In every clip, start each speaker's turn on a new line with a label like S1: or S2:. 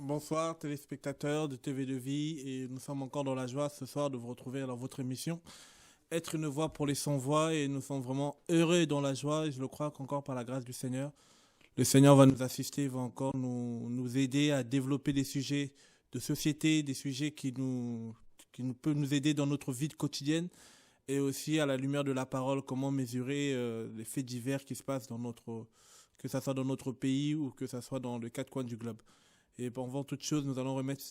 S1: Bonsoir téléspectateurs de TV de Vie, et nous sommes encore dans la joie ce soir de vous retrouver dans votre émission Être une voix pour les sans-voix, et nous sommes vraiment heureux et dans la joie, et je le crois qu'encore par la grâce du Seigneur, le Seigneur va nous assister, va encore nous aider à développer des sujets de société, des sujets qui peuvent nous aider dans notre vie quotidienne, et aussi à la lumière de la parole, comment mesurer les faits divers qui se passent que ce soit dans notre pays ou que ce soit dans les quatre coins du globe. Et avant toute chose, nous allons remettre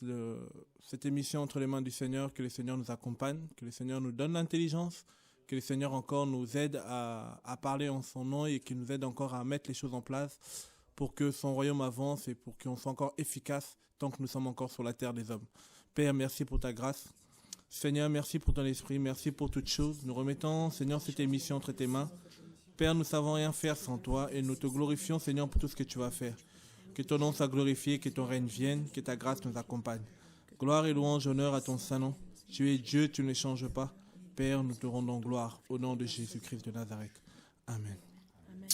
S1: cette émission entre les mains du Seigneur, que le Seigneur nous accompagne, que le Seigneur nous donne l'intelligence, que le Seigneur encore nous aide à parler en son nom et qu'il nous aide encore à mettre les choses en place pour que son royaume avance et pour qu'on soit encore efficace tant que nous sommes encore sur la terre des hommes. Père, merci pour ta grâce. Seigneur, merci pour ton esprit, merci pour toutes choses. Nous remettons, Seigneur, cette émission entre tes mains. Père, nous ne savons rien faire sans toi et nous te glorifions, Seigneur, pour tout ce que tu vas faire. Que ton nom soit glorifié, que ton règne vienne, que ta grâce nous accompagne. Gloire et louange, honneur à ton Saint nom. Tu es Dieu, tu ne changes pas. Père, nous te rendons gloire au nom de Jésus-Christ de Nazareth. Amen. Amen.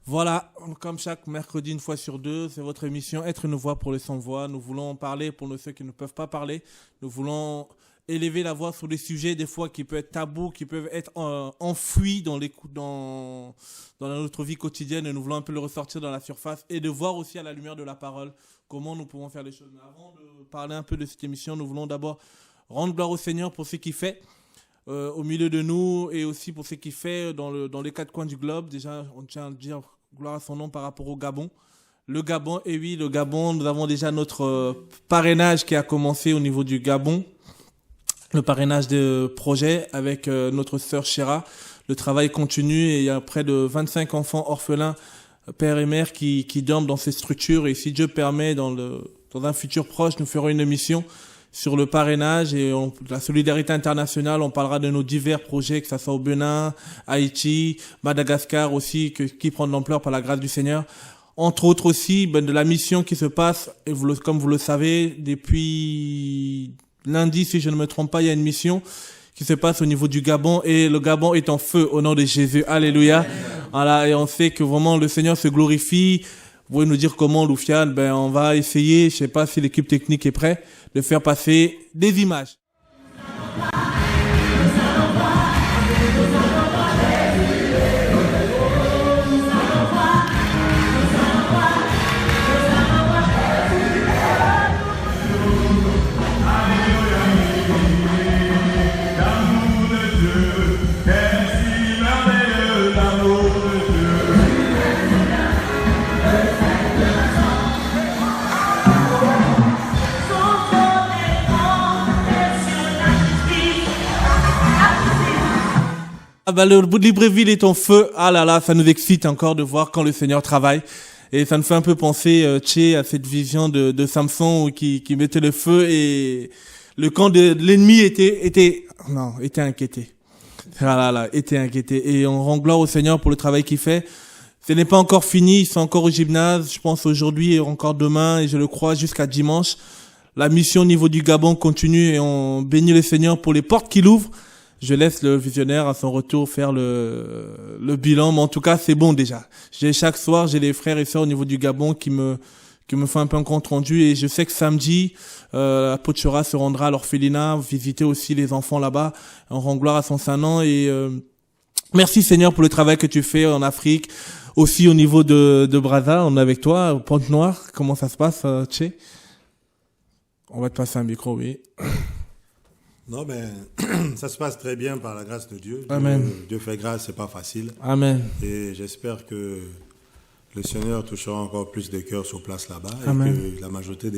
S1: Voilà, comme chaque mercredi, une fois sur deux, c'est votre émission Être une voix pour les sans-voix. Nous voulons parler pour ceux qui ne peuvent pas parler. Nous voulons élever la voix sur des sujets des fois qui peuvent être tabous, qui peuvent être enfouis dans notre vie quotidienne, et nous voulons un peu le ressortir dans la surface et de voir aussi à la lumière de la parole comment nous pouvons faire les choses. Mais avant de parler un peu de cette émission, nous voulons d'abord rendre gloire au Seigneur pour ce qu'il fait au milieu de nous et aussi pour ce qu'il fait dans les quatre coins du globe. Déjà, on tient à dire gloire à son nom par rapport au Gabon. Le Gabon, et oui, le Gabon, nous avons déjà notre parrainage qui a commencé au niveau du Gabon. Le parrainage de projet avec notre sœur Chéra. Le travail continue et il y a près de 25 enfants orphelins, père et mère, qui dorment dans ces structures. Et si Dieu permet, dans un futur proche, nous ferons une émission sur le parrainage et la solidarité internationale. On parlera de nos divers projets, que ce soit au Bénin, Haïti, Madagascar aussi, qui prend de l'ampleur par la grâce du Seigneur. Entre autres aussi, de la mission qui se passe, et comme vous le savez, depuis lundi, si je ne me trompe pas, il y a une mission qui se passe au niveau du Gabon et le Gabon est en feu au nom de Jésus. Alléluia. Voilà, et on sait que vraiment le Seigneur se glorifie. Vous pouvez nous dire comment, Loufiane? On va essayer, je sais pas si l'équipe technique est prête, de faire passer des images. Le bout de Libreville est en feu. Ah là là, ça nous excite encore de voir quand le Seigneur travaille. Et ça nous fait un peu penser, à cette vision de Samson qui mettait le feu et le camp de l'ennemi était inquiété. Ah là là, était inquiété. Et on rend gloire au Seigneur pour le travail qu'il fait. Ce n'est pas encore fini, ils sont encore au gymnase. Je pense aujourd'hui et encore demain, et je le crois jusqu'à dimanche. La mission au niveau du Gabon continue et on bénit le Seigneur pour les portes qu'il ouvre. Je laisse le visionnaire à son retour faire le bilan, mais en tout cas, c'est bon déjà. Chaque soir, j'ai les frères et sœurs au niveau du Gabon qui me font un peu un compte rendu, et je sais que samedi, Pochora se rendra à l'orphelinat, visiter aussi les enfants là-bas. On rend gloire à son Saint nom et merci Seigneur pour le travail que tu fais en Afrique, aussi au niveau de Brazza. On est avec toi, Pointe-Noire. Comment ça se passe, Tché? On va te passer un micro, oui.
S2: Non, ça se passe très bien par la grâce de Dieu.
S1: Amen.
S2: Dieu fait grâce, c'est pas facile.
S1: Amen.
S2: Et j'espère que le Seigneur touchera encore plus de cœurs sur place là-bas.
S1: Amen.
S2: Et que la majorité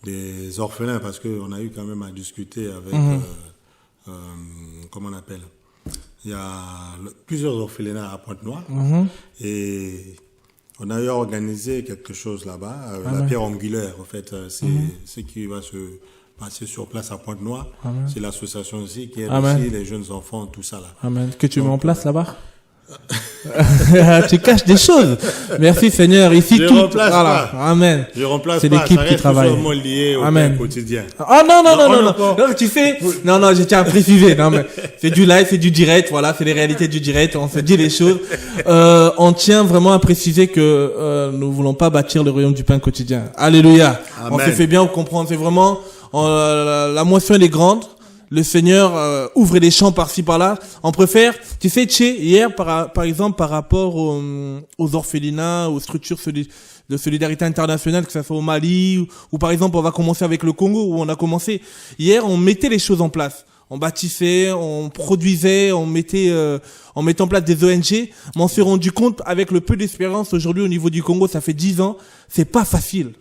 S2: des orphelins, parce qu'on a eu quand même à discuter avec, comment on appelle, il y a plusieurs orphelinats à Pointe-Noire. Et on a eu organisé quelque chose là-bas, la pierre angulaire, en fait, c'est ce qui va se passer sur place à Pointe-Noire. C'est l'association aussi qui aide aussi les jeunes enfants, tout ça là.
S1: Amen. Que tu mets en place là-bas? Tu caches des choses. Merci Seigneur. Ici
S2: je
S1: tout.
S2: Remplace
S1: Voilà.
S2: pas.
S1: Amen.
S2: Je remplace
S1: c'est
S2: pas.
S1: l'équipe
S2: Ça
S1: qui
S2: reste
S1: travaille.
S2: toujours lié au pain quotidien.
S1: Ah non, tu sais, non, je tiens à préciser, non, mais c'est du live, c'est du direct, voilà, c'est les réalités du direct, on se dit les choses. On tient vraiment à préciser que nous voulons pas bâtir le royaume du pain quotidien. Alléluia.
S2: Amen.
S1: On se fait bien comprendre, c'est vraiment, la moisson elle est grande. Le Seigneur ouvre les champs par-ci par-là. On préfère, tu sais, hier par exemple par rapport aux orphelinats, aux structures de solidarité internationale, que ce soit au Mali ou par exemple on va commencer avec le Congo où on a commencé. Hier, on mettait les choses en place. On bâtissait, on produisait, on mettait en place des ONG. Mais on s'est rendu compte avec le peu d'expérience aujourd'hui au niveau du Congo, ça fait 10 ans, c'est pas facile.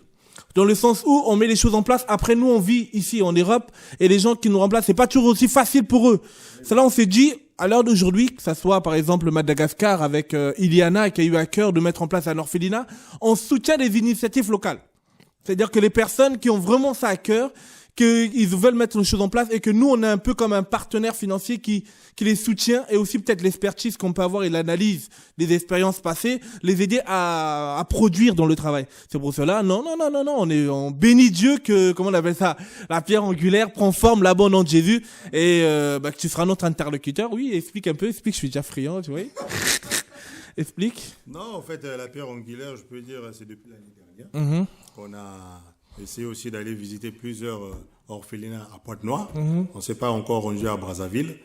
S1: Dans le sens où on met les choses en place. Après, nous, on vit ici en Europe et les gens qui nous remplacent, c'est pas toujours aussi facile pour eux. C'est là, on s'est dit, à l'heure d'aujourd'hui, que ça soit par exemple le Madagascar avec Iliana qui a eu à cœur de mettre en place un orphelinat, on soutient des initiatives locales. C'est-à-dire que les personnes qui ont vraiment ça à cœur, qu'ils veulent mettre les choses en place et que nous, on est un peu comme un partenaire financier qui les soutient et aussi peut-être l'expertise qu'on peut avoir et l'analyse des expériences passées, les aider à produire dans le travail. C'est pour cela, non, on bénit Dieu que, comment on appelle ça, la pierre angulaire prend forme là-bas au nom de Jésus et que tu seras notre interlocuteur. Oui, explique, je suis déjà friand, tu vois. Explique.
S2: Non, en fait, la pierre angulaire, je peux dire, c'est depuis l'année dernière qu'on a essayé aussi d'aller visiter plusieurs orphelinats à Pointe-Noire. On ne s'est pas encore rendu à Brazzaville.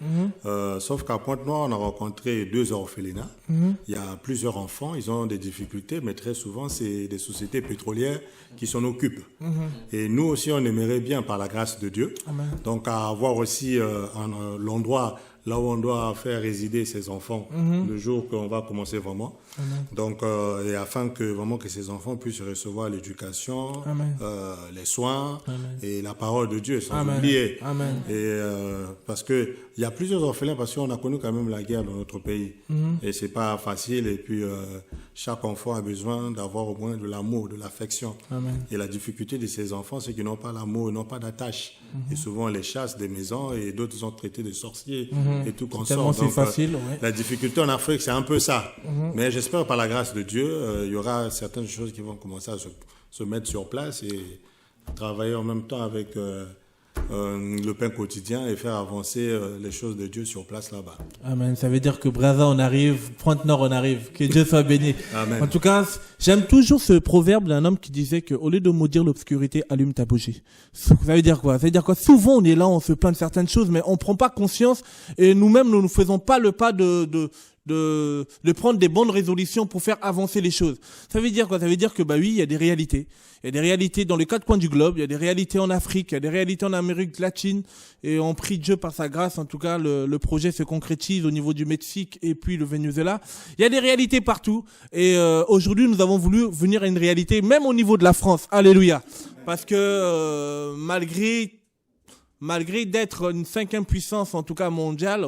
S2: Sauf qu'à Pointe-Noire, on a rencontré 2 orphelinats. Il y a plusieurs enfants, ils ont des difficultés, mais très souvent, c'est des sociétés pétrolières qui s'en occupent. Et nous aussi, on aimerait bien, par la grâce de Dieu, donc à avoir aussi l'endroit là où on doit faire résider ces enfants le jour qu'on va commencer vraiment. Donc, et afin que vraiment que ces enfants puissent recevoir l'éducation, les soins et la parole de Dieu, sans oublier. Et parce que il y a plusieurs orphelins, parce qu'on a connu quand même la guerre dans notre pays. Et c'est pas facile. Et puis, chaque enfant a besoin d'avoir au moins de l'amour, de l'affection. Et la difficulté de ces enfants, c'est qu'ils n'ont pas l'amour, ils n'ont pas d'attache. Et souvent, on les chasse des maisons et d'autres sont traités de sorciers et tout consort.
S1: Donc, facile,
S2: la difficulté en Afrique, c'est un peu ça. Mais j'espère par la grâce de Dieu, il y aura certaines choses qui vont commencer à se mettre sur place et travailler en même temps avec le pain quotidien et faire avancer les choses de Dieu sur place là-bas.
S1: Amen. Ça veut dire que Brazza, on arrive, Pointe-Nord, on arrive. Que Dieu soit béni.
S2: Amen.
S1: En tout cas, j'aime toujours ce proverbe d'un homme qui disait que au lieu de maudire l'obscurité, allume ta bougie. Ça veut dire quoi? Ça veut dire quoi? Souvent, on est là, on se plaint de certaines choses, mais on prend pas conscience et nous-mêmes, nous ne faisons pas le pas de prendre des bonnes résolutions pour faire avancer les choses. Ça veut dire quoi? Ça veut dire que, oui, il y a des réalités. Il y a des réalités dans les 4 coins du globe. Il y a des réalités en Afrique. Il y a des réalités en Amérique latine. Et on prie Dieu par sa grâce. En tout cas, le projet se concrétise au niveau du Mexique et puis le Venezuela. Il y a des réalités partout. Et aujourd'hui, nous avons voulu venir à une réalité, même au niveau de la France. Alléluia. Parce que malgré d'être une 5e puissance, en tout cas mondiale,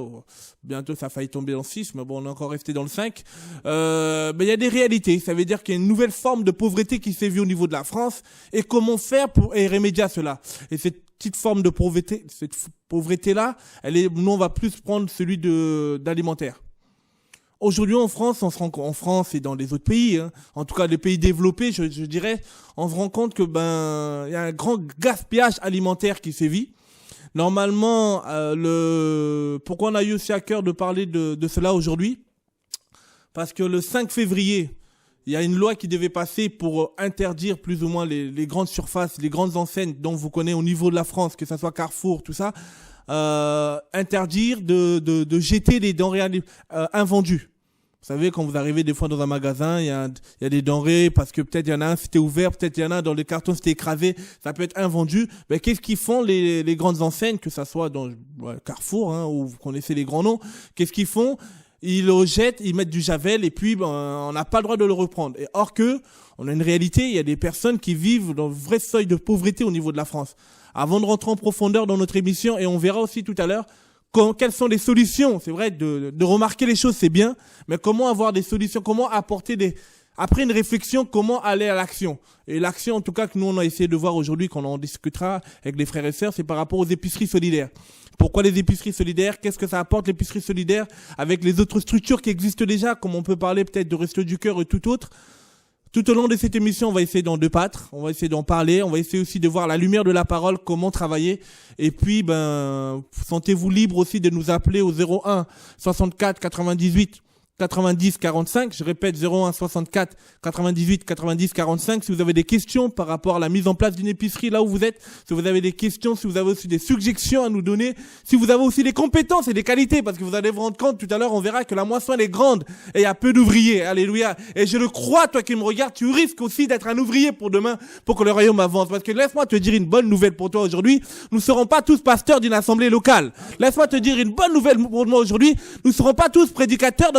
S1: bientôt ça a failli tomber dans 6, mais bon, on est encore resté dans le 5, il y a des réalités. Ça veut dire qu'il y a une nouvelle forme de pauvreté qui s'est vue au niveau de la France, et comment faire pour remédier à cela. Et cette petite forme de pauvreté, cette pauvreté-là, nous on va plus prendre celui d'alimentaire. Aujourd'hui, en France, en France et dans les autres pays, en tout cas les pays développés, je dirais, on se rend compte que il y a un grand gaspillage alimentaire qui sévit. Normalement, pourquoi on a eu aussi à cœur de parler de cela aujourd'hui? Parce que le 5 février, il y a une loi qui devait passer pour interdire plus ou moins les grandes surfaces, les grandes enseignes dont vous connaissez au niveau de la France, que ce soit Carrefour, tout ça, interdire de jeter des denrées invendues. Vous savez, quand vous arrivez des fois dans un magasin, il y a des denrées parce que peut-être il y en a un c'était ouvert, peut-être il y en a dans le carton c'était écrasé, ça peut être invendu. Mais qu'est-ce qu'ils font les grandes enseignes, que ça soit dans Carrefour, où vous connaissez les grands noms, qu'est-ce qu'ils font? Ils le jettent, ils mettent du javel et puis on n'a pas le droit de le reprendre. Et or que, on a une réalité, il y a des personnes qui vivent dans le vrai seuil de pauvreté au niveau de la France. Avant de rentrer en profondeur dans notre émission, et on verra aussi tout à l'heure, quelles sont les solutions. C'est vrai, de remarquer les choses, c'est bien, mais comment avoir des solutions, comment apporter Après une réflexion, comment aller à l'action? Et l'action, en tout cas, que nous, on a essayé de voir aujourd'hui, qu'on en discutera avec les frères et sœurs, c'est par rapport aux épiceries solidaires. Pourquoi les épiceries solidaires? Qu'est-ce que ça apporte l'épicerie solidaire avec les autres structures qui existent déjà, comme on peut parler peut-être de Restos du Cœur et tout autre? Tout au long de cette émission, on va essayer d'en débattre, on va essayer d'en parler, on va essayer aussi de voir la lumière de la parole, comment travailler. Et puis, sentez-vous libre aussi de nous appeler au 01 64 98 90 45, je répète 01 64 98 90 45. Si vous avez des questions par rapport à la mise en place d'une épicerie là où vous êtes, si vous avez des questions, si vous avez aussi des suggestions à nous donner, si vous avez aussi des compétences et des qualités, parce que vous allez vous rendre compte tout à l'heure, on verra que la moisson elle est grande et il y a peu d'ouvriers, alléluia. Et je le crois, toi qui me regardes, tu risques aussi d'être un ouvrier pour demain, pour que le royaume avance. Parce que laisse-moi te dire une bonne nouvelle pour toi aujourd'hui, nous ne serons pas tous pasteurs d'une assemblée locale. Laisse-moi te dire une bonne nouvelle pour moi aujourd'hui, nous ne serons pas tous prédicateurs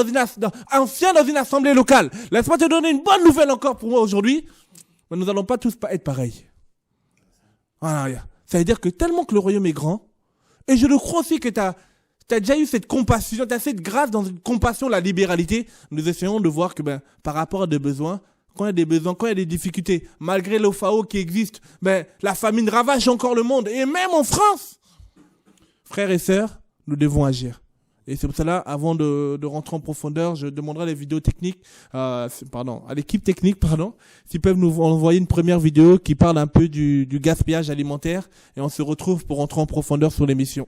S1: anciens dans une assemblée locale. Laisse-moi te donner une bonne nouvelle encore pour moi aujourd'hui. Mais nous n'allons pas tous être pareils. Voilà. Ça veut dire que tellement que le royaume est grand, et je le crois aussi que tu as déjà eu cette compassion, tu as cette grâce dans une compassion, la libéralité. Nous essayons de voir que par rapport à des besoins, quand il y a des besoins, quand il y a des difficultés, malgré l'OFAO qui existe, la famine ravage encore le monde, et même en France. Frères et sœurs, nous devons agir. Et c'est pour cela, avant de rentrer en profondeur, je demanderai à les vidéos techniques, à l'équipe technique, s'ils peuvent nous envoyer une première vidéo qui parle un peu du gaspillage alimentaire, et on se retrouve pour rentrer en profondeur sur l'émission.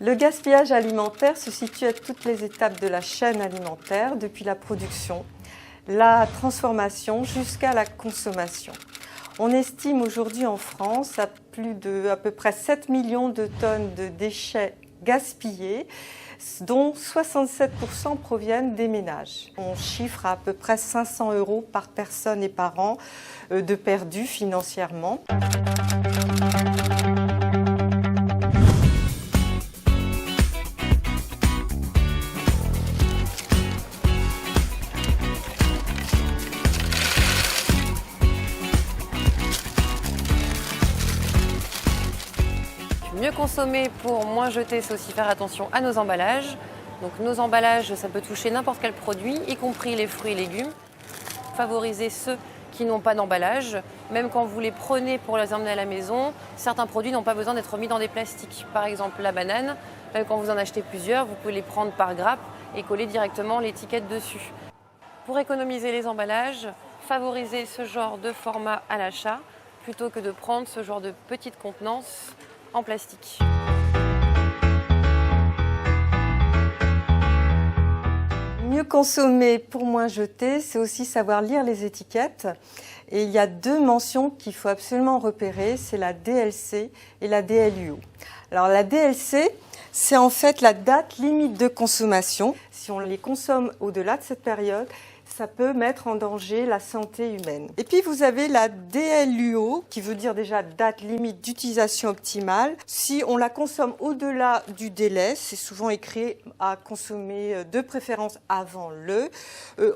S3: Le gaspillage alimentaire se situe à toutes les étapes de la chaîne alimentaire, depuis la production, la transformation jusqu'à la consommation. On estime aujourd'hui en France à peu près 7 millions de tonnes de déchets gaspillés, dont 67% proviennent des ménages. On chiffre à peu près 500 € par personne et par an de perdus financièrement.
S4: Mieux consommer pour moins jeter, c'est aussi faire attention à nos emballages. Donc nos emballages, ça peut toucher n'importe quel produit, y compris les fruits et légumes. Favoriser ceux qui n'ont pas d'emballage. Même quand vous les prenez pour les emmener à la maison, certains produits n'ont pas besoin d'être mis dans des plastiques. Par exemple la banane, même quand vous en achetez plusieurs, vous pouvez les prendre par grappe et coller directement l'étiquette dessus. Pour économiser les emballages, favorisez ce genre de format à l'achat plutôt que de prendre ce genre de petite contenance en plastique.
S3: Mieux consommer pour moins jeter, c'est aussi savoir lire les étiquettes. Et il y a deux mentions qu'il faut absolument repérer, c'est la DLC et la DLUO. Alors la DLC, c'est en fait la date limite de consommation. Si on les consomme au-delà de cette période, ça peut mettre en danger la santé humaine. Et puis vous avez la DLUO, qui veut dire déjà date limite d'utilisation optimale. Si on la consomme au-delà du délai, c'est souvent écrit à consommer de préférence avant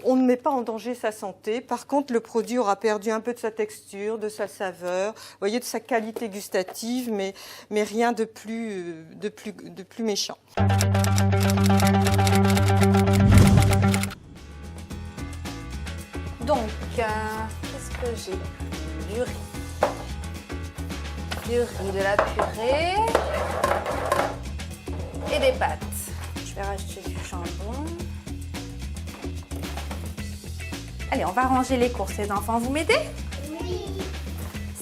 S3: on ne met pas en danger sa santé. Par contre, le produit aura perdu un peu de sa texture, de sa saveur, vous voyez, de sa qualité gustative, mais rien de plus méchant.
S5: Donc, qu'est-ce que j'ai? Du riz, de la purée et des pâtes. Je vais racheter du jambon. Allez, on va ranger les courses, les enfants. Vous m'aidez? Oui.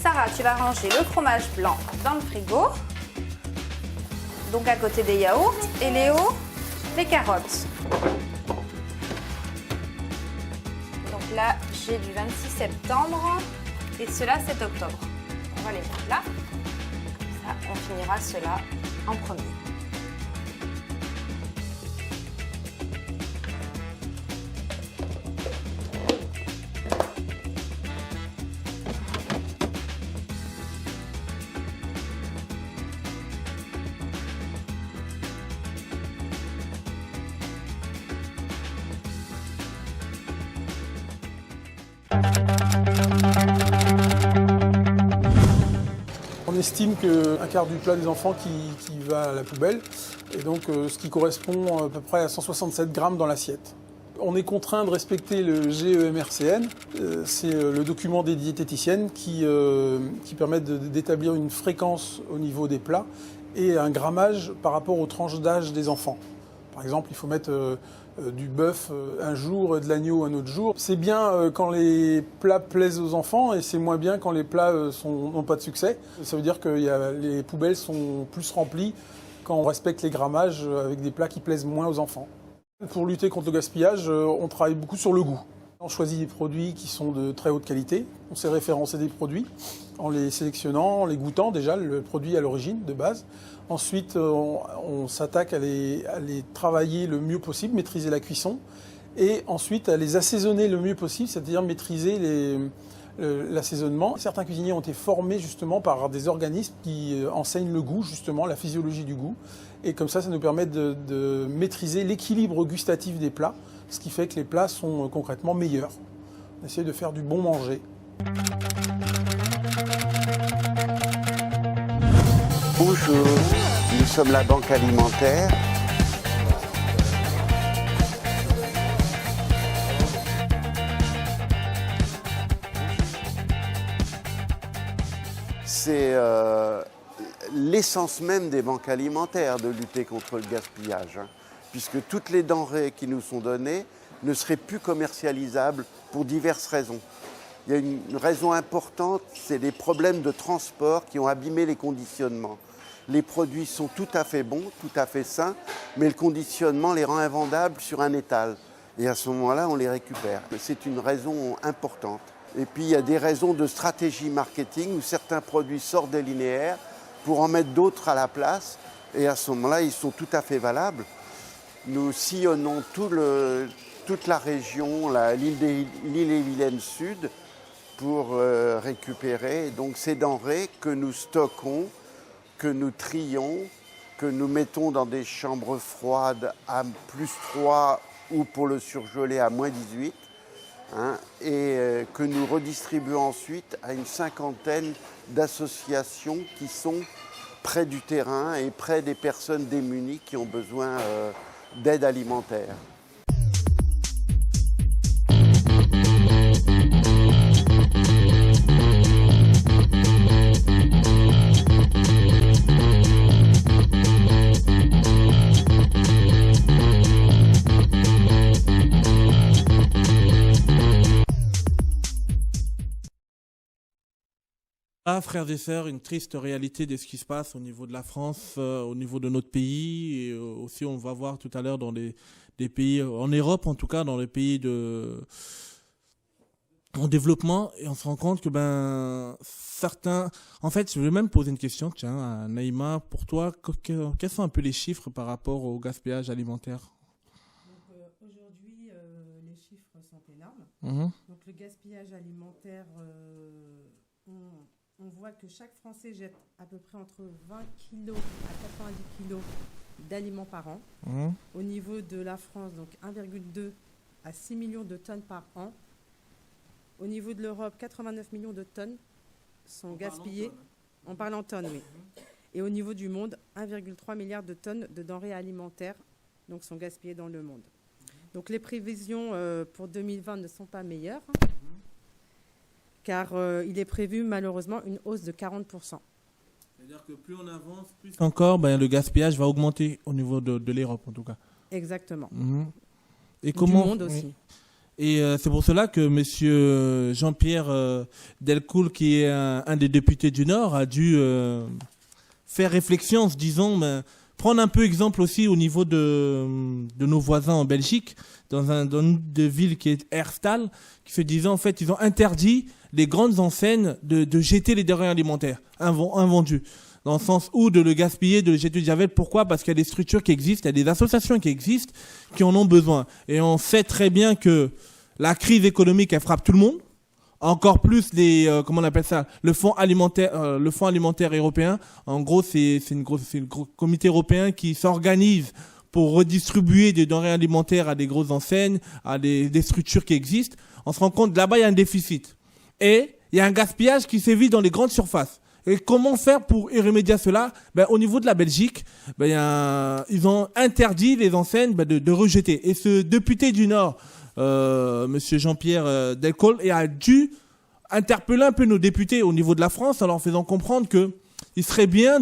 S5: Sarah, tu vas ranger le fromage blanc dans le frigo. Donc à côté des yaourts. Et Léo, les carottes. Là, j'ai du 26 septembre et ceux-là, 7 octobre. On va les mettre là. Ça, on finira ceux-là en premier.
S6: On estime qu'un quart du plat des enfants qui va à la poubelle, et donc ce qui correspond à peu près à 167 grammes dans l'assiette. On est contraint de respecter le GEMRCN, c'est le document des diététiciennes qui permet d'établir une fréquence au niveau des plats et un grammage par rapport aux tranches d'âge des enfants. Par exemple, il faut mettre du bœuf un jour, de l'agneau un autre jour. C'est bien quand les plats plaisent aux enfants et c'est moins bien quand les plats n'ont pas de succès. Ça veut dire que les poubelles sont plus remplies quand on respecte les grammages avec des plats qui plaisent moins aux enfants. Pour lutter contre le gaspillage, on travaille beaucoup sur le goût. On choisit des produits qui sont de très haute qualité. On sait référencer des produits en les sélectionnant, en les goûtant déjà, le produit à l'origine de base. Ensuite, on s'attaque à les travailler le mieux possible, maîtriser la cuisson. Et ensuite, à les assaisonner le mieux possible, c'est-à-dire maîtriser l'assaisonnement. Certains cuisiniers ont été formés justement par des organismes qui enseignent le goût, justement, la physiologie du goût. Et comme ça nous permet de maîtriser l'équilibre gustatif des plats, ce qui fait que les plats sont concrètement meilleurs. On essaie de faire du bon manger.
S7: Bonjour, nous sommes la Banque Alimentaire. C'est l'essence même des banques alimentaires de lutter contre le gaspillage, puisque toutes les denrées qui nous sont données ne seraient plus commercialisables pour diverses raisons. Il y a une raison importante, c'est les problèmes de transport qui ont abîmé les conditionnements. Les produits sont tout à fait bons, tout à fait sains, mais le conditionnement les rend invendables sur un étal. Et à ce moment-là, on les récupère. C'est une raison importante. Et puis, il y a des raisons de stratégie marketing où certains produits sortent des linéaires pour en mettre d'autres à la place. Et à ce moment-là, ils sont tout à fait valables. Nous sillonnons toute la région, l'île-et-Vilaine Sud, pour récupérer donc ces denrées que nous stockons, que nous trions, que nous mettons dans des chambres froides à +3 ou pour le surgeler à -18. Et que nous redistribuons ensuite à une cinquantaine d'associations qui sont près du terrain et près des personnes démunies qui ont besoin d'aide alimentaire.
S1: Ah, frères et sœurs, une triste réalité de ce qui se passe au niveau de la France, au niveau de notre pays. Et aussi, on va voir tout à l'heure dans des pays, en Europe en tout cas, dans les pays en développement. Et on se rend compte que certains... En fait, je vais même poser une question, tiens, à Naïma. Pour toi, quels sont un peu les chiffres par rapport au gaspillage alimentaire?
S8: Aujourd'hui, les chiffres sont énormes. Donc le gaspillage alimentaire... On voit que chaque Français jette à peu près entre 20 kg à 90 kg d'aliments par an. Au niveau de la France, donc 1,2 à 6 millions de tonnes par an. Au niveau de l'Europe, 89 millions de tonnes sont gaspillées. On parle en tonnes, oui. Et au niveau du monde, 1,3 milliard de tonnes de denrées alimentaires donc, sont gaspillées dans le monde. Donc les prévisions pour 2020 ne sont pas meilleures. Car il est prévu malheureusement une hausse de 40%.
S1: C'est-à-dire que plus on avance, plus encore, le gaspillage va augmenter au niveau de l'Europe en tout cas.
S8: Exactement.
S1: Et
S8: du monde aussi.
S1: Et c'est pour cela que M. Jean-Pierre Delcoul, qui est un des députés du Nord, a dû faire réflexion en se disant, prendre un peu exemple aussi au niveau de nos voisins en Belgique, dans une ville qui est Herstal, qui se disait en fait, ils ont interdit les grandes enseignes de jeter les denrées alimentaires invendues. Dans le sens où de le gaspiller, de le jeter du javel. Pourquoi? Parce qu'il y a des structures qui existent, il y a des associations qui existent, qui en ont besoin. Et on sait très bien que la crise économique, elle frappe tout le monde. Encore plus comment on appelle ça, le fonds alimentaire européen. En gros, c'est le comité européen qui s'organise pour redistribuer des denrées alimentaires à des grosses enseignes, à des structures qui existent. on se rend compte là-bas il y a un déficit. Et il y a un gaspillage qui sévit dans les grandes surfaces. Et comment faire pour y remédier à cela? Au niveau de la Belgique, ils ont interdit les enseignes de rejeter. Et ce député du Nord, Monsieur Jean-Pierre Delcol, a dû interpeller un peu nos députés au niveau de la France en leur faisant comprendre que il serait bien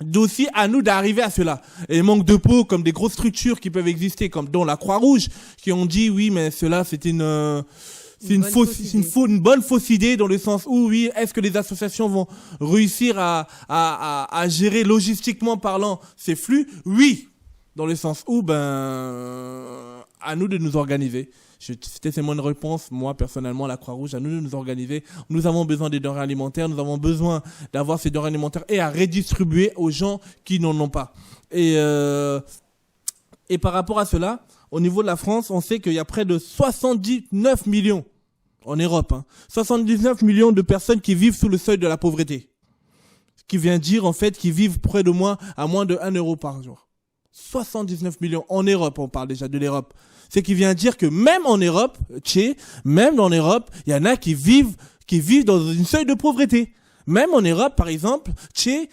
S1: d'aussi à nous d'arriver à cela. Et manque de peau, comme des grosses structures qui peuvent exister, comme dont la Croix-Rouge, qui ont dit oui, mais cela c'était une bonne fausse idée dans le sens où oui, est-ce que les associations vont réussir à gérer logistiquement parlant ces flux? Oui, dans le sens où à nous de nous organiser. C'est mon réponse, moi personnellement, à la Croix-Rouge, à nous de nous organiser. Nous avons besoin des denrées alimentaires, nous avons besoin d'avoir ces denrées alimentaires et à redistribuer aux gens qui n'en ont pas. Et par rapport à cela, au niveau de la France, on sait qu'il y a près de 79 millions en Europe, 79 millions de personnes qui vivent sous le seuil de la pauvreté. Ce qui vient dire en fait qu'ils vivent près de à moins de 1 euro par jour. 79 millions en Europe, on parle déjà de l'Europe. C'est qui vient dire que même en Europe, même en Europe, il y en a qui vivent dans une seuil de pauvreté. Même en Europe, par exemple,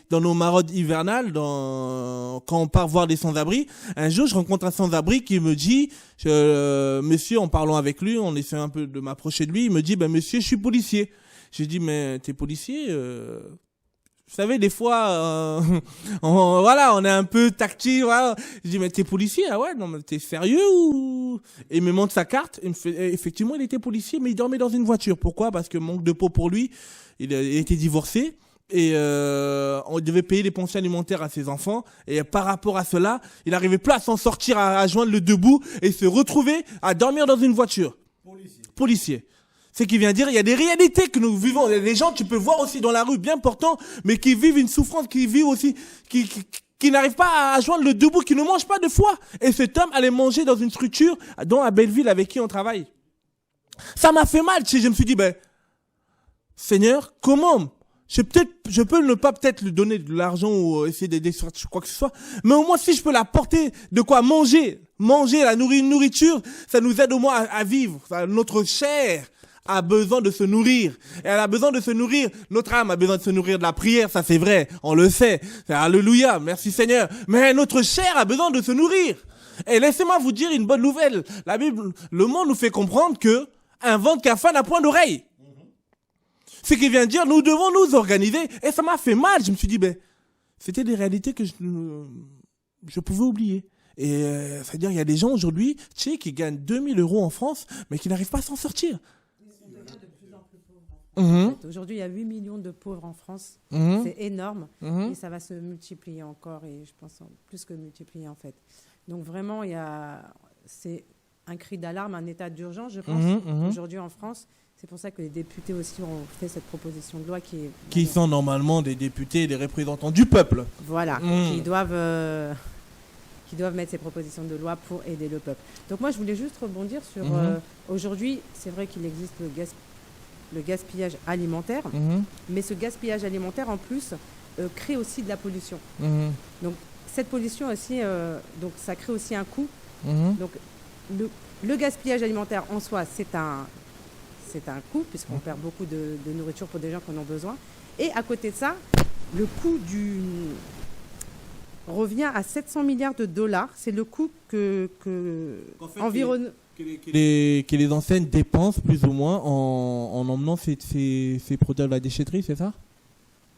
S1: dans nos maraudes hivernales, quand on part voir des sans-abri, un jour, je rencontre un sans-abri qui me dit, monsieur, en parlant avec lui, on essaie un peu de m'approcher de lui, il me dit, monsieur, je suis policier. J'ai dit, mais t'es policier vous savez, des fois, on est un peu tactile, voilà. Je dis, mais t'es policier? Ah ouais, non, mais t'es sérieux ou? Et il me montre sa carte, il me fait, effectivement, il était policier, mais il dormait dans une voiture. Pourquoi? Parce que manque de peau pour lui, il était divorcé, et on devait payer les pensions alimentaires à ses enfants, et par rapport à cela, il n'arrivait plus à s'en sortir, à joindre le debout, et se retrouver à dormir dans une voiture. Policier. C'est qui vient dire, il y a des réalités que nous vivons. Il y a des gens, tu peux voir aussi dans la rue, bien portants, mais qui vivent une souffrance, qui vivent aussi, qui n'arrivent pas à joindre le debout, qui ne mangent pas de foie. Et cet homme allait manger dans une structure, dont à Belleville, avec qui on travaille. Ça m'a fait mal, je me suis dit, Seigneur, comment? Je peux ne pas peut-être lui donner de l'argent ou essayer d'aider sur quoi que ce soit, mais au moins si je peux l'apporter de quoi manger, la nourriture, ça nous aide au moins à vivre. Notre chair a besoin de se nourrir. Et elle a besoin de se nourrir. Notre âme a besoin de se nourrir de la prière, ça c'est vrai, on le sait. Alléluia, merci Seigneur. Mais notre chair a besoin de se nourrir. Et laissez-moi vous dire une bonne nouvelle. La Bible, le monde nous fait comprendre que un ventre qui a faim n'a point d'oreille. Ce qui vient dire, nous devons nous organiser. Et ça m'a fait mal. Je me suis dit, c'était des réalités que je pouvais oublier. Et c'est-à-dire, il y a des gens aujourd'hui, qui gagnent 2000 € en France, mais qui n'arrivent pas à s'en sortir.
S8: Aujourd'hui, il y a 8 millions de pauvres en France. C'est énorme. Et ça va se multiplier encore. Et je pense plus que multiplier, en fait. Donc, vraiment, c'est un cri d'alarme, un état d'urgence, je pense, aujourd'hui en France. C'est pour ça que les députés aussi ont fait cette proposition de loi qui
S1: sont normalement des députés et des représentants du peuple.
S8: Voilà, qui doivent mettre ces propositions de loi pour aider le peuple. Donc moi, je voulais juste rebondir sur... aujourd'hui, c'est vrai qu'il existe le gaspillage alimentaire, mais ce gaspillage alimentaire, en plus, crée aussi de la pollution. Donc cette pollution aussi, donc ça crée aussi un coût. Donc le gaspillage alimentaire en soi, c'est un coût, puisqu'on perd beaucoup de nourriture pour des gens qui en ont besoin. Et à côté de ça, le coût revient à 700 milliards de dollars. C'est le coût que
S1: les enseignes dépensent plus ou moins en emmenant ces produits à la déchetterie, c'est ça?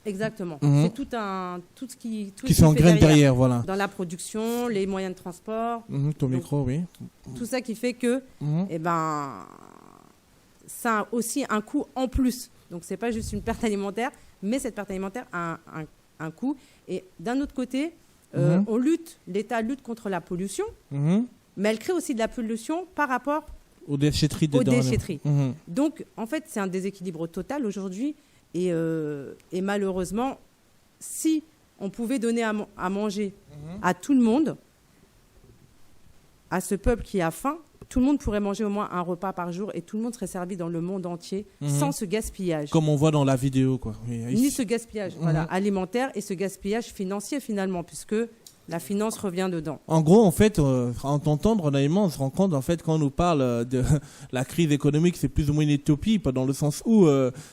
S8: Exactement. C'est tout ce qui
S1: s'engraine derrière, voilà.
S8: Dans la production, les moyens de transport.
S1: Ton micro, oui.
S8: Tout ça qui fait que, ça a aussi un coût en plus. Donc, c'est pas juste une perte alimentaire, mais cette perte alimentaire a un coût. Et d'un autre côté, l'État lutte contre la pollution, mais elle crée aussi de la pollution par rapport
S1: aux déchetteries.
S8: Donc, en fait, c'est un déséquilibre total aujourd'hui. Et malheureusement, si on pouvait donner à manger à tout le monde, à ce peuple qui a faim, tout le monde pourrait manger au moins un repas par jour et tout le monde serait servi dans le monde entier sans ce gaspillage.
S1: Comme on voit dans la vidéo, quoi.
S8: Ni ce gaspillage alimentaire et ce gaspillage financier finalement, puisque La finance revient dedans.
S1: En gros, en fait, en t'entendre, Naïma, on se rend compte, en fait, quand on nous parle de la crise économique, c'est plus ou moins une utopie, pas dans le sens où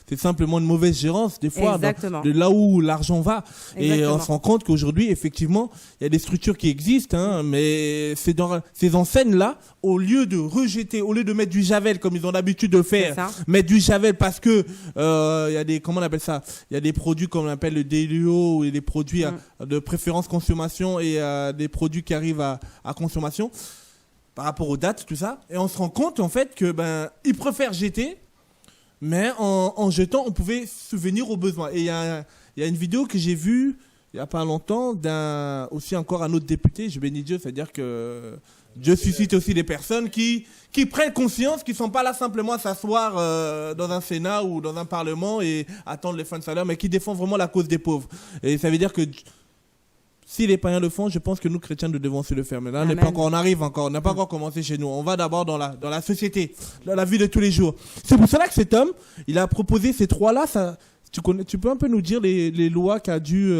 S1: c'est simplement une mauvaise gérance, des fois, de là où l'argent va.
S8: Exactement.
S1: Et on se rend compte qu'aujourd'hui, effectivement, il y a des structures qui existent, hein, mais c'est dans ces enseignes-là, au lieu de rejeter, au lieu de mettre du javel, comme ils ont l'habitude de faire, mettre du javel parce que il y a des, comment on appelle ça, il y a des produits comme on appelle le DLUO, ou des produits de préférence consommation, et des produits qui arrivent à consommation par rapport aux dates, tout ça. Et on se rend compte en fait que ils préfèrent jeter, mais en jetant, on pouvait subvenir aux besoins. Et il y a une vidéo que j'ai vue il n'y a pas longtemps aussi encore un autre député, je bénis Dieu, c'est-à-dire que Dieu suscite aussi des personnes qui prennent conscience, qui ne sont pas là simplement à s'asseoir dans un Sénat ou dans un Parlement et attendre les fins de salaire, mais qui défendent vraiment la cause des pauvres. Et ça veut dire que si les païens le font, je pense que nous, chrétiens, nous devons aussi le faire. Mais là, on arrive encore, on n'a pas encore commencé chez nous. On va d'abord dans la société, dans la vie de tous les jours. C'est pour cela que cet homme, il a proposé ces trois-là. Tu peux un peu nous dire les lois qu'a dû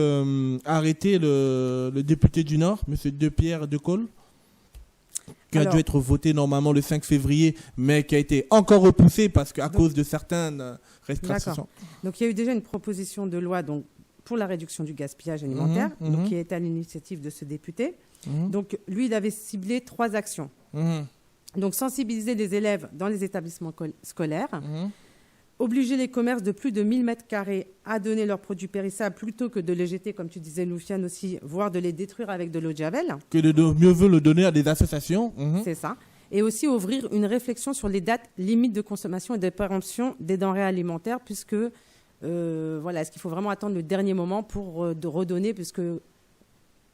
S1: arrêter le député du Nord, M. Depierre Decaulle, qui a dû être voté normalement le 5 février, mais qui a été encore repoussé à cause de certaines restrictions.
S8: D'accord. Donc, il y a eu déjà une proposition de loi pour la réduction du gaspillage alimentaire, qui est à l'initiative de ce député. Donc, lui, il avait ciblé 3 actions. Donc, sensibiliser les élèves dans les établissements scolaires, obliger les commerces de plus de 1000 m² à donner leurs produits périssables plutôt que de les jeter, comme tu disais, Loufiane aussi, voire de les détruire avec de l'eau de javel.
S1: Que de mieux veut le donner à des associations.
S8: C'est ça. Et aussi ouvrir une réflexion sur les dates limites de consommation et de péremption des denrées alimentaires, puisque est-ce qu'il faut vraiment attendre le dernier moment pour de redonner, puisque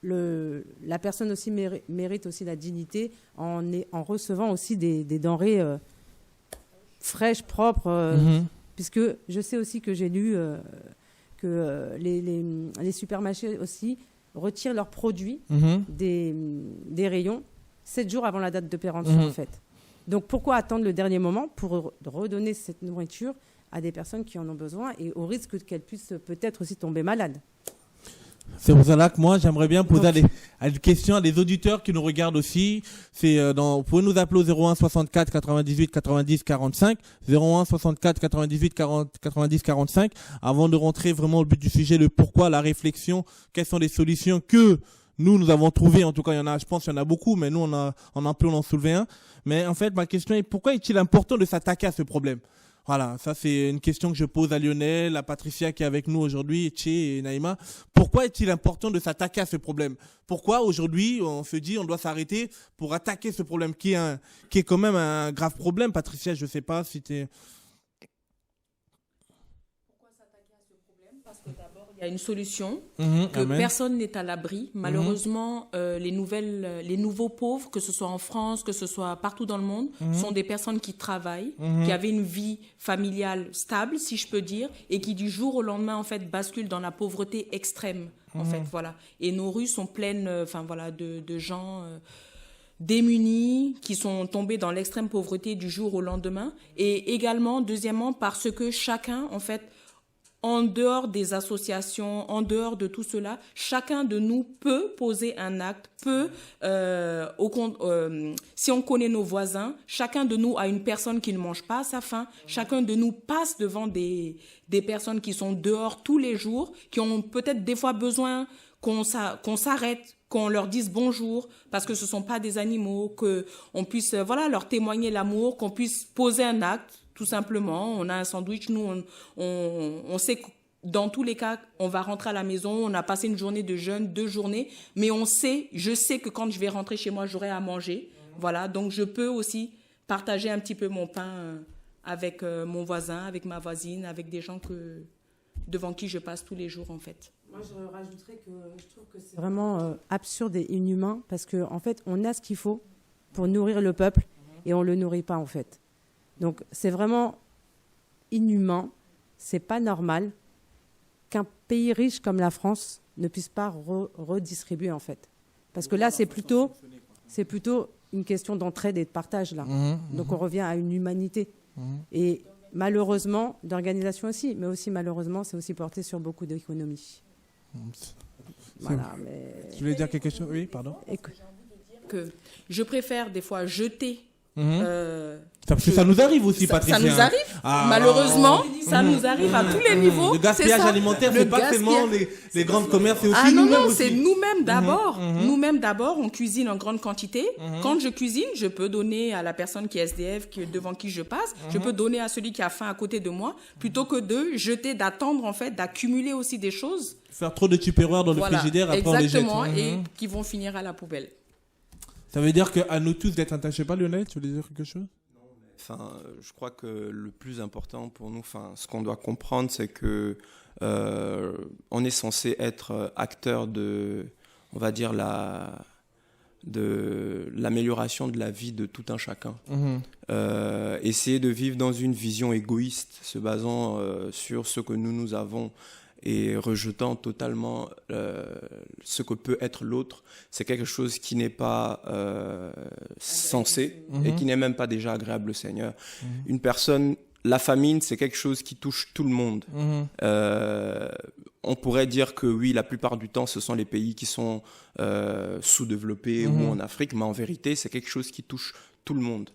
S8: la personne aussi mérite aussi la dignité en recevant aussi des denrées fraîches, propres, puisque je sais aussi que j'ai lu que les supermarchés aussi retirent leurs produits des rayons 7 jours avant la date de péremption, en fait. Donc pourquoi attendre le dernier moment pour redonner cette nourriture à des personnes qui en ont besoin et au risque qu'elles puissent peut-être aussi tomber malades?
S1: C'est pour cela que moi, j'aimerais bien poser une question à des auditeurs qui nous regardent aussi. Vous pouvez nous appeler au 01 64 98 90 45, 01 64 98 90 45, avant de rentrer vraiment au but du sujet, le pourquoi, la réflexion, quelles sont les solutions que nous avons trouvées. En tout cas, je pense qu'il y en a beaucoup, mais nous, on a pu en soulever un. Mais en fait, ma question est, pourquoi est-il important de s'attaquer à ce problème? Voilà, ça c'est une question que je pose à Lionel, à Patricia qui est avec nous aujourd'hui, Tché et Naïma. Pourquoi est-il important de s'attaquer à ce problème? Pourquoi aujourd'hui on se dit on doit s'arrêter pour attaquer ce problème qui est quand même un grave problème? Patricia, je ne sais pas si tu es...
S9: Pourquoi s'attaquer à ce problème? Parce que d'abord, il y a une solution, que personne n'est à l'abri. Malheureusement, les nouveaux pauvres, que ce soit en France, que ce soit partout dans le monde, sont des personnes qui travaillent, qui avaient une vie familiale stable, si je peux dire, et qui du jour au lendemain, en fait, basculent dans la pauvreté extrême, en fait, voilà. Et nos rues sont pleines, de gens démunis, qui sont tombés dans l'extrême pauvreté du jour au lendemain. Et également, deuxièmement, parce que chacun, en fait, en dehors des associations, en dehors de tout cela, chacun de nous peut poser un acte, si on connaît nos voisins, chacun de nous a une personne qui ne mange pas à sa faim, chacun de nous passe devant des personnes qui sont dehors tous les jours, qui ont peut-être des fois besoin qu'on s'arrête, qu'on leur dise bonjour, parce que ce ne sont pas des animaux, qu'on puisse leur témoigner l'amour, qu'on puisse poser un acte. Tout simplement, on a un sandwich, nous, on sait que dans tous les cas, on va rentrer à la maison, on a passé une journée de jeûne, 2 journées, mais je sais que quand je vais rentrer chez moi, j'aurai à manger. Voilà, donc je peux aussi partager un petit peu mon pain avec mon voisin, avec ma voisine, avec des gens devant qui je passe tous les jours, en fait.
S8: Moi, je rajouterais que je trouve que c'est vraiment absurde et inhumain, parce qu'en fait, on a ce qu'il faut pour nourrir le peuple, et on ne le nourrit pas, en fait. Donc, c'est vraiment inhumain, c'est pas normal qu'un pays riche comme la France ne puisse pas redistribuer, en fait. Parce que là, c'est plutôt une question d'entraide et de partage, là. Donc, on revient à une humanité. Et malheureusement, d'organisation aussi, mais aussi malheureusement, c'est aussi porté sur beaucoup d'économies. Voilà, mais...
S1: Tu voulais dire quelque chose? Oui, pardon.
S9: Que je préfère des fois jeter.
S1: Parce que ça nous arrive aussi, Patricia.
S9: Ça nous arrive. Malheureusement, ça nous arrive à tous les niveaux.
S1: Le gaspillage alimentaire, c'est pas seulement les grands commerces, c'est aussi nous-mêmes.
S9: Non, c'est nous-mêmes d'abord. Nous-mêmes d'abord, on cuisine en grande quantité. Quand je cuisine, je peux donner à la personne qui est SDF, devant qui je passe. Je peux donner à celui qui a faim à côté de moi, plutôt que de jeter, d'attendre en fait, d'accumuler aussi des choses.
S1: Faire trop de tupperwares dans le frigidaire, après on les jette.
S9: Exactement, et qui vont finir à la poubelle.
S1: Ça veut dire qu'à nous tous d'être attachés, pas Lionel, tu voulais dire quelque chose?
S10: Enfin, je crois que le plus important pour nous, ce qu'on doit comprendre, c'est que on est censé être acteur de, on va dire, de l'amélioration de la vie de tout un chacun. Essayer de vivre dans une vision égoïste, se basant sur ce que nous avons, et rejetant totalement ce que peut être l'autre, c'est quelque chose qui n'est pas sensé et qui n'est même pas déjà agréable au Seigneur. Une personne, la famine, c'est quelque chose qui touche tout le monde. On pourrait dire que oui, la plupart du temps, ce sont les pays qui sont sous-développés ou en Afrique, mais en vérité, c'est quelque chose qui touche tout le monde.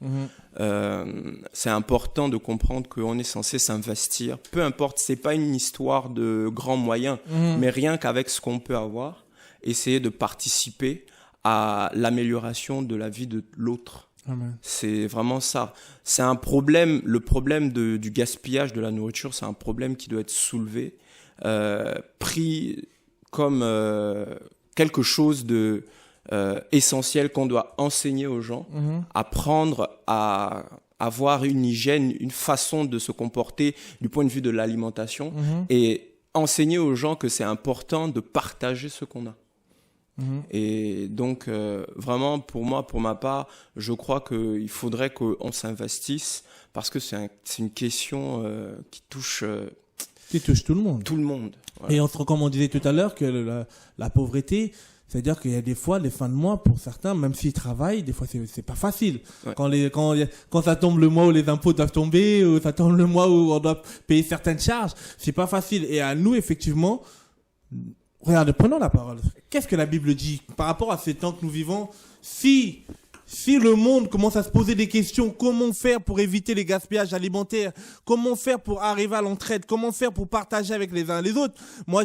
S10: C'est important de comprendre qu'on est censé s'investir. Peu importe, c'est pas une histoire de grands moyens, mais rien qu'avec ce qu'on peut avoir, essayer de participer à l'amélioration de la vie de l'autre.
S1: Amen.
S10: C'est vraiment ça. C'est un problème, le problème du gaspillage de la nourriture, c'est un problème qui doit être soulevé, pris comme quelque chose de essentiel qu'on doit enseigner aux gens, apprendre à avoir une hygiène, une façon de se comporter du point de vue de l'alimentation, et enseigner aux gens que c'est important de partager ce qu'on a. Et donc, vraiment, pour moi, pour ma part, je crois qu'il faudrait qu'on s'investisse, parce que c'est une question qui touche
S1: tout le monde.
S10: Tout le monde. Voilà.
S1: Et comme on disait tout à l'heure, que la pauvreté, c'est-à-dire qu'il y a des fois, les fins de mois, pour certains, même s'ils travaillent, des fois, c'est pas facile. Ouais. Quand ça tombe le mois où les impôts doivent tomber, ou ça tombe le mois où on doit payer certaines charges, c'est pas facile. Et à nous, effectivement, regardez, prenons la parole. Qu'est-ce que la Bible dit par rapport à ces temps que nous vivons? Si le monde commence à se poser des questions, comment faire pour éviter les gaspillages alimentaires? Comment faire pour arriver à l'entraide? Comment faire pour partager avec les uns et les autres? Moi,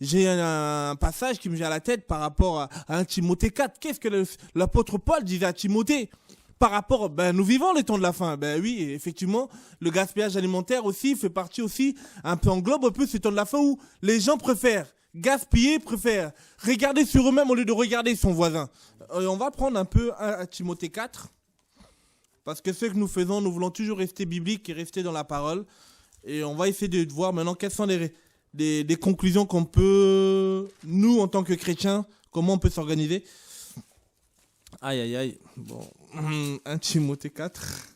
S1: j'ai un passage qui me vient à la tête par rapport à 1 Timothée 4. Qu'est-ce que l'apôtre Paul disait à Timothée par rapport, nous vivons les temps de la faim. Oui, effectivement, le gaspillage alimentaire aussi fait partie aussi, englobe un peu ces temps de la faim où les gens préfèrent gaspiller, préfèrent regarder sur eux-mêmes au lieu de regarder son voisin. On va prendre un peu 1 Timothée 4, parce que ce que nous faisons, nous voulons toujours rester bibliques et rester dans la parole. Et on va essayer de voir maintenant quelles sont des conclusions qu'on peut, nous, en tant que chrétiens, comment on peut s'organiser. Aïe, aïe, aïe. Bon, 1 Timothée 4.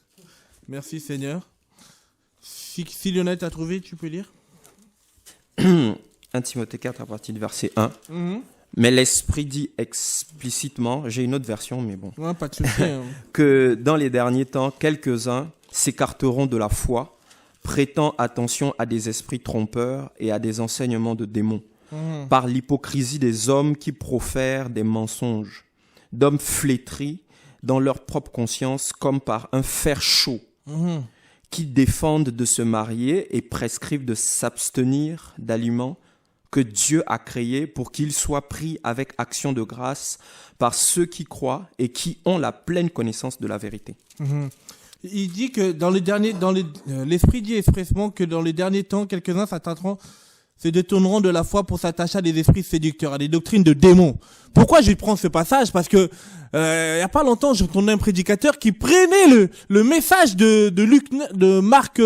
S1: Merci, Seigneur. Si Lionel t'a trouvé, tu peux lire.
S10: 1 Timothée 4 à partir du verset 1. Mais l'Esprit dit explicitement, j'ai une autre version, mais bon,
S1: ouais, pas de souci,
S10: que dans les derniers temps, quelques-uns s'écarteront de la foi, prêtant attention à des esprits trompeurs et à des enseignements de démons, par l'hypocrisie des hommes qui profèrent des mensonges, d'hommes flétris dans leur propre conscience comme par un fer chaud, qui défendent de se marier et prescrivent de s'abstenir d'aliments que Dieu a créés pour qu'ils soient pris avec action de grâce par ceux qui croient et qui ont la pleine connaissance de la vérité.
S1: Il dit que l'Esprit dit expressément que dans les derniers temps, quelques-uns se détourneront de la foi pour s'attacher à des esprits séducteurs, à des doctrines de démons. Pourquoi je prends ce passage? Parce que il y a pas longtemps, j'entendais un prédicateur qui prenait le message de Marc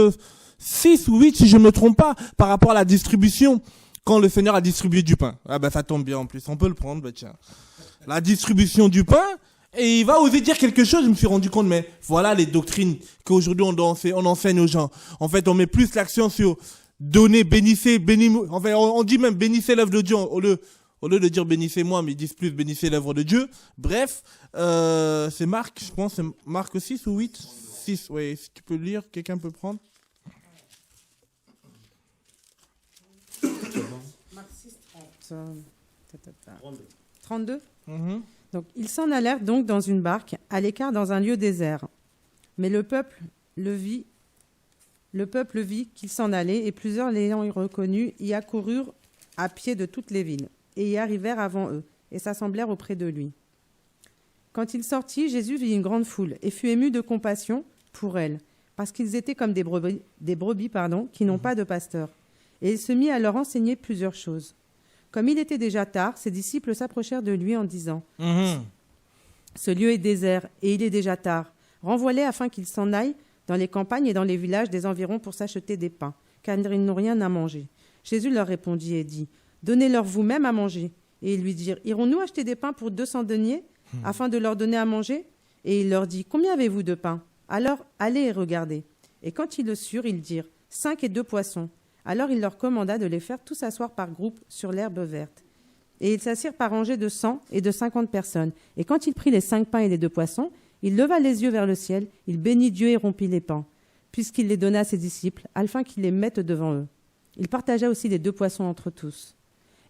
S1: 6 ou 8, si je ne me trompe pas, par rapport à la distribution, quand le Seigneur a distribué du pain. Ça tombe bien en plus, on peut le prendre, tiens. La distribution du pain, et il va oser dire quelque chose, je me suis rendu compte, mais voilà les doctrines qu'aujourd'hui on enseigne aux gens. En fait, on met plus l'accent sur donner, bénissez, enfin, on dit même bénissez l'œuvre de Dieu, au lieu de dire bénissez-moi, mais ils disent plus bénissez l'œuvre de Dieu. Bref, c'est Marc, je pense, c'est Marc 6 ou 8? 6, ouais, si tu peux lire, quelqu'un peut prendre?
S8: Marc 6, 30. 32. Donc, ils s'en allèrent donc dans une barque, à l'écart dans un lieu désert. Mais le peuple vit qu'il s'en allait, et plusieurs l'ayant reconnu y accoururent à pied de toutes les villes, et y arrivèrent avant eux, et s'assemblèrent auprès de lui. Quand il sortit, Jésus vit une grande foule, et fut ému de compassion pour elle, parce qu'ils étaient comme des brebis qui n'ont pas de pasteur. Et il se mit à leur enseigner plusieurs choses. Comme il était déjà tard, ses disciples s'approchèrent de lui en disant « Ce lieu est désert, et il est déjà tard. Renvoie-les afin qu'ils s'en aillent dans les campagnes et dans les villages des environs pour s'acheter des pains, car ils n'ont rien à manger. » Jésus leur répondit et dit « Donnez-leur vous-même à manger. » Et ils lui dirent « Irons-nous acheter des pains pour 200 deniers afin de leur donner à manger ?» Et il leur dit « Combien avez-vous de pain ? Alors allez et regardez. » Et quand ils le surent, ils dirent « 5 et 2 poissons. » Alors il leur commanda de les faire tous s'asseoir par groupe sur l'herbe verte. Et ils s'assirent par rangées de 100 et de 50 personnes. Et quand il prit les 5 pains et les 2 poissons, il leva les yeux vers le ciel, il bénit Dieu et rompit les pains, puisqu'il les donna à ses disciples, afin qu'ils les mettent devant eux. Il partagea aussi les 2 poissons entre tous.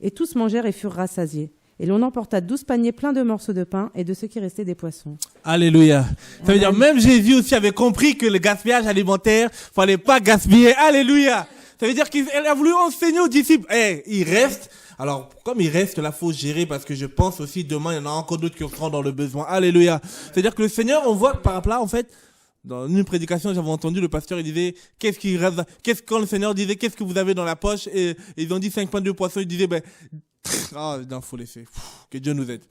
S8: Et tous mangèrent et furent rassasiés. Et l'on emporta 12 paniers pleins de morceaux de pain et de ce qui restait des poissons.
S1: Alléluia. Ça veut dire, même Jésus aussi avait compris que le gaspillage alimentaire, fallait pas gaspiller. Alléluia. Ça veut dire qu'il a voulu enseigner aux disciples. Il reste. Alors, comme il reste, là, faut gérer parce que je pense aussi demain, il y en a encore d'autres qui seront dans le besoin. Alléluia. C'est-à-dire que le Seigneur, on voit par là, en fait, dans une prédication, j'avais entendu le pasteur, il disait, quand le Seigneur disait, qu'est-ce que vous avez dans la poche? Et ils ont dit 5 pains de poisson, il disait, faut laisser. Que Dieu nous aide.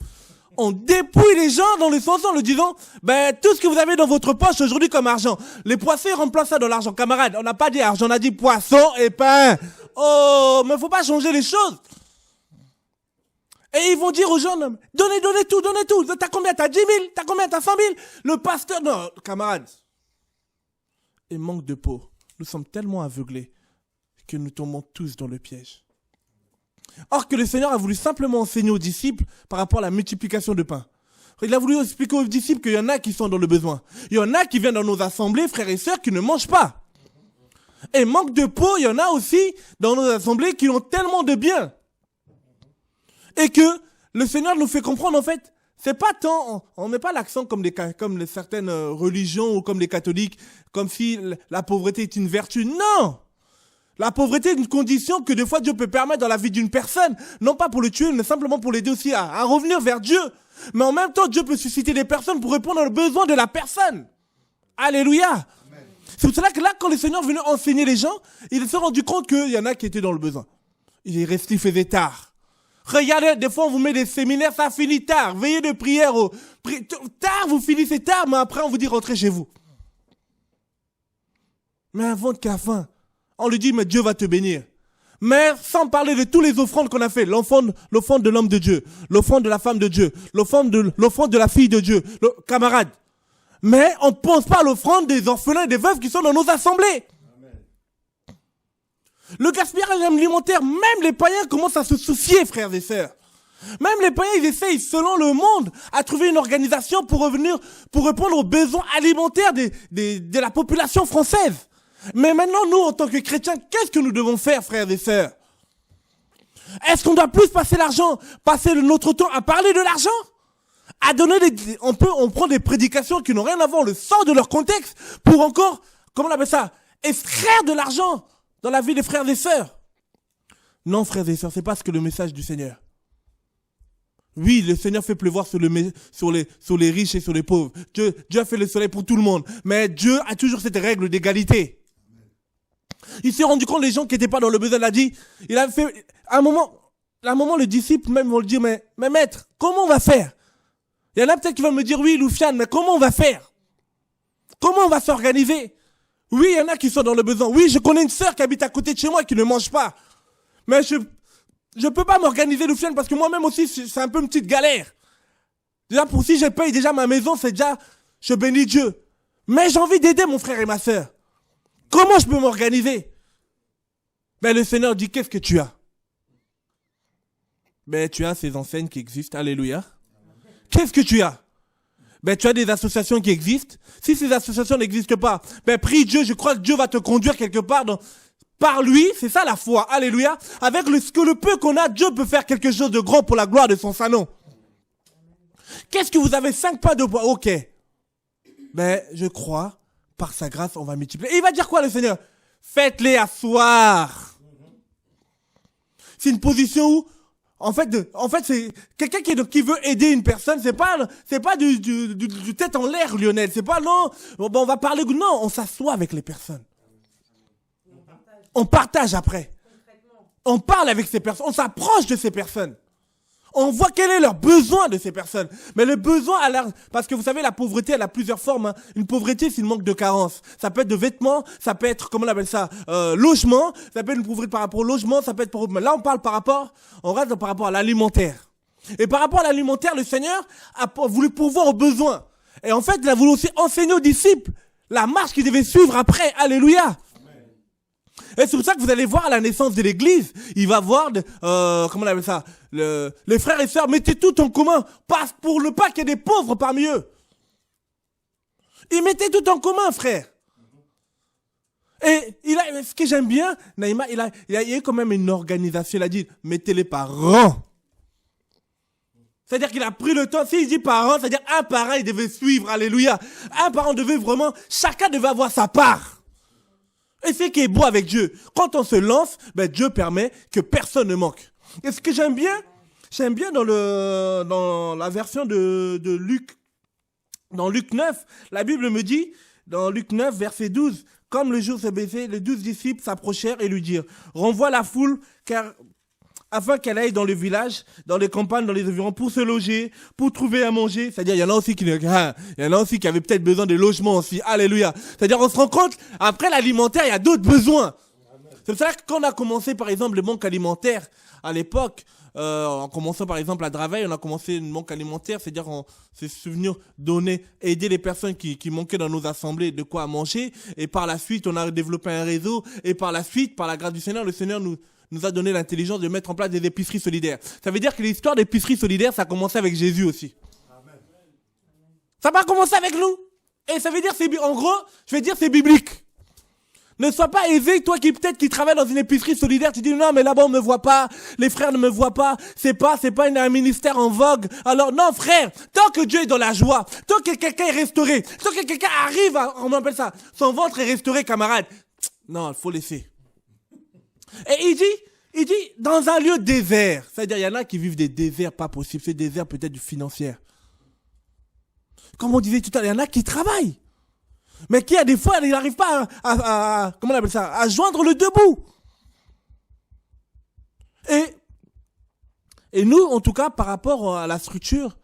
S1: On dépouille les gens dans le sens en le disant, tout ce que vous avez dans votre poche aujourd'hui comme argent, les poissons remplacent ça dans l'argent. Camarade, on n'a pas dit argent, on a dit poisson et pain. Oh, mais faut pas changer les choses. Et ils vont dire aux gens, donnez tout. T'as combien? T'as 10 000? T'as combien? T'as 100 000? Le pasteur, non, camarade. Et manque de peau. Nous sommes tellement aveuglés que nous tombons tous dans le piège. Or que le Seigneur a voulu simplement enseigner aux disciples par rapport à la multiplication de pain. Il a voulu expliquer aux disciples qu'il y en a qui sont dans le besoin. Il y en a qui viennent dans nos assemblées, frères et sœurs, qui ne mangent pas. Et manque de peau, il y en a aussi dans nos assemblées qui ont tellement de biens. Et que le Seigneur nous fait comprendre, en fait, c'est pas tant, on met pas l'accent comme certaines religions ou comme les catholiques, comme si la pauvreté est une vertu. Non! La pauvreté est une condition que des fois Dieu peut permettre dans la vie d'une personne, non pas pour le tuer, mais simplement pour l'aider aussi à revenir vers Dieu. Mais en même temps, Dieu peut susciter des personnes pour répondre aux besoins de la personne. Alléluia. Amen. C'est pour cela que là, quand le Seigneur venait enseigner les gens, il s'est rendu compte qu'il y en a qui étaient dans le besoin. Il est resté, il faisait tard. Regardez, des fois on vous met des séminaires, ça finit tard. Veillez de prière, tard, vous finissez tard, mais après on vous dit rentrez chez vous. Mais avant qu'à la fin, on lui dit, mais Dieu va te bénir. Mais sans parler de tous les offrandes qu'on a fait, l'offrande de l'homme de Dieu, l'offrande de la femme de Dieu, l'offrande de la fille de Dieu, camarade. Mais on ne pense pas à l'offrande des orphelins et des veuves qui sont dans nos assemblées. Amen. Le gaspillage alimentaire, même les païens commencent à se soucier, frères et sœurs. Même les païens, ils essayent, selon le monde, à trouver une organisation pour répondre aux besoins alimentaires de la population française. Mais maintenant, nous, en tant que chrétiens, qu'est-ce que nous devons faire, frères et sœurs? Est-ce qu'on doit plus passer notre temps à parler de l'argent? À donner on prend des prédications qui n'ont rien à voir, on le sort de leur contexte pour encore, comment on appelle ça? Extraire de l'argent dans la vie des frères et sœurs. Non, frères et sœurs, c'est pas ce que le message du Seigneur. Oui, le Seigneur fait pleuvoir sur les riches et sur les pauvres. Dieu a fait le soleil pour tout le monde. Mais Dieu a toujours cette règle d'égalité. Il s'est rendu compte, les gens qui n'étaient pas dans le besoin, il a fait, à un moment, le disciple même vont le dire, mais maître, comment on va faire? Il y en a peut-être qui vont me dire, oui, Loufiane, mais comment on va faire? Comment on va s'organiser? Oui, il y en a qui sont dans le besoin. Oui, je connais une sœur qui habite à côté de chez moi qui ne mange pas. Mais je peux pas m'organiser, Loufiane, parce que moi-même aussi, c'est un peu une petite galère. Déjà, si je paye déjà ma maison, je bénis Dieu. Mais j'ai envie d'aider mon frère et ma sœur. Comment je peux m'organiser? Le Seigneur dit, qu'est-ce que tu as? Tu as ces enseignes qui existent, alléluia. Qu'est-ce que tu as? Tu as des associations qui existent. Si ces associations n'existent pas, prie Dieu, je crois que Dieu va te conduire quelque part par lui, c'est ça la foi, alléluia, avec ce que le peu qu'on a, Dieu peut faire quelque chose de grand pour la gloire de son Saint-Nom. Qu'est-ce que vous avez 5 pains de bois? Ok. Mais je crois, par sa grâce, on va multiplier. Et il va dire quoi le Seigneur? Faites-les asseoir. C'est une position où, en fait, c'est quelqu'un qui veut aider une personne. C'est pas du tête en l'air, Lionel. C'est pas non. Bon, on va parler. Non, on s'assoit avec les personnes. On partage après. On parle avec ces personnes. On s'approche de ces personnes. On voit quel est leur besoin de ces personnes. Mais le besoin parce que vous savez, la pauvreté, elle a plusieurs formes, hein. Une pauvreté, c'est une manque de carence. Ça peut être de vêtements, ça peut être, comment on appelle ça, logement, ça peut être une pauvreté par rapport au logement, ça peut être là, on reste par rapport à l'alimentaire. Et par rapport à l'alimentaire, le Seigneur a voulu pourvoir aux besoins. Et en fait, il a voulu aussi enseigner aux disciples la marche qu'ils devaient suivre après. Alléluia. Et c'est pour ça que vous allez voir à la naissance de l'église, il va voir, comment on appelle ça, les frères et sœurs, mettez tout en commun, pour ne pas qu'il y ait des pauvres parmi eux. Ils mettaient tout en commun, frère. Et ce que j'aime bien, Naïma, il y a eu quand même une organisation, il a dit, mettez-les par rang. C'est-à-dire qu'il a pris le temps, s'il dit par rang, c'est-à-dire un par un, il devait suivre, alléluia. Un par un devait vraiment, chacun devait avoir sa part. Et c'est ce qui est beau avec Dieu. Quand on se lance, Dieu permet que personne ne manque. Et ce que j'aime bien dans la version de Luc, dans Luc 9, la Bible me dit, dans Luc 9, verset 12, comme le jour se baissait, les 12 disciples s'approchèrent et lui dirent, renvoie la foule, afin qu'elle aille dans le village, dans les campagnes, dans les environs, pour se loger, pour trouver à manger. C'est-à-dire, il y en a aussi qui avaient peut-être besoin de logement aussi. Alléluia. C'est-à-dire, on se rend compte, après l'alimentaire, il y a d'autres besoins. C'est pour ça que quand on a commencé, par exemple, les banques alimentaires, à l'époque, en commençant, par exemple, à Draveil, on a commencé une banque alimentaire, c'est-à-dire, on s'est souvenu donner, aider les personnes qui manquaient dans nos assemblées de quoi manger. Et par la suite, on a développé un réseau. Et par la suite, par la grâce du Seigneur, le Seigneur nous a donné l'intelligence de mettre en place des épiceries solidaires. Ça veut dire que l'histoire d'épicerie solidaire, ça a commencé avec Jésus aussi. Amen. Ça va commencer avec nous. Et ça veut dire, en gros, je vais dire, c'est biblique. Ne sois pas aisé, toi qui travaille dans une épicerie solidaire, tu dis non, mais là-bas on me voit pas, les frères ne me voient pas, c'est pas un ministère en vogue. Alors non, frère, tant que Dieu est dans la joie, tant que quelqu'un est restauré, tant que quelqu'un arrive on appelle ça, son ventre est restauré, camarade. Non, il faut laisser. Et il dit, dans un lieu désert, c'est-à-dire il y en a qui vivent des déserts pas possibles, c'est des déserts peut-être financiers. Comme on disait tout à l'heure, il y en a qui travaillent, mais qui a des fois, ils n'arrivent pas comment on appelle ça, à joindre le debout. Et nous, en tout cas, par rapport à la structure,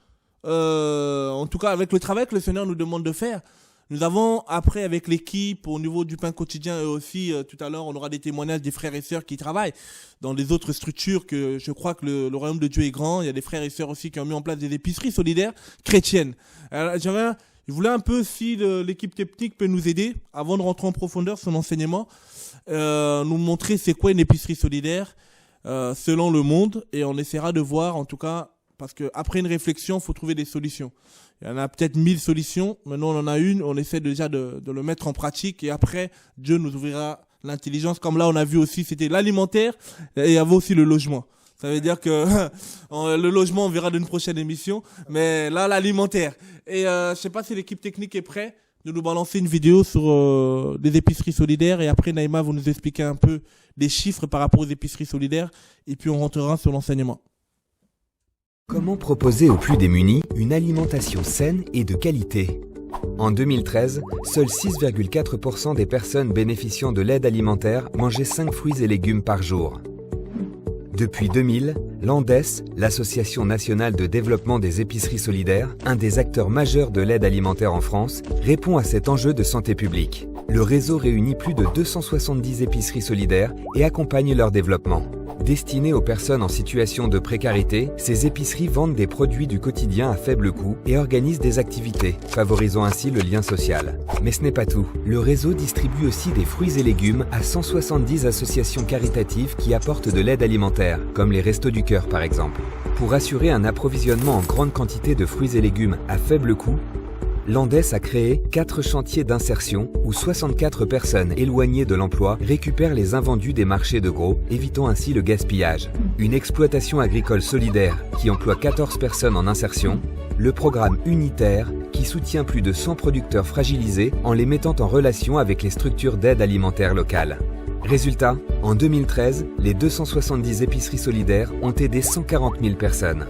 S1: en tout cas avec le travail que le Seigneur nous demande de faire, nous avons, après, avec l'équipe, au niveau du pain quotidien, et aussi, tout à l'heure, on aura des témoignages des frères et sœurs qui travaillent dans les autres structures que je crois que le royaume de Dieu est grand. Il y a des frères et sœurs aussi qui ont mis en place des épiceries solidaires chrétiennes. Alors, je voulais un peu, si l'équipe technique peut nous aider, avant de rentrer en profondeur sur l'enseignement, nous montrer c'est quoi une épicerie solidaire, selon le monde, et on essaiera de voir, en tout cas, parce que après une réflexion, il faut trouver des solutions. Il y en a peut-être 1000 solutions. Maintenant, on en a une. On essaie déjà de le mettre en pratique. Et après, Dieu nous ouvrira l'intelligence. Comme là, on a vu aussi, c'était l'alimentaire et il y avait aussi le logement. Ça veut dire que le logement, on verra d'une prochaine émission. Mais là, l'alimentaire. Et je sais pas si l'équipe technique est prête de nous balancer une vidéo sur des épiceries solidaires. Et après, Naïma va nous expliquer un peu des chiffres par rapport aux épiceries solidaires. Et puis, on rentrera sur l'enseignement.
S11: Comment proposer aux plus démunis une alimentation saine et de qualité? En 2013, seuls 6,4% des personnes bénéficiant de l'aide alimentaire mangeaient 5 fruits et légumes par jour. Depuis 2000, l'ANDES, l'Association nationale de développement des épiceries solidaires, un des acteurs majeurs de l'aide alimentaire en France, répond à cet enjeu de santé publique. Le réseau réunit plus de 270 épiceries solidaires et accompagne leur développement. Destinées aux personnes en situation de précarité, ces épiceries vendent des produits du quotidien à faible coût et organisent des activités, favorisant ainsi le lien social. Mais ce n'est pas tout. Le réseau distribue aussi des fruits et légumes à 170 associations caritatives qui apportent de l'aide alimentaire, comme les Restos du Cœur par exemple. Pour assurer un approvisionnement en grande quantité de fruits et légumes à faible coût, l'Andes a créé 4 chantiers d'insertion où 64 personnes éloignées de l'emploi récupèrent les invendus des marchés de gros, évitant ainsi le gaspillage. Une exploitation agricole solidaire qui emploie 14 personnes en insertion, le programme Unitaire qui soutient plus de 100 producteurs fragilisés en les mettant en relation avec les structures d'aide alimentaire locales. Résultat, en 2013, les 270 épiceries solidaires ont aidé 140 000 personnes.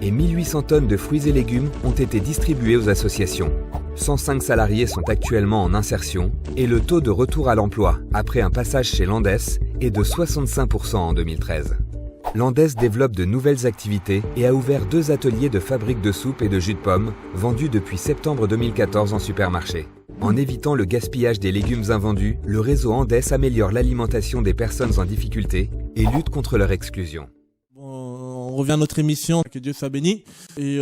S11: Et 1800 tonnes de fruits et légumes ont été distribués aux associations. 105 salariés sont actuellement en insertion et le taux de retour à l'emploi après un passage chez l'Andes est de 65% en 2013. L'Andes développe de nouvelles activités et a ouvert 2 ateliers de fabrique de soupe et de jus de pomme vendus depuis septembre 2014 en supermarché. En évitant le gaspillage des légumes invendus, le réseau Andes améliore l'alimentation des personnes en difficulté et lutte contre leur exclusion.
S1: On revient à notre émission, que Dieu soit béni. Et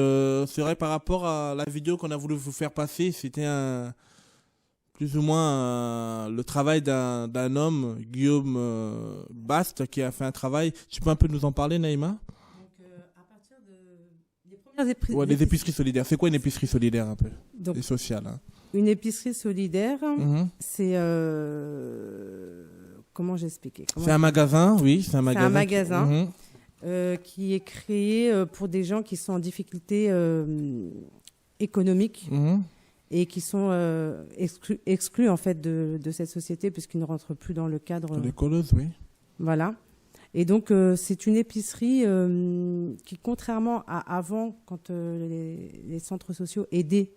S1: c'est vrai, par rapport à la vidéo qu'on a voulu vous faire passer, c'était plus ou moins le travail d'un homme, Guillaume Bast, qui a fait un travail. Tu peux un peu nous en parler, Naïma?
S8: Donc, à partir des premières
S1: les épiceries solidaires. C'est quoi une épicerie solidaire un peu?
S8: Donc,
S1: et sociale, hein.
S8: Une épicerie solidaire, c'est... comment j'expliquais?
S1: C'est un magasin, oui, c'est un magasin.
S8: C'est un magasin qui est créé pour des gens qui sont en difficulté économique et qui sont exclus en fait de cette société puisqu'ils ne rentrent plus dans le cadre...
S1: Les colosses, oui.
S8: Voilà. Et donc, c'est une épicerie qui, contrairement à avant, quand les centres sociaux aidaient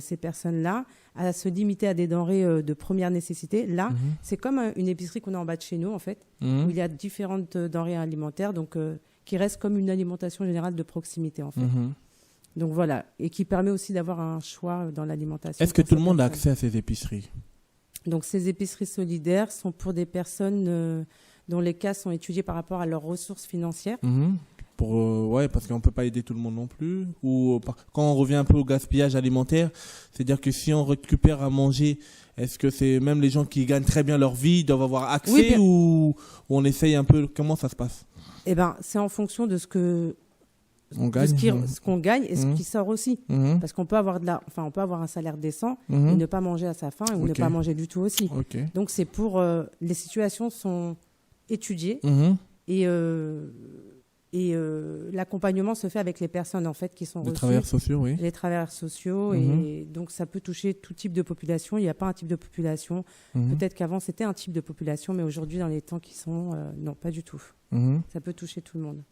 S8: ces personnes-là à se limiter à des denrées de première nécessité, là, c'est comme une épicerie qu'on a en bas de chez nous, en fait, où il y a différentes denrées alimentaires, donc qui reste comme une alimentation générale de proximité, en fait. Donc voilà, et qui permet aussi d'avoir un choix dans l'alimentation.
S1: Est-ce que tout le monde a accès à ces épiceries?
S8: Donc, ces épiceries solidaires sont pour des personnes... dont les cas sont étudiés par rapport à leurs ressources financières.
S1: Ouais, parce qu'on ne peut pas aider tout le monde non plus. Ou quand on revient un peu au gaspillage alimentaire, c'est-à-dire que si on récupère à manger, est-ce que c'est même les gens qui gagnent très bien leur vie doivent avoir accès ou on essaye un peu? Comment ça se passe?
S8: Eh ben, c'est en fonction de ce que
S1: on gagne,
S8: ce qu'on gagne et ce qui sort aussi. Parce qu'on peut avoir on peut avoir un salaire décent et ne pas manger à sa faim ou ne pas manger du tout aussi. Donc c'est pour les situations sont étudiées et l'accompagnement se fait avec les personnes en fait qui sont reçues.
S1: Les travailleurs sociaux, oui.
S8: Les travailleurs sociaux et donc ça peut toucher tout type de population. Il n'y a pas un type de population. Peut-être qu'avant c'était un type de population, mais aujourd'hui dans les temps qui sont, non, pas du tout. Ça peut toucher tout le monde.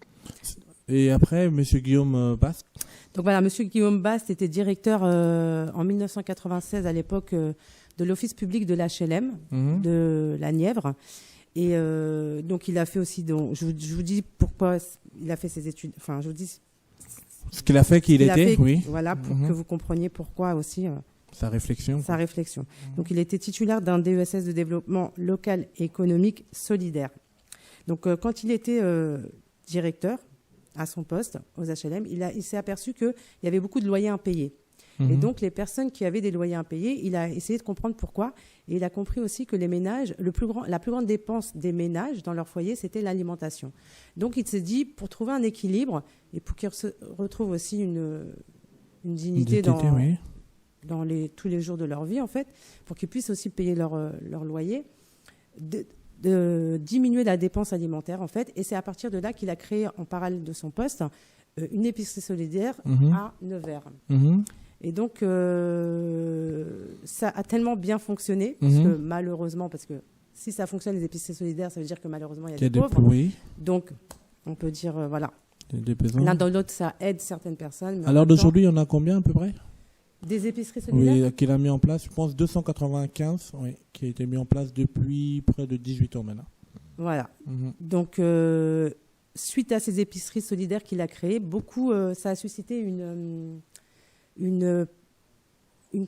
S1: Et après, Monsieur Guillaume Bast.
S8: Donc voilà, Monsieur Guillaume Bast était directeur en 1996 à l'époque de l'Office public de l'HLM de la Nièvre. Et donc il a fait aussi, donc, je vous dis pourquoi il a fait ses études, enfin je vous dis
S1: ce qu'il a fait, oui.
S8: Voilà, pour que vous compreniez pourquoi aussi.
S1: Sa réflexion.
S8: Donc il était titulaire d'un DESS de développement local et économique solidaire. Donc quand il était directeur à son poste aux HLM, il s'est aperçu qu'il y avait beaucoup de loyers impayés. Et donc, les personnes qui avaient des loyers impayés, il a essayé de comprendre pourquoi. Et il a compris aussi que les ménages, la plus grande dépense des ménages dans leur foyer, c'était l'alimentation. Donc, il s'est dit, pour trouver un équilibre et pour qu'ils retrouvent aussi une dignité dans tous les jours de leur vie, en fait, pour qu'ils puissent aussi payer leur loyer, de diminuer la dépense alimentaire, en fait. Et c'est à partir de là qu'il a créé, en parallèle de son poste, une épicerie solidaire à Nevers. Et donc, ça a tellement bien fonctionné, parce que malheureusement, parce que si ça fonctionne, les épiceries solidaires, ça veut dire que malheureusement, il y a des pauvres. Donc, on peut dire, voilà. L'un dans l'autre, ça aide certaines personnes.
S1: Alors d'aujourd'hui, il y en a combien à peu près?
S8: Des épiceries solidaires?
S1: Oui, qu'il a mis en place, je pense 295, oui, qui a été mis en place depuis près de 18 ans maintenant.
S8: Voilà. Donc, suite à ces épiceries solidaires qu'il a créées, ça a suscité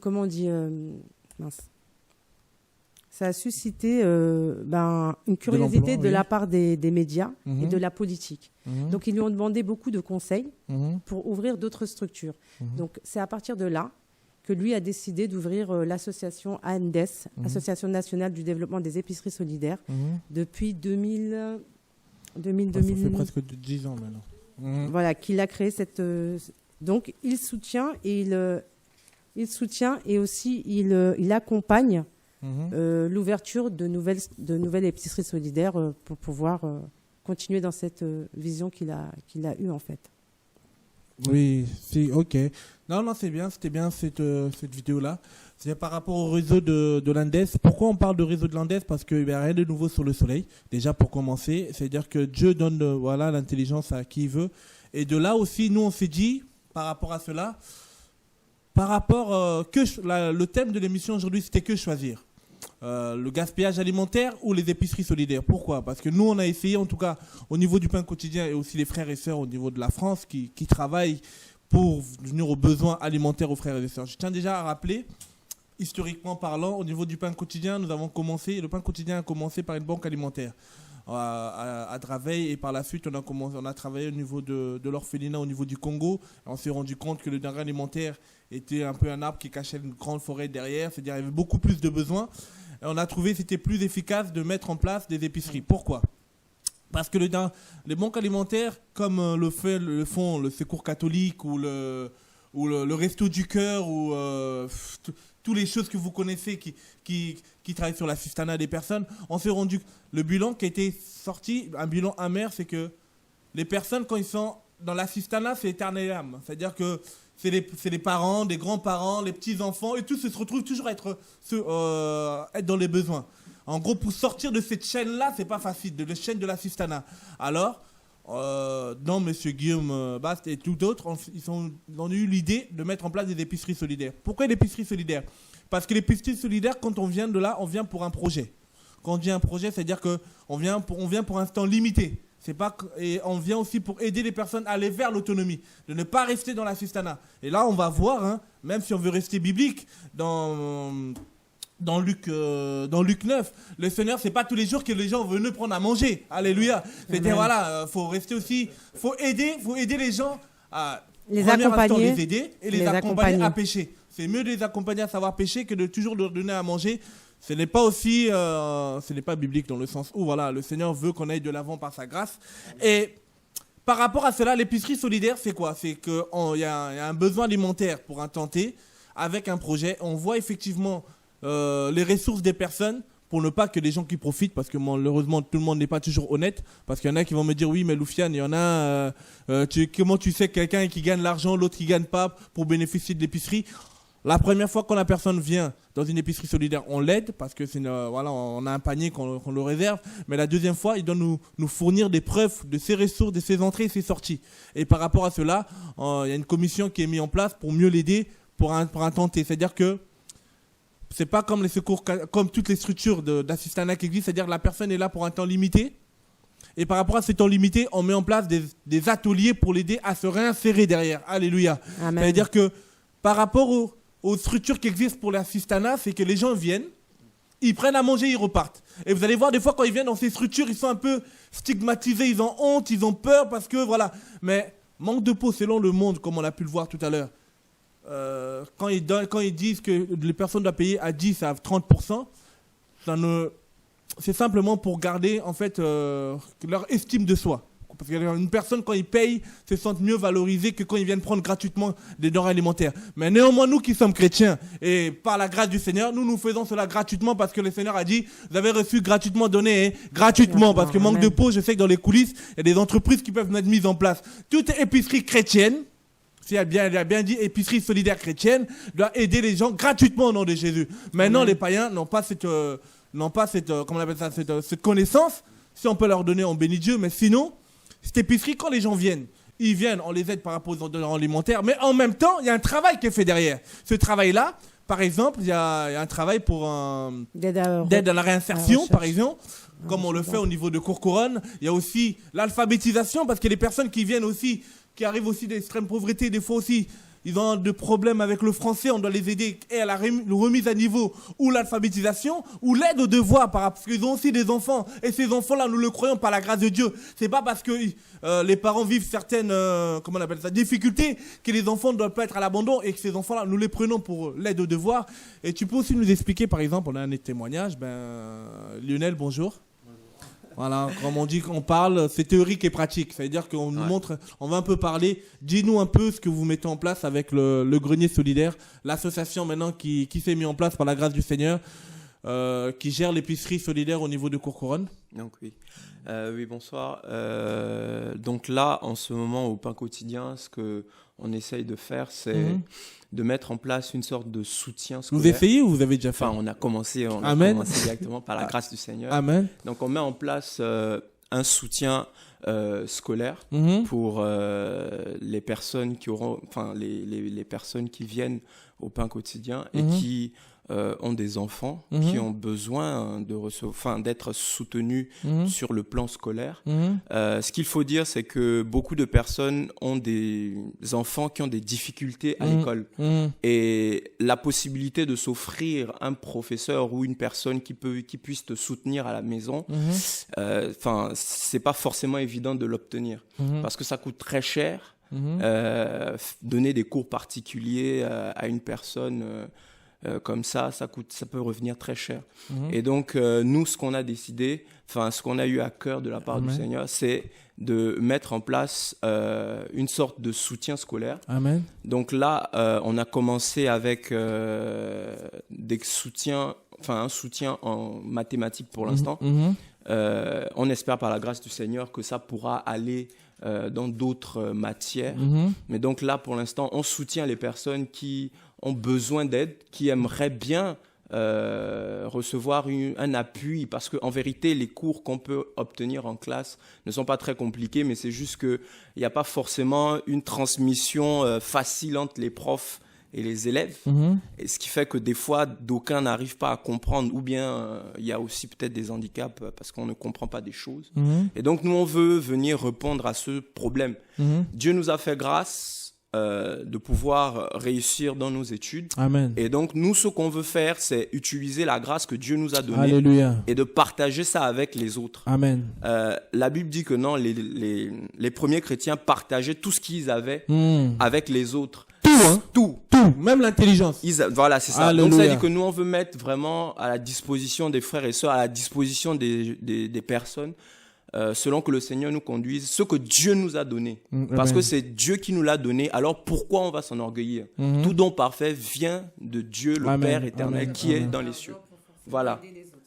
S8: comment on dit, ça a suscité une curiosité de la part des médias et de la politique. Donc, ils lui ont demandé beaucoup de conseils pour ouvrir d'autres structures. Donc, c'est à partir de là que lui a décidé d'ouvrir l'association ANDES, Association nationale du développement des épiceries solidaires, depuis 2000.
S1: Ça fait presque 10 ans maintenant.
S8: Voilà, qu'il a créé cette... Donc, il soutient et il soutient et aussi il accompagne l'ouverture de nouvelles épiceries solidaires pour pouvoir continuer dans cette vision qu'il a eue en fait.
S1: Oui, c'est ok. Non, c'était bien cette vidéo-là. C'est par rapport au réseau de l'Andes. Pourquoi on parle de réseau de l'Andes? Parce qu'il n'y a rien de nouveau sur le soleil, déjà pour commencer. C'est-à-dire que Dieu donne l'intelligence à qui il veut. Et de là aussi, nous, on s'est dit, par rapport à cela, le thème de l'émission aujourd'hui, c'était que choisir. Le gaspillage alimentaire ou les épiceries solidaires. Pourquoi? Parce que nous, on a essayé, en tout cas, au niveau du pain quotidien et aussi les frères et sœurs au niveau de la France qui travaillent pour venir aux besoins alimentaires aux frères et sœurs. Je tiens déjà à rappeler, historiquement parlant, au niveau du pain quotidien, le pain quotidien a commencé par une banque alimentaire à Draveil, et par la suite, on a travaillé au niveau de l'orphelinat au niveau du Congo. On s'est rendu compte que le denrée alimentaire était un peu un arbre qui cachait une grande forêt derrière, c'est-à-dire qu'il y avait beaucoup plus de besoins. Et on a trouvé que c'était plus efficace de mettre en place des épiceries. Pourquoi? Parce que les banques alimentaires, comme le font le Secours catholique ou le Resto du Cœur ou toutes les choses que vous connaissez qui travaillent sur l'assistanat des personnes, on s'est rendu le bilan qui a été sorti, un bilan amer, c'est que les personnes, quand ils sont dans l'assistanat, c'est éternel. C'est-à-dire que c'est les parents, des grands-parents, les petits-enfants, et tous se retrouvent toujours à être dans les besoins. En gros, pour sortir de cette chaîne-là, c'est pas facile, de la chaîne de l'assistanat. Alors, M. Guillaume Bast et tout d'autres, ils ont eu l'idée de mettre en place des épiceries solidaires. Pourquoi des épiceries solidaires? Parce que les épiceries solidaires, quand on vient de là, on vient pour un projet. Quand on vient un projet, c'est-à-dire qu'on vient pour un temps limité. Et on vient aussi pour aider les personnes à aller vers l'autonomie, de ne pas rester dans l'assistanat. Et là, on va voir, même si on veut rester biblique, dans Luc 9, le Seigneur, c'est pas tous les jours que les gens veulent prendre à manger. Alléluia. C'est-à-dire, faut rester aussi, faut aider les gens à
S8: les accompagner,
S1: les aider et les accompagner à pêcher. C'est mieux de les accompagner à savoir pêcher que de toujours leur donner à manger. Ce n'est pas aussi, ce n'est pas biblique dans le sens où le Seigneur veut qu'on aille de l'avant par sa grâce. Et par rapport à cela, l'épicerie solidaire, c'est quoi? C'est qu'il y a un besoin alimentaire pour un tenté avec un projet. On voit effectivement les ressources des personnes pour ne pas que les gens qui profitent, parce que malheureusement tout le monde n'est pas toujours honnête, parce qu'il y en a qui vont me dire oui mais Loufiane, il y en a comment tu sais quelqu'un qui gagne l'argent, l'autre qui gagne pas pour bénéficier de l'épicerie? La première fois quand la personne vient dans une épicerie solidaire, on l'aide parce que on a un panier qu'on le réserve, mais la deuxième fois, il doit nous fournir des preuves de ses ressources, de ses entrées et ses sorties. Et par rapport à cela, il y a une commission qui est mise en place pour mieux l'aider pour un tenté. C'est-à-dire que c'est pas comme les secours, comme toutes les structures d'assistanat qui existent, c'est-à-dire que la personne est là pour un temps limité. Et par rapport à ce temps limité, on met en place des ateliers pour l'aider à se réinsérer derrière. Alléluia. Amen. C'est-à-dire que par rapport aux structures qui existent pour l'assistanat, c'est que les gens viennent, ils prennent à manger, ils repartent. Et vous allez voir, des fois, quand ils viennent dans ces structures, ils sont un peu stigmatisés, ils ont honte, ils ont peur, parce que voilà. Mais manque de peau, selon le monde, comme on a pu le voir tout à l'heure. Quand ils disent que les personnes doivent payer à 10 à 30%, c'est simplement pour garder en fait leur estime de soi. Parce qu'une personne, quand il paye, se sent mieux valorisée que quand ils viennent prendre gratuitement des denrées alimentaires. Mais néanmoins, nous qui sommes chrétiens, et par la grâce du Seigneur, nous faisons cela gratuitement parce que le Seigneur a dit, vous avez reçu gratuitement, donné gratuitement. Parce que manque de peau, je sais que dans les coulisses, il y a des entreprises qui peuvent être mises en place. Toute épicerie chrétienne, il a bien dit épicerie solidaire chrétienne, doit aider les gens gratuitement au nom de Jésus. Maintenant, les païens n'ont pas cette comment on appelle ça, cette connaissance. Si on peut leur donner, on bénit Dieu, mais sinon, cette épicerie, quand les gens viennent, on les aide par rapport aux denrées alimentaires, mais en même temps, il y a un travail qui est fait derrière. Ce travail-là, par exemple, il y a un travail pour d'aide à la réinsertion, par exemple, comme on le fait au niveau de Courcouronne. Il y a aussi l'alphabétisation, parce que les personnes qui viennent aussi, qui arrivent aussi d'extrême pauvreté, des fois aussi, ils ont des problèmes avec le français, on doit les aider et à la remise à niveau ou l'alphabétisation ou l'aide aux devoirs parce qu'ils ont aussi des enfants et ces enfants-là, nous le croyons par la grâce de Dieu. C'est pas parce que les parents vivent certaines comment on appelle ça, difficultés que les enfants ne doivent pas être à l'abandon et que ces enfants-là, nous les prenons pour l'aide aux devoirs. Et tu peux aussi nous expliquer, par exemple, on a un témoignage, Lionel, bonjour. Voilà, comme on dit qu'on parle, c'est théorique et pratique. C'est-à-dire qu'on nous montre, on va un peu parler. Dis-nous un peu ce que vous mettez en place avec le Grenier Solidaire, l'association maintenant qui s'est mise en place par la grâce du Seigneur, qui gère l'épicerie solidaire au niveau de Courcouronnes.
S10: Donc oui, bonsoir. Donc là, en ce moment, au Pain Quotidien, ce qu'on essaye de faire, c'est de mettre en place une sorte de soutien scolaire.
S1: Vous essayez ou vous avez déjà fait?
S10: Enfin, on a commencé directement par la grâce du Seigneur.
S1: Amen.
S10: Donc on met en place un soutien scolaire pour les personnes qui auront, enfin les personnes qui viennent au Pain Quotidien et qui ont des enfants qui ont besoin d'être soutenus sur le plan scolaire. Ce qu'il faut dire, c'est que beaucoup de personnes ont des enfants qui ont des difficultés à l'école. Et la possibilité de s'offrir un professeur ou une personne qui puisse te soutenir à la maison, c'est pas forcément évident de l'obtenir parce que ça coûte très cher. Donner des cours particuliers à une personne comme ça peut revenir très cher. Et donc, nous, ce qu'on a décidé, ce qu'on a eu à cœur de la part du Seigneur, c'est de mettre en place une sorte de soutien scolaire. Amen. Donc là, on a commencé avec un soutien en mathématiques pour l'instant. On espère par la grâce du Seigneur que ça pourra aller dans d'autres matières. Mais donc là, pour l'instant, on soutient les personnes qui ont besoin d'aide, qui aimeraient bien recevoir un appui, parce qu'en vérité, les cours qu'on peut obtenir en classe ne sont pas très compliqués, mais c'est juste qu'il n'y a pas forcément une transmission facile entre les profs et les élèves, et ce qui fait que des fois, d'aucuns n'arrivent pas à comprendre, ou bien il y a aussi peut-être des handicaps parce qu'on ne comprend pas des choses. Et donc, nous, on veut venir répondre à ce problème. Dieu nous a fait grâce de pouvoir réussir dans nos études.
S1: Amen.
S10: Et donc, nous, ce qu'on veut faire, c'est utiliser la grâce que Dieu nous a donnée.
S1: Alléluia.
S10: Et de partager ça avec les autres.
S1: Amen.
S10: La Bible dit que non, les premiers chrétiens partageaient tout ce qu'ils avaient avec les autres.
S1: Tout. Même l'intelligence.
S10: Voilà, c'est ça.
S1: Alléluia.
S10: Donc, ça veut dire que nous, on veut mettre vraiment à la disposition des frères et sœurs, à la disposition des personnes, selon que le Seigneur nous conduise, ce que Dieu nous a donné. Parce que c'est Dieu qui nous l'a donné, alors pourquoi on va s'enorgueillir? Tout don parfait vient de Dieu, le Père éternel, qui est dans les cieux. Voilà.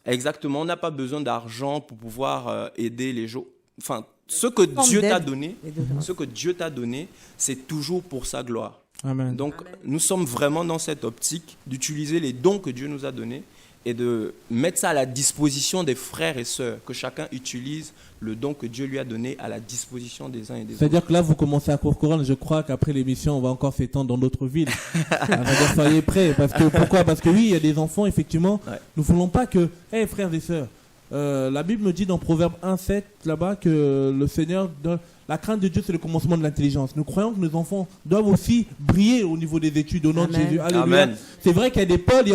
S10: Exactement. On n'a pas besoin d'argent pour pouvoir aider les gens. Enfin, ce que Dieu t'a donné, c'est toujours pour sa gloire.
S1: Amen.
S10: Donc, nous sommes vraiment dans cette optique d'utiliser les dons que Dieu nous a donnés et de mettre ça à la disposition des frères et sœurs, que chacun utilise le don que Dieu lui a donné à la disposition des uns et des autres.
S1: C'est-à-dire que là, vous commencez à Courcouronnes, je crois qu'après l'émission, on va encore s'étendre dans d'autres villes. Soyez prêts. Pourquoi? Parce que oui, il y a des enfants, effectivement. Nous ne voulons pas que, frères et sœurs, la Bible me dit dans Proverbe 1,7 là-bas que le Seigneur donne. La crainte de Dieu, c'est le commencement de l'intelligence. Nous croyons que nos enfants doivent aussi briller au niveau des études au nom de Jésus. Alléluia. Amen. C'est vrai qu'il y a des Pauls, il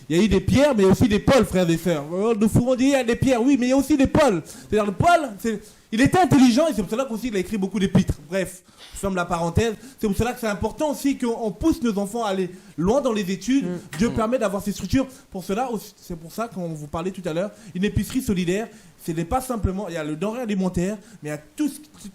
S1: y a eu des Pierres, mais il y a aussi des Pauls, frères et sœurs. Nous pouvons dire il y a des Pierres, oui, mais il y a aussi des Pauls. C'est-à-dire le Paul, il était intelligent et c'est pour cela qu'aussi il a écrit beaucoup d'épîtres. Bref, je ferme la parenthèse. C'est pour cela que c'est important aussi qu'on pousse nos enfants à aller loin dans les études. Dieu permet d'avoir ces structures. C'est pour ça qu'on vous parlait tout à l'heure, une épicerie solidaire. Ce n'est pas simplement, il y a le denrée alimentaire, mais il y a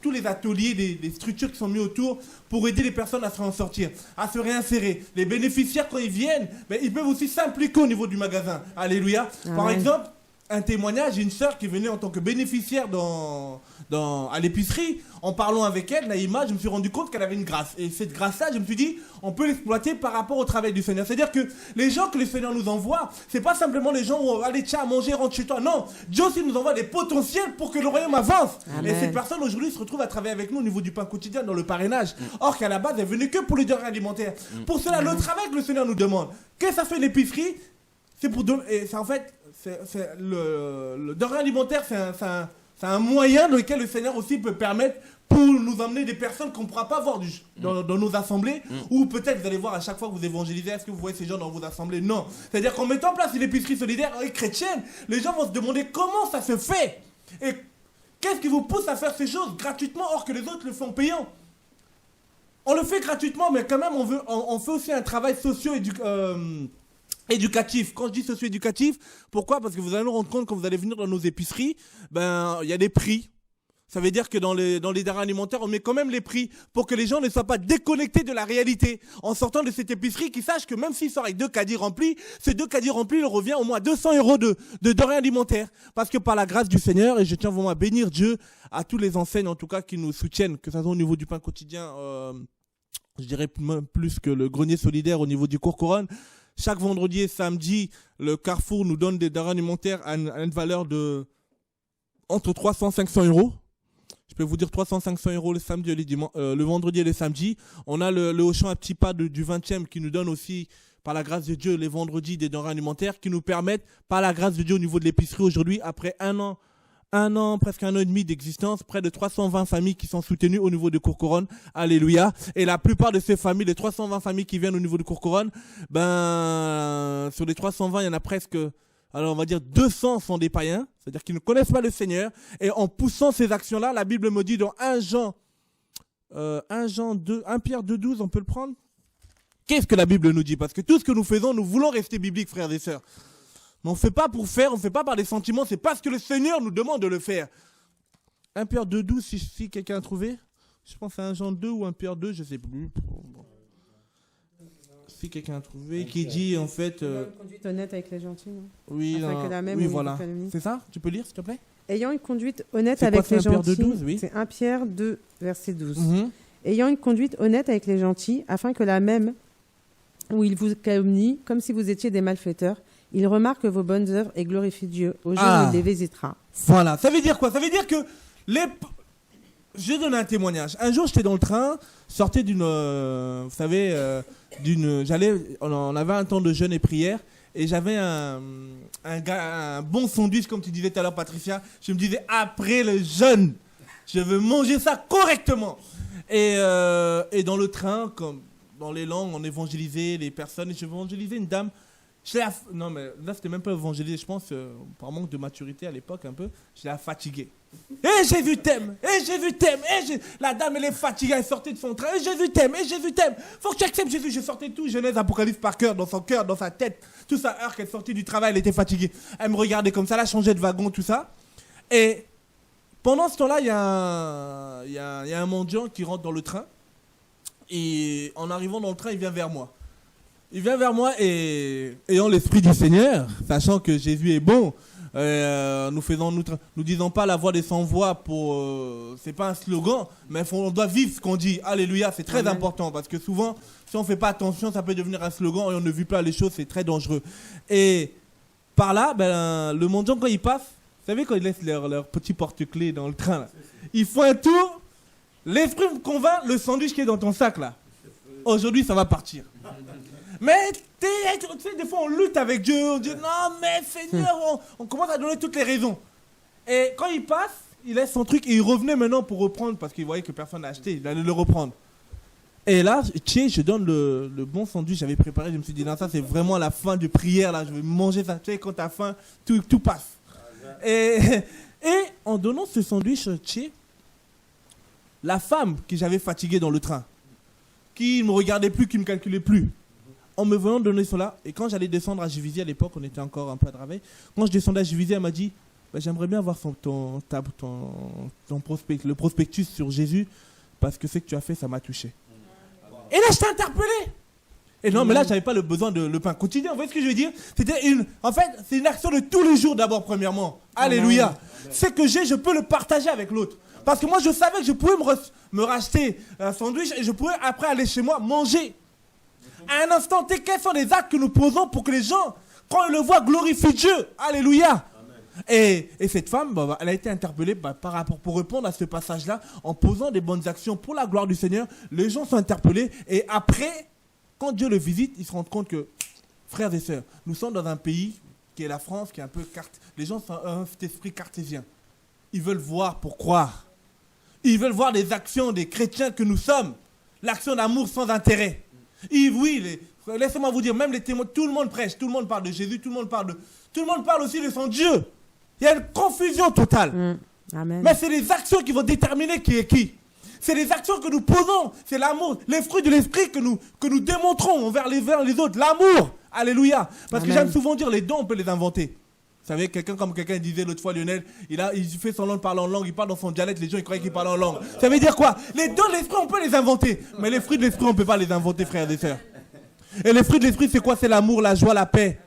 S1: tous les ateliers, des structures qui sont mis autour pour aider les personnes à se en sortir, à se réinsérer. Les bénéficiaires, quand ils viennent, ils peuvent aussi s'impliquer au niveau du magasin. Alléluia. Par exemple, un témoignage, j'ai une sœur qui venait en tant que bénéficiaire à l'épicerie. En parlant avec elle, Naïma, je me suis rendu compte qu'elle avait une grâce. Et cette grâce-là, je me suis dit, on peut l'exploiter par rapport au travail du Seigneur. C'est-à-dire que les gens que le Seigneur nous envoie, c'est pas simplement les gens où allez, tiens, manger, rentre chez toi. Non, Dieu aussi nous envoie des potentiels pour que le royaume avance. Amen. Et cette personne aujourd'hui se retrouve à travailler avec nous au niveau du pain quotidien dans le parrainage. Or qu'à la base, elle venait que pour les denrées alimentaires. Pour cela, le travail que le Seigneur nous demande, qu'est-ce que ça fait l'épicerie? C'est pour donner. Et c'est en fait, le denrée alimentaire, c'est un moyen dans lequel le Seigneur aussi peut permettre pour nous emmener des personnes qu'on ne pourra pas voir dans nos assemblées, ou peut-être vous allez voir à chaque fois que vous évangélisez, est-ce que vous voyez ces gens dans vos assemblées? Non. C'est-à-dire qu'en mettant en place une épicerie solidaire et chrétienne, les gens vont se demander comment ça se fait et qu'est-ce qui vous pousse à faire ces choses gratuitement or que les autres le font payant. On le fait gratuitement, mais quand même on fait aussi un travail éducatif. Quand je dis socio-éducatif, pourquoi? Parce que vous allez vous rendre compte quand vous allez venir dans nos épiceries, il y a des prix. Ça veut dire que dans les denrées alimentaires, on met quand même les prix pour que les gens ne soient pas déconnectés de la réalité. En sortant de cette épicerie, qu'ils sachent que même s'ils sortent avec 2 caddies remplis, ces 2 caddies remplis leur revient au moins 200 € de denrées alimentaires. Parce que par la grâce du Seigneur, et je tiens vraiment à bénir Dieu, à tous les enseignes en tout cas qui nous soutiennent, que ce soit au niveau du pain quotidien, je dirais même plus que le grenier solidaire au niveau du Cours Couronne. Chaque vendredi et samedi, le Carrefour nous donne des denrées alimentaires à une valeur de entre 300 et 500 €. Je peux vous dire 300-500 € le samedi et le vendredi et le samedi. On a le Auchan à petits pas du 20e qui nous donne aussi, par la grâce de Dieu, les vendredis des denrées alimentaires qui nous permettent, par la grâce de Dieu au niveau de l'épicerie aujourd'hui, après un an, presque 1 an et demi d'existence, près de 320 familles qui sont soutenues au niveau de Cours Couronne. Alléluia. Et la plupart de ces familles, les 320 familles qui viennent au niveau de Cours Couronne, sur les 320, il y en a presque... Alors on va dire 200 sont des païens, c'est-à-dire qu'ils ne connaissent pas le Seigneur. Et en poussant ces actions-là, la Bible me dit dans 1 Pierre 2,12, on peut le prendre. Qu'est-ce que la Bible nous dit? Parce que tout ce que nous faisons, nous voulons rester bibliques, frères et sœurs. Mais on ne fait pas pour faire, on ne fait pas par des sentiments, c'est parce que le Seigneur nous demande de le faire. 1 Pierre 2,12, si quelqu'un a trouvé. Je pense à 1 Jean 2 ou 1 Pierre 2, je ne sais plus. Si quelqu'un a trouvé, qui dit en fait...
S8: Ayant une conduite honnête avec les gentils, non?
S1: Oui, voilà. C'est ça? Tu peux lire, s'il te plaît?
S8: Ayant une conduite honnête avec les gentils, c'est 1 Pierre 2, verset 12. Ayant une conduite honnête avec les gentils, afin que la même, où ils vous calomnient, comme si vous étiez des malfaiteurs, ils remarquent vos bonnes œuvres et glorifient Dieu au jour où il les visitera.
S1: Voilà. Ça veut dire quoi? Ça veut dire que je donne un témoignage. Un jour, j'étais dans le train, sortais d'une... on avait un temps de jeûne et prière, et j'avais un bon sandwich, comme tu disais tout à l'heure, Patricia. Je me disais, après le jeûne, je veux manger ça correctement. Et dans le train, comme dans les langues, on évangélisait les personnes, et j'évangélisais une dame. Non, mais là, c'était même pas évangélisé, je pense, par manque de maturité à l'époque, un peu. Je l'ai fatiguée. Et Jésus t'aime, et Jésus t'aime, la dame, elle est fatiguée, elle sortait de son train, et Jésus t'aime, faut que tu acceptes Jésus. Je sortais tout, Genèse, Apocalypse par cœur, dans son cœur, dans sa tête. Tout ça, heure qu'elle sortait du travail, elle était fatiguée. Elle me regardait comme ça, elle a changé de wagon, tout ça. Et pendant ce temps-là, il y a un mendiant qui rentre dans le train. Et en arrivant dans le train, il vient vers moi. Et ayant l'esprit du Seigneur, sachant que Jésus est bon, nous disons pas la voix des sans-voix c'est pas un slogan, mais on doit vivre ce qu'on dit. Alléluia, c'est très important parce que souvent, si on fait pas attention, ça peut devenir un slogan et on ne vit pas les choses, c'est très dangereux. Et par là, le mendiant quand il passe, vous savez quand ils laissent leur petit porte-clés dans le train, là, ils font un tour. L'esprit me convainc, le sandwich qui est dans ton sac là, aujourd'hui ça va partir. Mais tu sais, des fois on lutte avec Dieu, on dit non mais Seigneur, on commence à donner toutes les raisons. Et quand il passe, il laisse son truc et il revenait maintenant pour reprendre parce qu'il voyait que personne n'a acheté, il allait le reprendre. Et là, je donne le bon sandwich que j'avais préparé, je me suis dit non, ça c'est vraiment la fin de prière là, je vais manger ça, tu sais, quand t'as faim, tout passe. Et en donnant ce sandwich, la femme que j'avais fatiguée dans le train, qui ne me regardait plus, qui ne me calculait plus, en me voyant donner cela, et quand j'allais descendre à Juvisy à l'époque, on était encore un peu à Draveil, quand je descendais à Juvisy, elle m'a dit j'aimerais bien avoir le prospectus sur Jésus, parce que ce que tu as fait, ça m'a touché. Et là, je t'ai interpellé. Et non, mais là, je n'avais pas le besoin de le pain quotidien. Vous voyez ce que je veux dire? C'est une action de tous les jours d'abord, premièrement. Alléluia. Ce que j'ai, je peux le partager avec l'autre. Parce que moi, je savais que je pouvais me racheter un sandwich et je pouvais après aller chez moi manger. À un instant T, quels sont les actes que nous posons pour que les gens, quand ils le voient, glorifient Dieu? Alléluia. Et cette femme, elle a été interpellée par rapport pour répondre à ce passage-là, en posant des bonnes actions pour la gloire du Seigneur. Les gens sont interpellés et après, quand Dieu le visite, ils se rendent compte que, frères et sœurs, nous sommes dans un pays qui est la France, qui est un peu les gens sont un esprit cartésien. Ils veulent voir pour croire. Ils veulent voir les actions des chrétiens que nous sommes. L'action d'amour sans intérêt. Laissez-moi vous dire, même les témoins, tout le monde prêche, tout le monde parle de Jésus, tout le monde parle aussi de son Dieu. Il y a une confusion totale.
S8: Amen.
S1: Mais c'est les actions qui vont déterminer qui est qui. C'est les actions que nous posons, c'est l'amour, les fruits de l'esprit que nous démontrons envers les uns les autres. L'amour, Alléluia. Parce que
S8: Amen.
S1: j'aime souvent dire, les dons, on peut les inventer. Vous savez, quelqu'un disait l'autre fois, Lionel, il fait semblant de parler en langue, il parle dans son dialecte, les gens ils croyaient qu'il parlait en langue. Ça veut dire quoi? Les dons de l'esprit, on peut les inventer. Mais les fruits de l'esprit, on ne peut pas les inventer, frères et sœurs. Et les fruits de l'esprit, c'est quoi? C'est l'amour, la joie, la paix.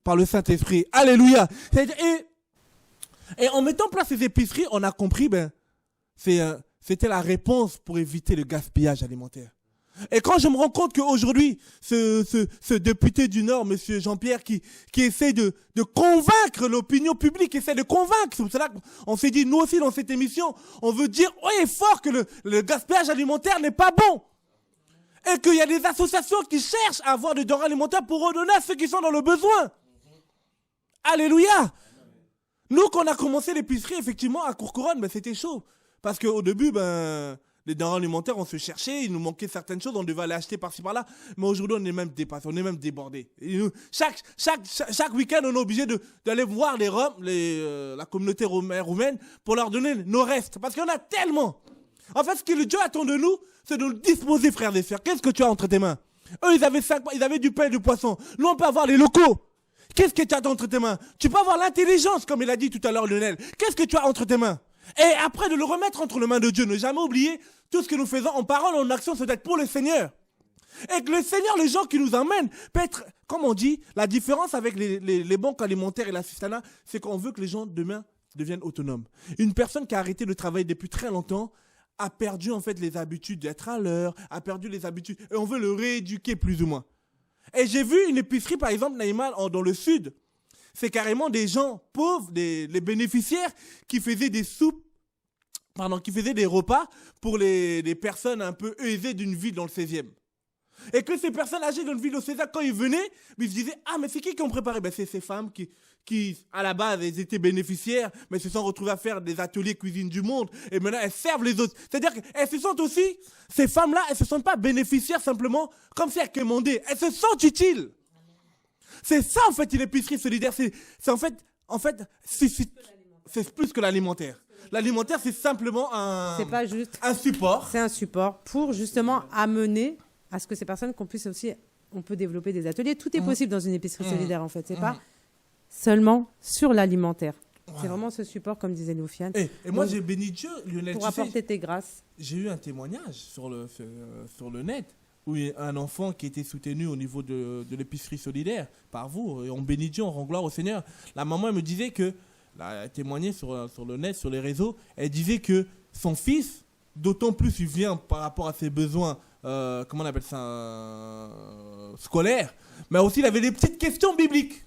S1: Par le Saint-Esprit. Alléluia. Et en mettant en place ces épiceries, on a compris, c'était la réponse pour éviter le gaspillage alimentaire. Et quand je me rends compte qu'aujourd'hui, ce député du Nord, M. Jean-Pierre, qui essaie de convaincre l'opinion publique, essaie de convaincre, c'est pour cela qu'on s'est dit, nous aussi dans cette émission, on veut dire haut et fort que le gaspillage alimentaire n'est pas bon. Et qu'il y a des associations qui cherchent à avoir des denrées alimentaires pour redonner à ceux qui sont dans le besoin. Alléluia. Nous, quand on a commencé l'épicerie, effectivement, à Courcouronne, c'était chaud. Parce qu'au début, les denrées alimentaires, on se cherchait, il nous manquait certaines choses, on devait aller acheter par-ci par-là. Mais aujourd'hui, on est même dépassé, on est même débordé. Chaque week-end, on est obligé d'aller voir la communauté roumaine pour leur donner nos restes. Parce qu'il y en a tellement. En fait, ce que Dieu attend de nous, c'est de nous disposer, frères et sœurs. Qu'est-ce que tu as entre tes mains? Eux, ils avaient du pain et du poisson. Nous, on peut avoir les locaux. Qu'est-ce que tu as entre tes mains? Tu peux avoir l'intelligence, comme il a dit tout à l'heure Lionel. Qu'est-ce que tu as entre tes mains? Et après de le remettre entre les mains de Dieu, ne jamais oublier tout ce que nous faisons en parole, en action, c'est d'être pour le Seigneur. Et que le Seigneur, les gens qui nous emmènent, peut être, comme on dit, la différence avec les banques alimentaires et l'assistanat, c'est qu'on veut que les gens demain deviennent autonomes. Une personne qui a arrêté de travailler depuis très longtemps a perdu en fait les habitudes d'être à l'heure, a perdu les habitudes, et on veut le rééduquer plus ou moins. Et j'ai vu une épicerie, par exemple, Naïma, dans le sud. C'est carrément des gens pauvres, les bénéficiaires, qui faisaient des soupes, qui faisaient des repas pour les personnes un peu aisées d'une ville dans le 16e. Et que ces personnes âgées d'une ville au 16e, quand ils venaient, ils se disaient, ah, mais c'est qui ont préparé? C'est ces femmes qui, à la base, elles étaient bénéficiaires, mais se sont retrouvées à faire des ateliers cuisine du monde, et maintenant elles servent les autres. C'est-à-dire qu'elles se sentent aussi, ces femmes-là, elles se sentent pas bénéficiaires simplement comme si elles quémandaient. Elles se sentent utiles. C'est ça, en fait, une épicerie solidaire. C'est plus que l'alimentaire. L'alimentaire, c'est simplement
S8: C'est pas juste
S1: un support.
S8: C'est un support pour justement amener à ce que ces personnes qu'on puisse aussi, on peut développer des ateliers. Tout est possible dans une épicerie solidaire, en fait. C'est pas seulement sur l'alimentaire. Ouais. C'est vraiment ce support, comme disait Loufiane.
S1: Et moi, j'ai béni Dieu, Lionel.
S8: Pour apporter tes grâces.
S1: J'ai eu un témoignage sur le net où il y a un enfant qui était soutenu au niveau de l'épicerie solidaire par vous. Et on bénit Dieu, on rend gloire au Seigneur. La maman, elle me disait que, elle a témoigné sur le net, sur les réseaux, elle disait que son fils, d'autant plus il vient par rapport à ses besoins, comment on appelle ça, scolaires, mais aussi il avait des petites questions bibliques.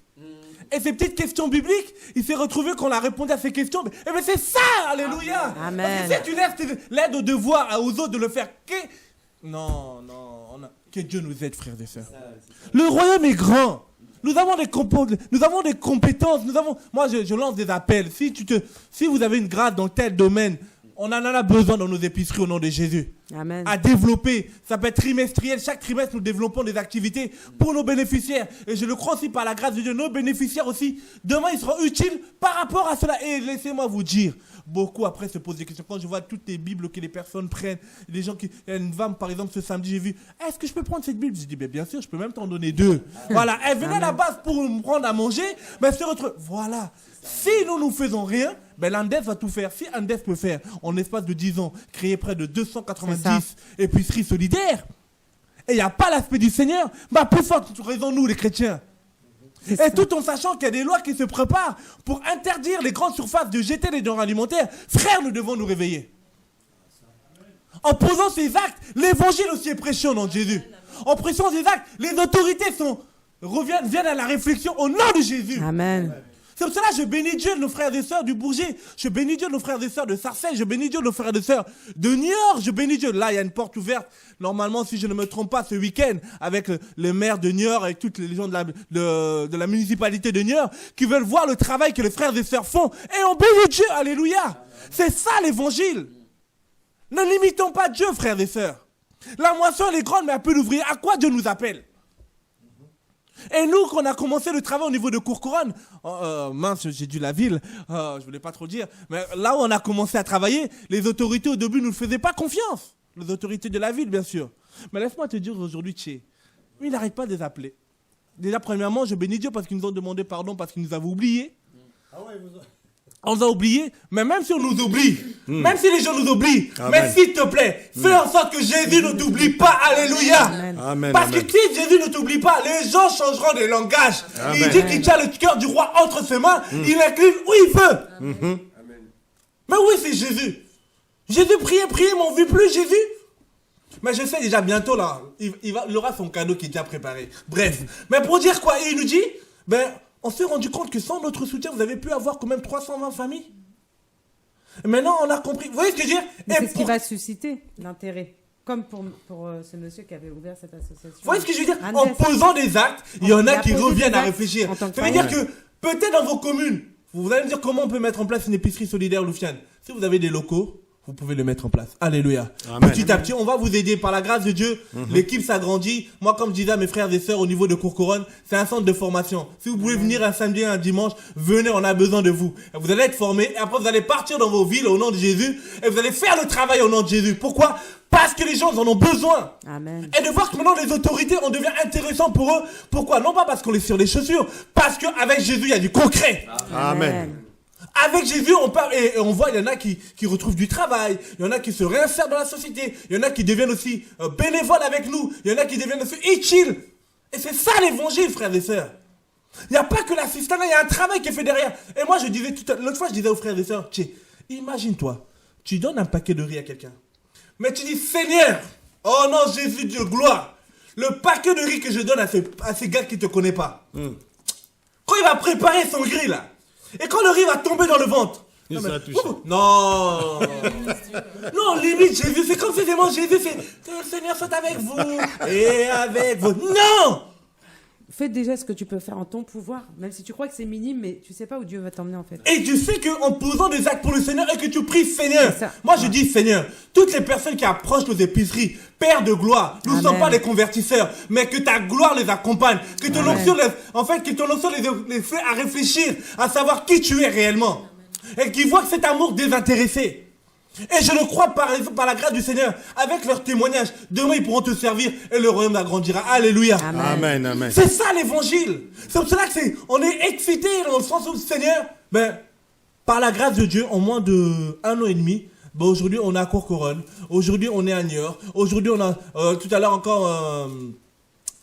S1: Et ces petites questions bibliques, il s'est retrouvé qu'on a répondu à ces questions. Et bien c'est ça, alléluia.
S8: Amen.
S1: Parce que si tu lèves l'aide au devoir aux autres de le faire, que Dieu nous aide, frères et sœurs. Le royaume est grand. Nous avons des compétences. Moi, je lance des appels. Si vous avez une grâce dans tel domaine, on en a besoin dans nos épiceries au nom de Jésus.
S8: Amen.
S1: À développer. Ça peut être trimestriel. Chaque trimestre, nous développons des activités pour nos bénéficiaires. Et je le crois aussi par la grâce de Dieu. Nos bénéficiaires aussi, demain, ils seront utiles par rapport à cela. Et laissez-moi vous dire, beaucoup après se posent des questions. Quand je vois toutes les Bibles que les personnes prennent, les gens qui... Il y a une femme, par exemple, ce samedi, j'ai vu, est-ce que je peux prendre cette Bible? J'ai dit, bien sûr, je peux même t'en donner 2. Voilà, elle venait à la base pour me prendre à manger, mais elle se retrouve... Voilà. Si nous ne faisons rien, l'ANDES va tout faire. Si ANDES peut faire, en espace de 10 ans, créer près de 290 épiceries solidaires, et il n'y a pas l'aspect du Seigneur, plus forte raison nous, les chrétiens. Et tout en sachant qu'il y a des lois qui se préparent pour interdire les grandes surfaces de jeter les denrées alimentaires, frères, nous devons nous réveiller. En posant ces actes, l'évangile aussi est prêché au nom de Jésus. En prêchant ces actes, les autorités viennent à la réflexion au nom de Jésus.
S8: Amen.
S1: C'est pour cela que je bénis Dieu de nos frères et sœurs du Bourget. Je bénis Dieu de nos frères et sœurs de Sarcelles. Je bénis Dieu de nos frères et sœurs de Niort. Je bénis Dieu. Là, il y a une porte ouverte. Normalement, si je ne me trompe pas, ce week-end, avec le maire de Niort, avec toutes les gens de la municipalité de Niort, qui veulent voir le travail que les frères et sœurs font. Et on bénit Dieu. Alléluia. C'est ça l'évangile. Ne limitons pas Dieu, frères et sœurs. La moisson, elle est grande, mais un peu d'ouvriers. À quoi Dieu nous appelle? Et nous, quand on a commencé le travail au niveau de Courcouronne, mince, j'ai dit la ville, je voulais pas trop dire, mais là où on a commencé à travailler, les autorités au début ne nous faisaient pas confiance. Les autorités de la ville, bien sûr. Mais laisse-moi te dire aujourd'hui, Tché, il n'arrête pas de les appeler. déjà, premièrement, je bénis Dieu parce qu'ils nous ont demandé pardon parce qu'ils nous avaient oubliés. On nous a oubliés, mais même si on nous oublie, même si les gens nous oublient, mais s'il te plaît, fais en sorte que Jésus ne t'oublie pas. Alléluia.
S2: Amen.
S1: Parce que si Jésus ne t'oublie pas, les gens changeront de langage. Il dit qu'il tient le cœur du roi entre ses mains, il incline où il veut. Mais oui, c'est Jésus. Jésus priait, mais on ne vit plus Jésus. Mais je sais déjà bientôt là, il aura son cadeau qui est déjà préparé. Bref, mais pour dire quoi, il nous dit, on s'est rendu compte que sans notre soutien, vous avez pu avoir quand même 320 familles. Et maintenant, on a compris. Vous voyez ce que je veux dire?
S8: C'est ce qui va susciter l'intérêt. Comme pour ce monsieur qui avait ouvert cette association.
S1: Vous voyez ce que je veux dire? En posant des actes, il y en a qui reviennent à réfléchir. Ça veut dire que peut-être dans vos communes, vous allez me dire comment on peut mettre en place une épicerie solidaire loufiane. Si vous avez des locaux, vous pouvez le mettre en place. Alléluia.
S2: Amen.
S1: Petit à petit, on va vous aider par la grâce de Dieu. L'équipe s'agrandit. Moi, comme je disais à mes frères et sœurs au niveau de Courcouronne, c'est un centre de formation. Si vous pouvez venir un samedi et un dimanche, venez, on a besoin de vous. Et vous allez être formés. Et après, vous allez partir dans vos villes au nom de Jésus. Et vous allez faire le travail au nom de Jésus. Pourquoi? Parce que les gens en ont besoin.
S8: Amen.
S1: Et de voir que maintenant les autorités, on devient intéressant pour eux. Pourquoi? Non pas parce qu'on les sur les chaussures. Parce qu'avec Jésus, il y a du concret.
S2: Amen.
S1: Avec Jésus, on parle et on voit, il y en a qui retrouvent du travail, il y en a qui se réinsèrent dans la société, il y en a qui deviennent aussi bénévoles avec nous, il y en a qui deviennent aussi utiles. Et c'est ça l'évangile, frères et sœurs. Il n'y a pas que l'assistanat, il y a un travail qui est fait derrière. Et moi, je disais l'autre fois, je disais aux frères et sœurs, imagine-toi, tu donnes un paquet de riz à quelqu'un, mais tu dis, Seigneur, oh non, Jésus, Dieu, gloire, le paquet de riz que je donne à ces gars qui ne te connaissent pas, quand il va préparer son riz là, et quand le riz va tomber dans le ventre,
S2: il sera touché.
S1: Non, non, limite Jésus, c'est comme si Jésus, c'est que le Seigneur soit avec vous et avec vous. Non!
S8: Fais déjà ce que tu peux faire en ton pouvoir, même si tu crois que c'est minime, mais tu sais pas où Dieu va t'emmener en fait.
S1: Et tu sais qu'en posant des actes pour le Seigneur et que tu pries Seigneur, moi je dis Seigneur, toutes les personnes qui approchent nos épiceries, Père de gloire, nous ne sommes pas des convertisseurs, mais que ta gloire les accompagne, que ton onction les fait à réfléchir, à savoir qui tu es réellement, et qu'ils voient que cet amour désintéressé. Et je le crois par la grâce du Seigneur, avec leur témoignage, demain ils pourront te servir et le royaume agrandira. Alléluia.
S2: Amen, amen.
S1: C'est ça l'évangile. C'est pour cela que on est excité dans le sens où le Seigneur, par la grâce de Dieu, en moins de 1 an et demi, aujourd'hui on est à Courcouronne, aujourd'hui on est à Niort, aujourd'hui on a, tout à l'heure encore,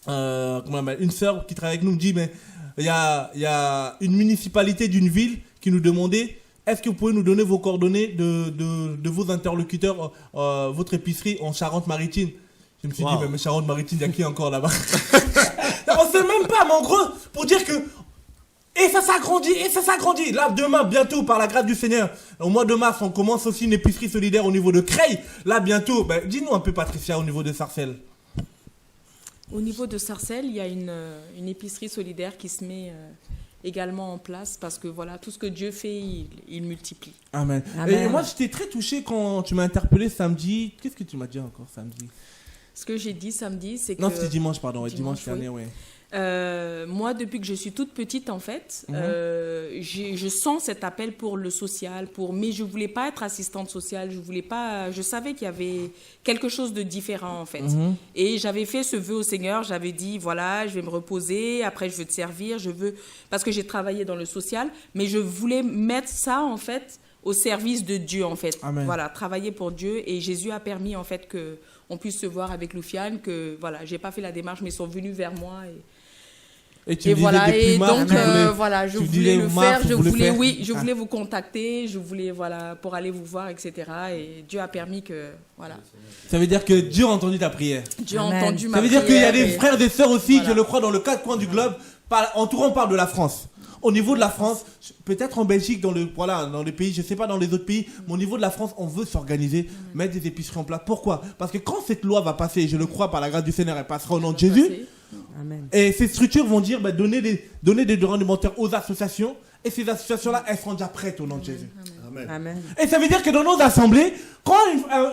S1: une sœur qui travaille avec nous me dit, mais il y a une municipalité d'une ville qui nous demandait, est-ce que vous pouvez nous donner vos coordonnées de vos interlocuteurs, votre épicerie en Charente-Maritime? Je me suis dit, mais Charente-Maritime, il y a qui encore là-bas? On sait même pas, mais en gros, pour dire que... Et ça s'agrandit, Là, demain, bientôt, par la grâce du Seigneur, au mois de mars, on commence aussi une épicerie solidaire au niveau de Creil. Là, bientôt, dis-nous un peu, Patricia, au niveau de Sarcelles.
S9: Au niveau de Sarcelles, il y a une épicerie solidaire qui se met... également en place parce que voilà, tout ce que Dieu fait, il multiplie.
S1: Amen. Et moi, j'étais très touché quand tu m'as interpellé samedi. Qu'est-ce que tu m'as dit encore samedi?
S9: Ce que j'ai dit samedi, c'est que...
S1: Non, c'était dimanche, pardon. Dimanche dernier, oui.
S9: Moi, depuis que je suis toute petite, en fait, je sens cet appel pour le social, mais je voulais pas être assistante sociale, je savais qu'il y avait quelque chose de différent, en fait. Et j'avais fait ce vœu au Seigneur, j'avais dit, voilà, je vais me reposer, après je veux te servir, parce que j'ai travaillé dans le social, mais je voulais mettre ça, en fait, au service de Dieu, en fait.
S1: Amen.
S9: Voilà, travailler pour Dieu, et Jésus a permis, en fait, qu'on puisse se voir avec Loufiane, que, voilà, j'ai pas fait la démarche, mais ils sont venus vers moi,
S1: et voilà,
S9: et donc
S1: voilà,
S9: je voulais le faire, je voulais vous contacter, je voulais voilà pour aller vous voir, etc. Et Dieu a permis que voilà.
S1: Ça veut dire que Dieu a entendu ta prière.
S9: Dieu a entendu ma prière.
S1: Ça veut dire qu'il y a des frères et sœurs aussi, je le crois, dans le 4 coins du globe, entourant par de la France. Au niveau de la France, peut-être en Belgique, dans les pays, je sais pas dans les autres pays, mais au niveau de la France, on veut s'organiser, mettre des épiceries en place. Pourquoi? Parce que quand cette loi va passer, je le crois par la grâce du Seigneur, elle passera au nom de Jésus.
S8: Amen.
S1: Et ces structures vont dire, donner des denrées alimentaires aux associations, et ces associations-là, elles seront déjà prêtes au nom de Jésus.
S2: Amen.
S8: Amen.
S1: Et ça veut dire que dans nos assemblées, quand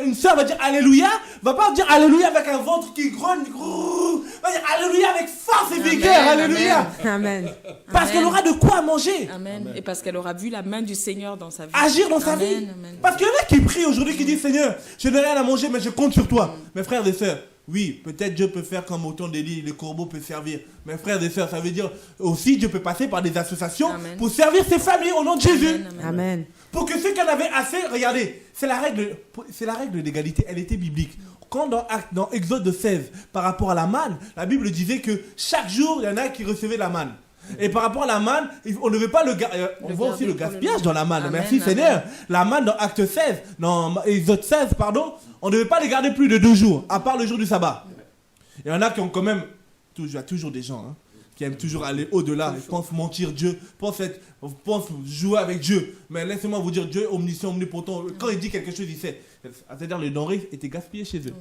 S1: une sœur va dire Alléluia, va pas dire Alléluia avec un ventre qui grogne, va dire Alléluia avec force et vigueur, Alléluia.
S8: Amen.
S1: Parce qu'elle aura de quoi manger.
S9: Amen. Et parce qu'elle aura vu la main du Seigneur dans sa vie.
S1: Agir dans sa vie.
S9: Amen.
S1: Parce qu'il y en a qui prient aujourd'hui, qui disent Seigneur, je n'ai rien à manger, mais je compte sur toi. Mes frères et sœurs, Oui, peut-être Dieu peut faire comme au temps d'Élie, les corbeaux peuvent servir. Mais frères et sœurs, ça veut dire aussi Dieu peut passer par des associations pour servir ses familles au nom de Jésus.
S8: Amen.
S1: Pour que ceux qui en avaient assez, regardez, c'est la règle d'égalité, elle était biblique. Quand dans Exode 16, par rapport à la manne, la Bible disait que chaque jour, il y en a qui recevaient la manne. Et par rapport à la manne, on ne veut pas on voit aussi le gaspillage dans la manne. Merci Seigneur. La manne dans Acte 16, dans Exode 16, pardon, on ne devait pas les garder plus de 2 jours, à part le jour du sabbat. Il y en a qui ont quand même, il y a toujours des gens qui aiment toujours aller au-delà, ils pensent mentir Dieu, pensent jouer avec Dieu. Mais laissez-moi vous dire, Dieu est omniscient, omnipotent. Quand il dit quelque chose, il sait. C'est-à-dire les denrées étaient gaspillées chez eux.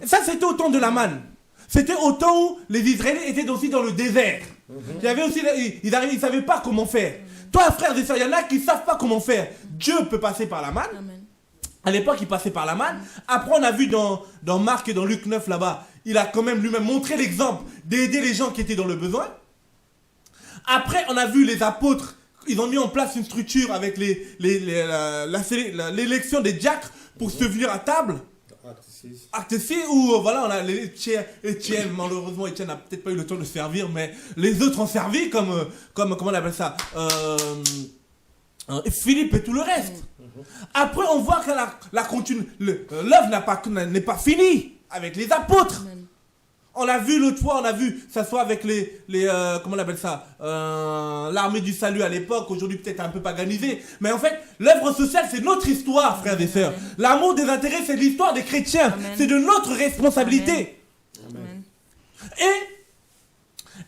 S1: Et ça, c'était au temps de la manne. C'était au temps où les Israéliens étaient aussi dans le désert. Il y avait aussi, ils ne savaient pas comment faire. Toi, frères et sœurs, il y en a qui ne savent pas comment faire. Dieu peut passer par la manne. À l'époque, il passait par la manne. Après, on a vu dans Marc et dans Luc 9, là-bas, il a quand même lui-même montré l'exemple d'aider les gens qui étaient dans le besoin. Après, on a vu les apôtres, ils ont mis en place une structure avec l'élection des diacres pour se venir à table. Acte 6, où voilà, on a Étienne, malheureusement Étienne n'a peut-être pas eu le temps de servir, mais les autres ont servi comme comment on appelle ça, Philippe et tout le reste. Après, on voit que l'œuvre n'est pas finie avec les apôtres. On a vu l'autre fois, ça soit avec comment on appelle ça, l'armée du salut à l'époque, aujourd'hui peut-être un peu paganisée. Mais en fait, l'œuvre sociale, c'est notre histoire, frères et sœurs. L'amour des intérêts, c'est l'histoire des chrétiens. C'est de notre responsabilité. Amen.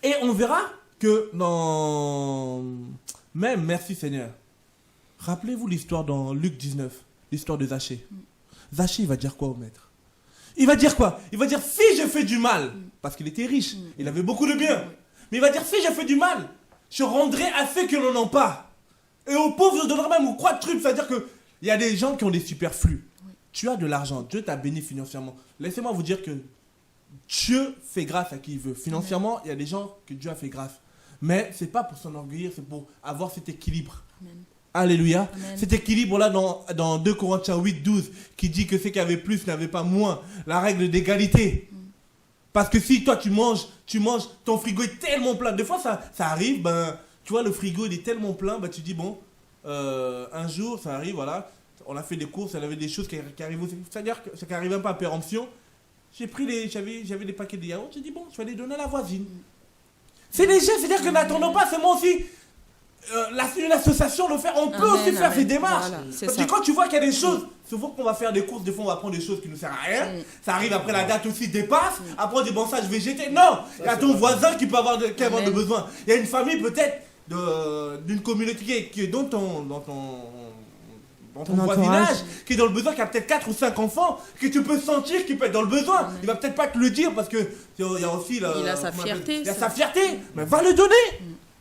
S1: Et on verra que même, merci Seigneur, rappelez-vous l'histoire dans Luc 19, l'histoire de Zachée. Zachée, il va dire quoi au maître? Il va dire quoi? Il va dire, si je fais du mal, parce qu'il était riche, il avait beaucoup de biens, mais il va dire, si je fais du mal, je rendrai à ceux qui n'en ont pas. Et aux pauvres, je donnerai même aux croix de trucs. C'est-à-dire qu'il y a des gens qui ont des superflus. Tu as de l'argent, Dieu t'a béni financièrement. Laissez-moi vous dire que Dieu fait grâce à qui il veut. Financièrement, il y a des gens que Dieu a fait grâce. Mais ce n'est pas pour s'enorgueillir, c'est pour avoir cet équilibre. Amen. Alléluia. Amen. Cet équilibre-là dans 2 Corinthiens 8, 12, qui dit que ceux qui avaient plus n'avaient pas moins. La règle d'égalité. Parce que si toi tu manges, ton frigo est tellement plein. Des fois ça arrive, tu vois, le frigo il est tellement plein, tu dis bon, un jour ça arrive, voilà, on a fait des courses, il y avait des choses qui arrivent aussi. C'est-à-dire que ça qui arrive un peu à péremption. J'avais des paquets de yaourts, j'ai dit bon, je vais les donner à la voisine. C'est léger, c'est-à-dire que n'attendons pas seulement aussi. Une association le fait, on peut aussi faire ces démarches. Voilà, parce que quand tu vois qu'il y a des choses, souvent qu'on va faire des courses, des fois on va prendre des choses qui ne servent à rien. Ça arrive après la date aussi dépasse. Après on dit bon ça je vais jeter. Non, il y a ton voisin qui peut avoir de besoin. Il y a une famille peut-être d'une communauté qui est dans ton voisinage, qui est dans le besoin, qui a peut-être 4 ou 5 enfants, que tu peux sentir qu'il peut être dans le besoin. Il va peut-être pas te le dire parce que il y a aussi il
S9: a sa fierté.
S1: Il a sa fierté, mais va le donner.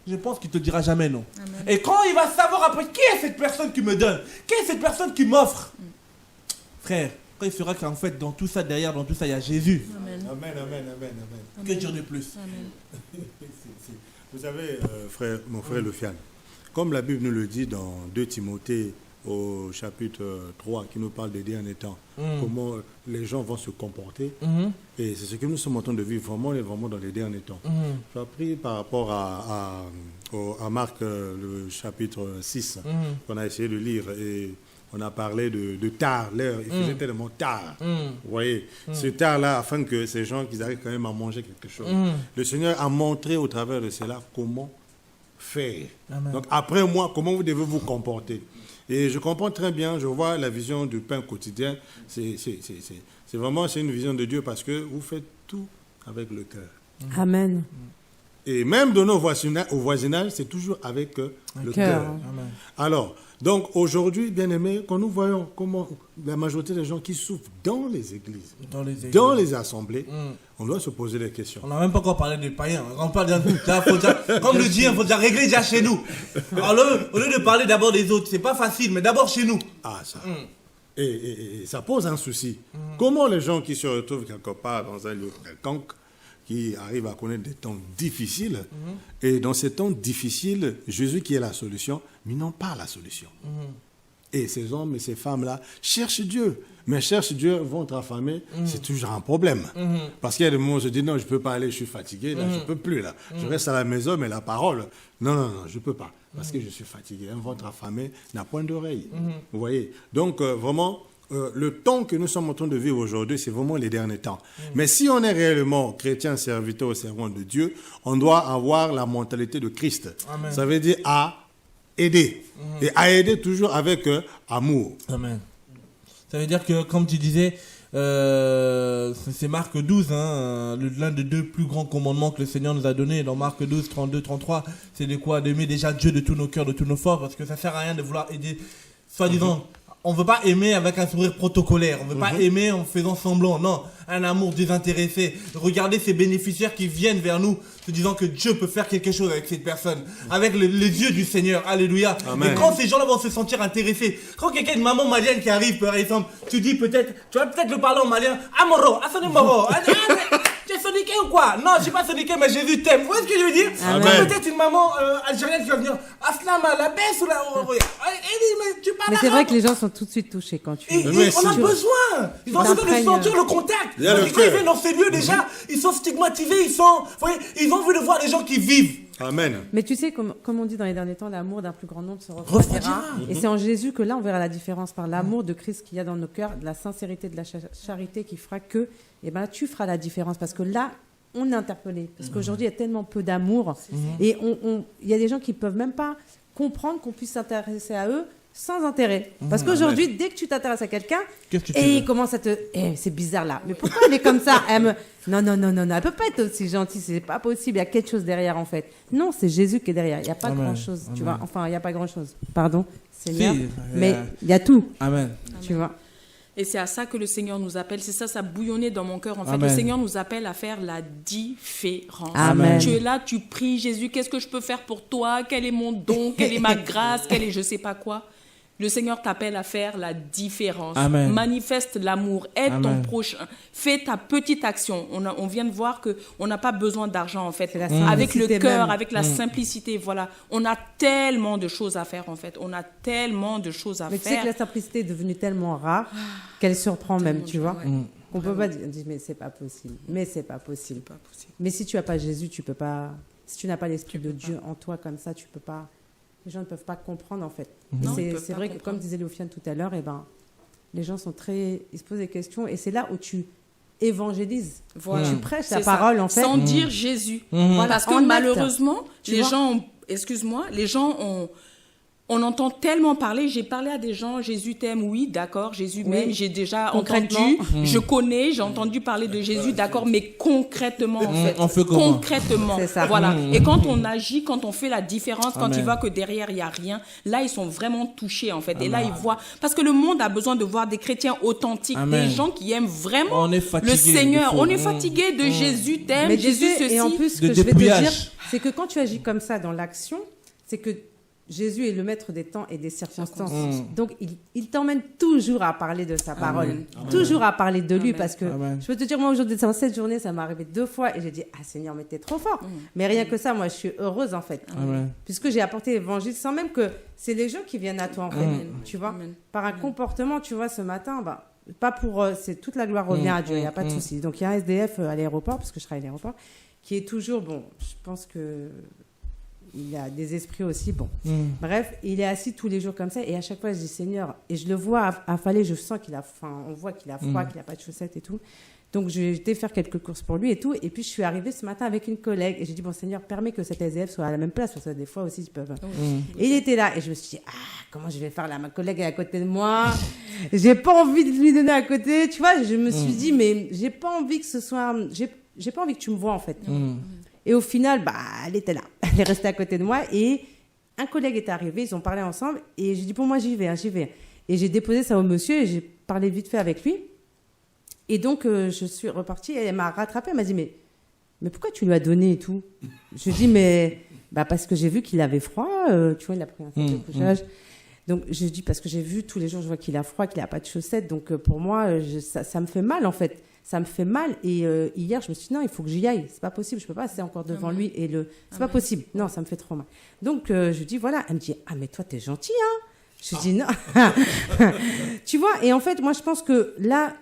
S1: Je pense qu'il ne te dira jamais non. Amen. Et quand il va savoir après qui est cette personne qui me donne, qui est cette personne qui m'offre, frère, quand il saura qu'en fait dans tout ça, derrière, dans tout ça, il y a Jésus.
S2: Amen. Amen, amen, amen, amen.
S1: Que dire de plus?
S2: Amen. Vous savez, mon frère Lufiane, comme la Bible nous le dit dans 2 Timothée au chapitre 3, qui nous parle des derniers temps, comment les gens vont se comporter. Et c'est ce que nous sommes en train de vivre vraiment dans les derniers temps. J'ai appris par rapport à Marc, le chapitre 6, qu'on a essayé de lire, et on a parlé de tard, l'heure, il faisait tellement tard. Vous voyez, ce tard-là, afin que ces gens qu'ils arrivent quand même à manger quelque chose. Le Seigneur a montré au travers de cela comment faire. Amen. Donc après moi, comment vous devez vous comporter. Et je comprends très bien, je vois la vision du pain quotidien. C'est vraiment une vision de Dieu parce que vous faites tout avec le cœur.
S8: Amen.
S2: Et même dans nos voisinages, c'est toujours avec le cœur. Alors, donc aujourd'hui, bien aimés, quand nous voyons comment la majorité des gens qui souffrent dans les églises, dans les assemblées, on doit se poser des questions.
S1: On n'a même pas encore parlé des païens. On parle comme le dit, il faut déjà régler déjà chez nous. Alors, au lieu de parler d'abord des autres, c'est pas facile, mais d'abord chez nous.
S2: Ah, ça. Et ça pose un souci. Comment les gens qui se retrouvent quelque part dans un lieu quelconque, qui arrivent à connaître des temps difficiles, et dans ces temps difficiles, Jésus qui est la solution, mais ils n'ont pas la solution. Et ces hommes et ces femmes-là cherchent Dieu. Mais cherchent Dieu, vont être affamés, c'est toujours un problème. Parce qu'il y a des moments où je dis non, je ne peux pas aller, je suis fatigué, là, je ne peux plus. Là. Je reste à la maison, mais la parole, non, je ne peux pas. Parce que je suis fatigué. Un ventre affamé n'a point d'oreille. Vous voyez? Donc, vraiment, le temps que nous sommes en train de vivre aujourd'hui, c'est vraiment les derniers temps. Mais si on est réellement chrétien, serviteur ou servant de Dieu, on doit avoir la mentalité de Christ. Amen. Ça veut dire à aider. Et à aider toujours avec amour.
S1: Amen. Ça veut dire que, comme tu disais, c'est Marc 12, l'un des 2 plus grands commandements que le Seigneur nous a donné. Dans Marc 12, 32, 33, c'est de quoi? D'aimer déjà Dieu de tous nos cœurs, de tous nos forces, parce que ça sert à rien de vouloir aider, soi-disant. On ne veut pas aimer avec un sourire protocolaire. On ne veut pas aimer en faisant semblant. Non, un amour désintéressé. Regardez ces bénéficiaires qui viennent vers nous, se disant que Dieu peut faire quelque chose avec cette personne. Avec les yeux du Seigneur. Alléluia. Amen. Et quand ces gens-là vont se sentir intéressés, quand quelqu'un, une maman malienne qui arrive, par exemple, tu dis peut-être, tu vas peut-être le parler en malien. Amoro, asone moro. Tu es soniqué ou quoi? Non, je suis pas soniqué, mais Jésus t'aime. Vous voyez ce que je veux dire? Peut-être une maman algérienne qui va venir. Aslama, la baisse ou la. Mais tu parles.
S8: Mais c'est vrai que les gens sont tout de suite touchés quand tu.
S1: On a besoin. Ils ont besoin de sentir le contact. Parce que quand ils viennent dans ces lieux, déjà, ils sont stigmatisés. Ils ont envie de voir les gens qui vivent.
S2: Amen.
S8: Mais tu sais, comme on dit dans les derniers temps, l'amour d'un plus grand nombre se refroidira. Et c'est en Jésus que là, on verra la différence par l'amour de Christ qu'il y a dans nos cœurs, de la sincérité, de la charité qui fera que, et ben, tu feras la différence. Parce que là, on est interpellé. Parce qu'aujourd'hui, il y a tellement peu d'amour. Et il y a des gens qui ne peuvent même pas comprendre qu'on puisse s'intéresser à eux sans intérêt. Parce qu'aujourd'hui, dès que tu t'intéresses à quelqu'un, et il commence à te... c'est bizarre là. Mais pourquoi elle est comme ça? Non, elle peut pas être aussi gentille, c'est pas possible. Il y a quelque chose derrière en fait. Non, c'est Jésus qui est derrière. Il n'y a pas grand-chose, tu vois. Enfin, il n'y a pas grand-chose. Pardon, Seigneur. Mais il y a tout.
S1: Amen.
S8: Tu vois.
S9: Et c'est à ça que le Seigneur nous appelle. C'est ça, ça bouillonnait dans mon cœur. En fait,
S1: Amen.
S9: le Seigneur nous appelle à faire la différence.
S8: Amen.
S9: Tu es là, tu pries, Jésus, qu'est-ce que je peux faire pour toi? Quel est mon don? Quelle est ma grâce? Quel est je sais pas quoi? Le Seigneur t'appelle à faire la différence.
S1: Amen.
S9: Manifeste l'amour, aide
S1: Amen.
S9: ton prochain, fais ta petite action. On vient de voir qu'on n'a pas besoin d'argent en fait. Avec le cœur, avec la simplicité, voilà. On a tellement de choses à faire en fait. On a tellement de choses à
S8: Mais
S9: faire.
S8: tu sais que la simplicité est devenue tellement rare qu'elle surprend même, tu vois. On peut pas dire, mais c'est pas possible. Mais c'est pas possible. Mais si tu n'as pas Jésus, tu peux pas. Si tu n'as pas l'esprit de Dieu en toi comme ça, tu peux pas. Les gens ne peuvent pas comprendre en fait. C'est vrai que comme disait Léofiane tout à l'heure, les gens sont ils se posent des questions et c'est là où tu évangélises.
S9: Voilà.
S8: Tu prêches la parole en fait.
S9: Sans dire Jésus.
S8: Voilà,
S9: Parce que
S8: en
S9: malheureusement,
S8: les gens
S9: on entend tellement parler. J'ai parlé à des gens, Jésus t'aime, oui, d'accord, Jésus, mais j'ai déjà entendu, je connais, j'ai entendu parler de Jésus, d'accord, mais concrètement, en fait.
S1: On fait comment?
S9: Concrètement.
S8: C'est ça.
S9: Voilà. Et quand on agit, quand on fait la différence, quand ils voient que derrière, il n'y a rien, là, ils sont vraiment touchés, en fait. Et là, ils voient. Parce que le monde a besoin de voir des chrétiens authentiques, des gens qui aiment vraiment le Seigneur. On est fatigué de Jésus t'aime,
S8: mais
S9: Jésus ceci.
S8: Et en plus, ce que je vais te dire, c'est que quand tu agis comme ça dans l'action, c'est que Jésus est le maître des temps et des circonstances. Donc, il t'emmène toujours à parler de sa parole. Toujours à parler de lui. Parce que, je peux te dire, moi, aujourd'hui, dans cette journée, ça m'est arrivé 2 fois. Et j'ai dit, Seigneur, mais t'es trop fort. Mais rien que ça, moi, je suis heureuse, en fait. Puisque j'ai apporté l'évangile sans même que c'est les gens qui viennent à toi, en fait. Tu vois, par un comportement, tu vois, ce matin, pas pour... c'est toute la gloire revient à Dieu, il n'y a pas de souci. Donc, il y a un SDF à l'aéroport, parce que je travaille à l'aéroport, qui est toujours... je pense que... Il a des esprits aussi, Bref, il est assis tous les jours comme ça, et à chaque fois, je dis Seigneur, et je le vois affalé, je sens qu'il a faim, on voit qu'il a froid, qu'il n'a pas de chaussettes et tout. Donc, j'ai été faire quelques courses pour lui et tout, et puis je suis arrivée ce matin avec une collègue, et j'ai dit, bon Seigneur, permets que cet SDF soit à la même place, parce que des fois aussi, ils peuvent... Et il était là, et je me suis dit, comment je vais faire là, ma collègue est à côté de moi, j'ai pas envie de lui donner à côté, tu vois, je me suis dit, mais j'ai pas envie que ce soit... J'ai pas envie que tu me vois, en fait. Et au final, elle était là. Elle est restée à côté de moi et un collègue est arrivé, ils ont parlé ensemble et j'ai dit, pour moi, j'y vais. Et j'ai déposé ça au monsieur et j'ai parlé vite fait avec lui. Et donc, je suis repartie et elle m'a rattrapée. Elle m'a dit, mais pourquoi tu lui as donné et tout? Je lui ai dit, mais parce que j'ai vu qu'il avait froid. Tu vois, il a pris un sac de couchage. Donc, je dis, parce que j'ai vu tous les jours, je vois qu'il a froid, qu'il n'a pas de chaussettes. Donc, pour moi, ça me fait mal, en fait. Ça me fait mal. Et hier, je me suis dit, non, il faut que j'y aille. C'est pas possible. Je peux pas rester encore devant lui. C'est pas possible. Non, ça me fait trop mal. Donc, je dis, voilà. Elle me dit, mais toi, t'es gentil, hein. Je dis non. Tu vois, et en fait, moi, je pense que là,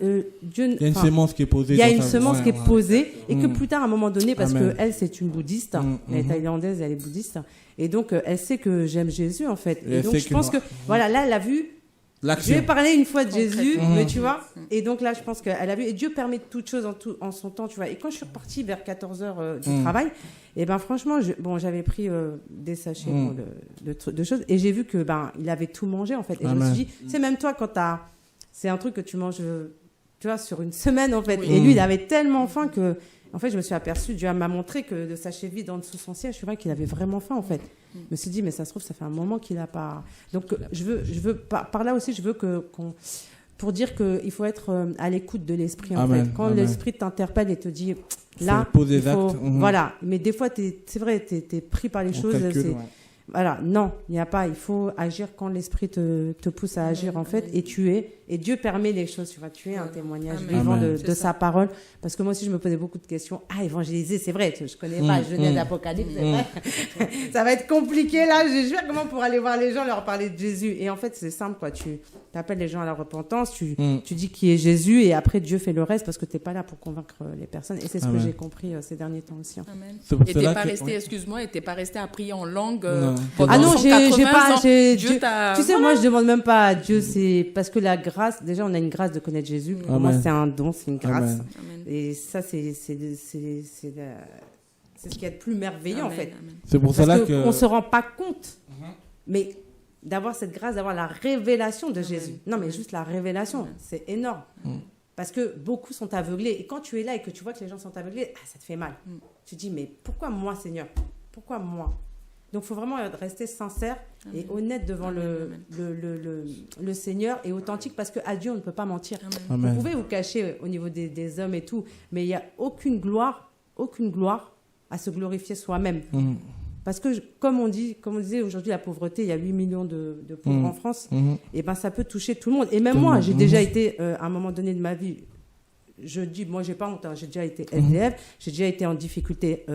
S8: Dieu...
S1: Il y a une semence qui est posée.
S8: Il y a une semence qui est posée, et que plus tard, à un moment donné, parce
S1: Amen.
S8: qu'elle, c'est une bouddhiste, elle est thaïlandaise, elle est bouddhiste, et donc, elle sait que j'aime Jésus, en fait.
S1: Et
S8: Et
S1: elle
S8: donc,
S1: sait
S8: je
S1: que
S8: pense
S1: moi-
S8: que, voilà, là, elle a vu... Je
S1: L'action.
S8: vais parler une fois de Jésus,
S1: Concrètement.
S8: mais tu vois, et donc là, je pense qu'elle a vu, et Dieu permet toutes choses en son temps, tu vois. Et quand je suis repartie vers 14h du travail, et ben franchement, j'avais pris des sachets bon, de choses, et j'ai vu que il avait tout mangé en fait. Et je me suis dit, c'est même toi quand c'est un truc que tu manges, tu vois, sur une semaine en fait. Et lui, il avait tellement faim que, en fait, je me suis aperçue, Dieu m'a montré que le sachet vide en dessous de son siège, je vois qu'il avait vraiment faim en fait. Je me suis dit, mais ça se trouve, ça fait un moment qu'il n'a pas. Donc, je veux par là aussi, je veux pour dire qu'il faut être à l'écoute de l'esprit en
S1: Amen,
S8: fait. Quand
S1: amen.
S8: l'esprit t'interpelle et te dit, là,
S1: Faut poser
S8: il
S1: des
S8: faut-
S1: actes.
S8: voilà. Mais des fois, c'est vrai, t'es pris par les
S1: On
S8: choses.
S1: calcule,
S8: c'est-
S1: ouais.
S8: Voilà, non, il n'y a pas. Il faut agir quand l'esprit te pousse à agir en fait, et tu es. Et Dieu permet les choses. Tu vois, tu es un témoignage
S9: Amen.
S8: vivant
S1: Amen.
S8: de sa parole. Parce que moi aussi, je me posais beaucoup de questions. Ah, évangéliser, c'est vrai. Je connais pas. Je venais d'Apocalypse, c'est vrai. Ça va être compliqué là. Je sais pas comment pour aller voir les gens, leur parler de Jésus. Et en fait, c'est simple quoi. Tu appelles les gens à la repentance. Tu dis qui est Jésus, et après Dieu fait le reste parce que t'es pas là pour convaincre les personnes. Et c'est ce que
S1: Amen.
S8: j'ai compris ces derniers temps aussi.
S9: Amen.
S1: C'est pour
S9: Et
S1: cela
S9: t'es pas
S1: que-
S9: resté,
S1: ouais.
S9: excuse-moi, et t'es pas resté à prier en langue
S1: Non.
S9: pendant
S8: Ah non,
S9: 180
S8: j'ai pas.
S9: ans.
S8: j'ai-
S9: Dieu
S8: Dieu-
S9: t'a-
S8: Tu sais,
S9: voilà.
S8: moi, je demande même pas à Dieu. C'est parce que la grâce. Déjà, on a une grâce de connaître Jésus. Pour moi,
S1: Amen.
S8: c'est un don, c'est une grâce.
S1: Amen.
S9: Amen.
S8: Et ça, c'est ce qui est le plus merveilleux en
S9: Amen,
S8: fait.
S9: amen.
S1: C'est pour
S8: Parce
S1: cela
S8: que
S1: que.
S8: on se rend pas compte, mais d'avoir cette grâce, d'avoir la révélation de Jésus. Non, mais juste la révélation, c'est énorme. Parce que beaucoup sont aveuglés. Et quand tu es là et que tu vois que les gens sont aveuglés, ça te fait mal. Tu te dis, mais pourquoi moi, Seigneur? Pourquoi moi? Donc, il faut vraiment rester sincère et honnête devant le Seigneur, et authentique, parce qu'à Dieu, on ne peut pas mentir.
S1: Amen.
S8: Vous pouvez vous cacher au niveau des hommes et tout, mais il n'y a aucune gloire à se glorifier soi-même. Parce que, comme on disait aujourd'hui, la pauvreté, il y a 8 millions de pauvres en France, et ben ça peut toucher tout le monde. Et même moi, j'ai déjà été, à un moment donné de ma vie, je dis, moi, j'ai pas honte, hein, j'ai déjà été SDF, j'ai déjà été en difficulté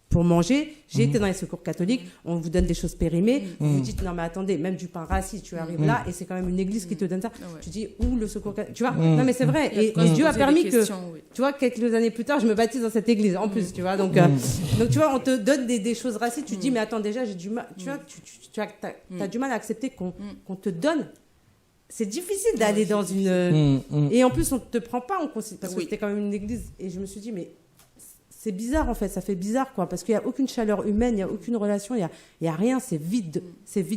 S8: pour manger, j'ai été dans les secours catholiques, on vous donne des choses périmées, vous dites, non mais attendez, même du pain rassis, tu arrives là, et c'est quand même une église qui te donne ça.
S9: ouais.
S8: Tu dis, où le secours catholique? Tu vois, non mais c'est vrai,
S9: Il y a de
S8: et
S9: quoi se
S8: Dieu a
S9: poser
S8: permis
S9: des
S8: que,
S9: questions, oui.
S8: tu vois, quelques années plus tard, je me baptise dans cette église, en plus, tu vois, donc tu vois, on te donne des choses racistes, tu te dis, mais attends, déjà, j'ai du mal, tu vois, t'as du mal à accepter qu'on te donne. C'est difficile d'aller dans une... Et en plus, on ne te prend pas en considération, parce que c'était quand même une église, et je me suis dit, mais c'est bizarre, en fait, ça fait bizarre, quoi, parce qu'il n'y a aucune chaleur humaine, il n'y a aucune relation, il y a rien, c'est vide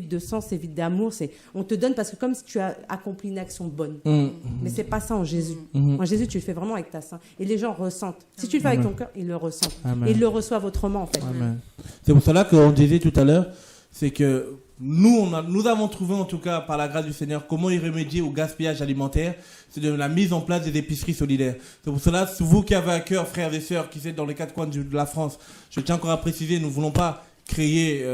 S8: de sens, c'est vide d'amour, on te donne parce que comme si tu as accompli une action bonne. Mais c'est pas ça en Jésus. En Jésus, tu le fais vraiment avec ta sein, et les gens ressentent. Si tu le fais avec ton cœur, ils le ressentent.
S1: Amen.
S8: Et ils le reçoivent autrement, en fait.
S1: Amen. C'est pour cela qu'on disait tout à l'heure, c'est que nous avons trouvé, en tout cas par la grâce du Seigneur, comment y remédier au gaspillage alimentaire. C'est de la mise en place des épiceries solidaires. C'est pour cela, vous qui avez à cœur, frères et sœurs, qui êtes dans les quatre coins de la France, je tiens encore à préciser, nous ne voulons pas créer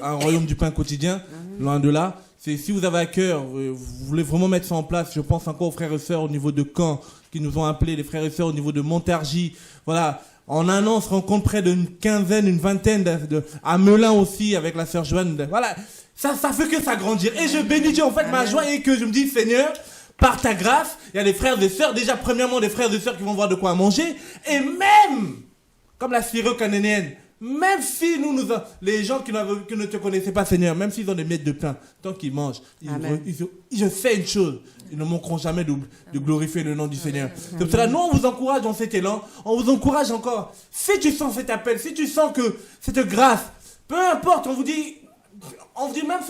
S1: un royaume du pain quotidien, loin de là. Si vous avez à cœur, vous voulez vraiment mettre ça en place, je pense encore aux frères et sœurs au niveau de Caen, qui nous ont appelés, les frères et sœurs au niveau de Montargis. Voilà. En un an, on se rencontre près d'une quinzaine, une vingtaine à Melun aussi, avec la sœur Joanne. Voilà. Ça fait que s'agrandir. Et je bénis Dieu. En fait, ma joie est que je me dis, Seigneur, par ta grâce, il y a des frères et sœurs, déjà, premièrement, des frères et sœurs qui vont voir de quoi manger. Et même, comme la syro-cananéenne, même si les gens qui ne te connaissaient pas, Seigneur, même s'ils ont des miettes de pain, tant qu'ils mangent, je sais une chose, ils ne manqueront jamais de glorifier le nom du Seigneur. C'est pour cela, nous, on vous encourage dans cet élan, on vous encourage encore. Si tu sens cet appel, si tu sens que cette grâce, peu importe, on vous dit même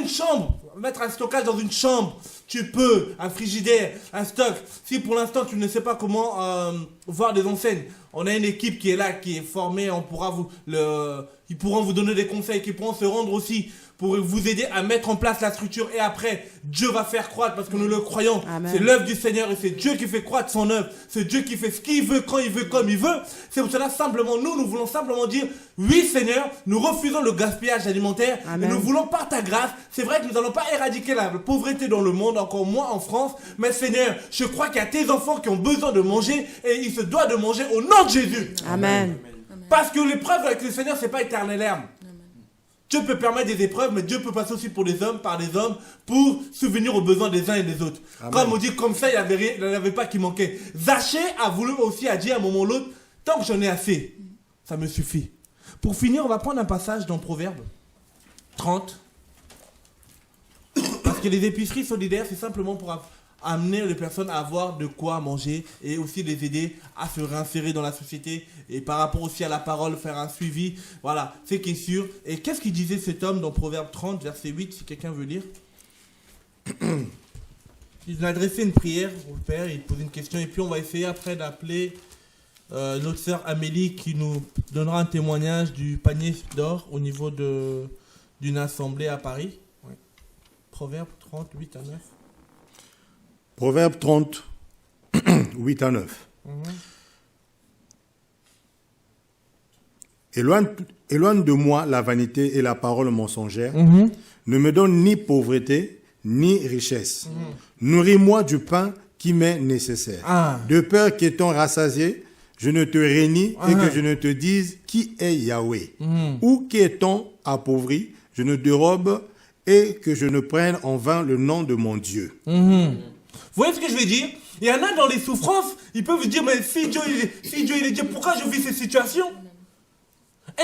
S1: une chambre, mettre un stockage dans une chambre, tu peux, un frigidaire, un stock. Si pour l'instant tu ne sais pas comment voir des enseignes, on a une équipe qui est là, qui est formée, ils pourront vous donner des conseils, qui pourront se rendre aussi pour vous aider à mettre en place la structure, et après Dieu va faire croître parce que nous le croyons.
S8: Amen.
S1: C'est l'œuvre du Seigneur et c'est Dieu qui fait croître son œuvre. C'est Dieu qui fait ce qu'il veut, quand il veut, comme il veut. C'est pour cela simplement nous voulons simplement dire oui Seigneur, nous refusons le gaspillage alimentaire.
S8: Amen.
S1: Et nous voulons par ta grâce. C'est vrai que nous n'allons pas éradiquer la pauvreté dans le monde, encore moins en France, mais Seigneur, je crois qu'il y a tes enfants qui ont besoin de manger et ils se doivent de manger au nom de Jésus.
S8: Amen.
S1: Parce que l'épreuve avec le Seigneur, c'est pas éternel herbe. Dieu peut permettre des épreuves, mais Dieu peut passer aussi par les hommes, pour subvenir aux besoins des uns et des autres.
S2: Amen.
S1: Comme on dit, comme ça, il n'y avait pas qui manquait. Zaché a voulu aussi a dit à un moment ou l'autre, tant que j'en ai assez, ça me suffit. Pour finir, on va prendre un passage dans Proverbe 30. Parce que les épiceries solidaires, c'est simplement pour amener les personnes à avoir de quoi manger et aussi les aider à se réinsérer dans la société et par rapport aussi à la parole, faire un suivi. Voilà, c'est qui est sûr. Et qu'est-ce qu'il disait cet homme dans Proverbe 30, verset 8, si quelqu'un veut lire? Il a adressé une prière au Père, il posait une question et puis on va essayer après d'appeler notre sœur Amélie qui nous donnera un témoignage du panier d'or au niveau d'une assemblée à Paris. Ouais. Proverbe 30, 8 à 9.
S2: Proverbe 30, 8 à 9. Éloigne de moi la vanité et la parole mensongère. Ne me donne ni pauvreté, ni richesse. Nourris-moi du pain qui m'est nécessaire. De peur qu'étant rassasié, je ne te réunis et que je ne te dise qui est Yahweh. Ou qu'étant appauvri, je ne dérobe et que je ne prenne en vain le nom de mon Dieu.
S1: Vous voyez ce que je veux dire? Il y en a dans les souffrances, ils peuvent se dire, mais si Dieu il est Dieu, pourquoi je vis ces situations?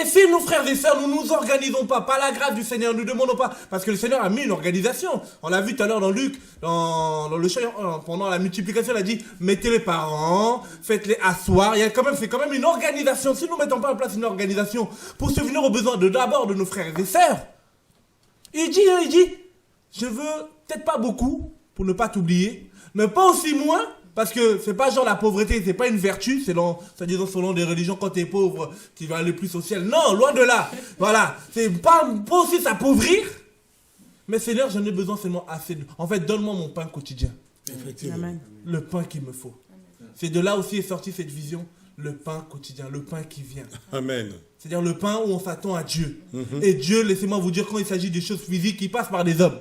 S1: Et si nous, frères et sœurs, nous ne nous organisons pas, par la grâce du Seigneur, nous ne demandons pas, parce que le Seigneur a mis une organisation. On l'a vu tout à l'heure dans Luc, dans le chant, pendant la multiplication, il a dit, mettez les parents, faites-les asseoir. C'est quand même une organisation. Si nous ne mettons pas en place une organisation pour subvenir aux besoins d'abord de nos frères et sœurs, il dit, je veux peut-être pas beaucoup, pour ne pas t'oublier, mais pas aussi moins, parce que c'est pas genre la pauvreté, c'est pas une vertu, c'est-à-dire selon des religions, quand t'es pauvre, tu vas aller plus au ciel. Non, loin de là. Voilà, c'est pas aussi s'appauvrir, mais Seigneur, j'en ai besoin seulement assez. En fait, donne-moi mon pain quotidien.
S2: Effectivement.
S8: Amen.
S1: Le pain qu'il me faut. C'est de là aussi est sortie cette vision, le pain quotidien, le pain qui vient.
S2: Amen.
S1: C'est-à-dire le pain où on s'attend à Dieu. Et Dieu, laissez-moi vous dire, quand il s'agit des choses physiques, il passe par des hommes.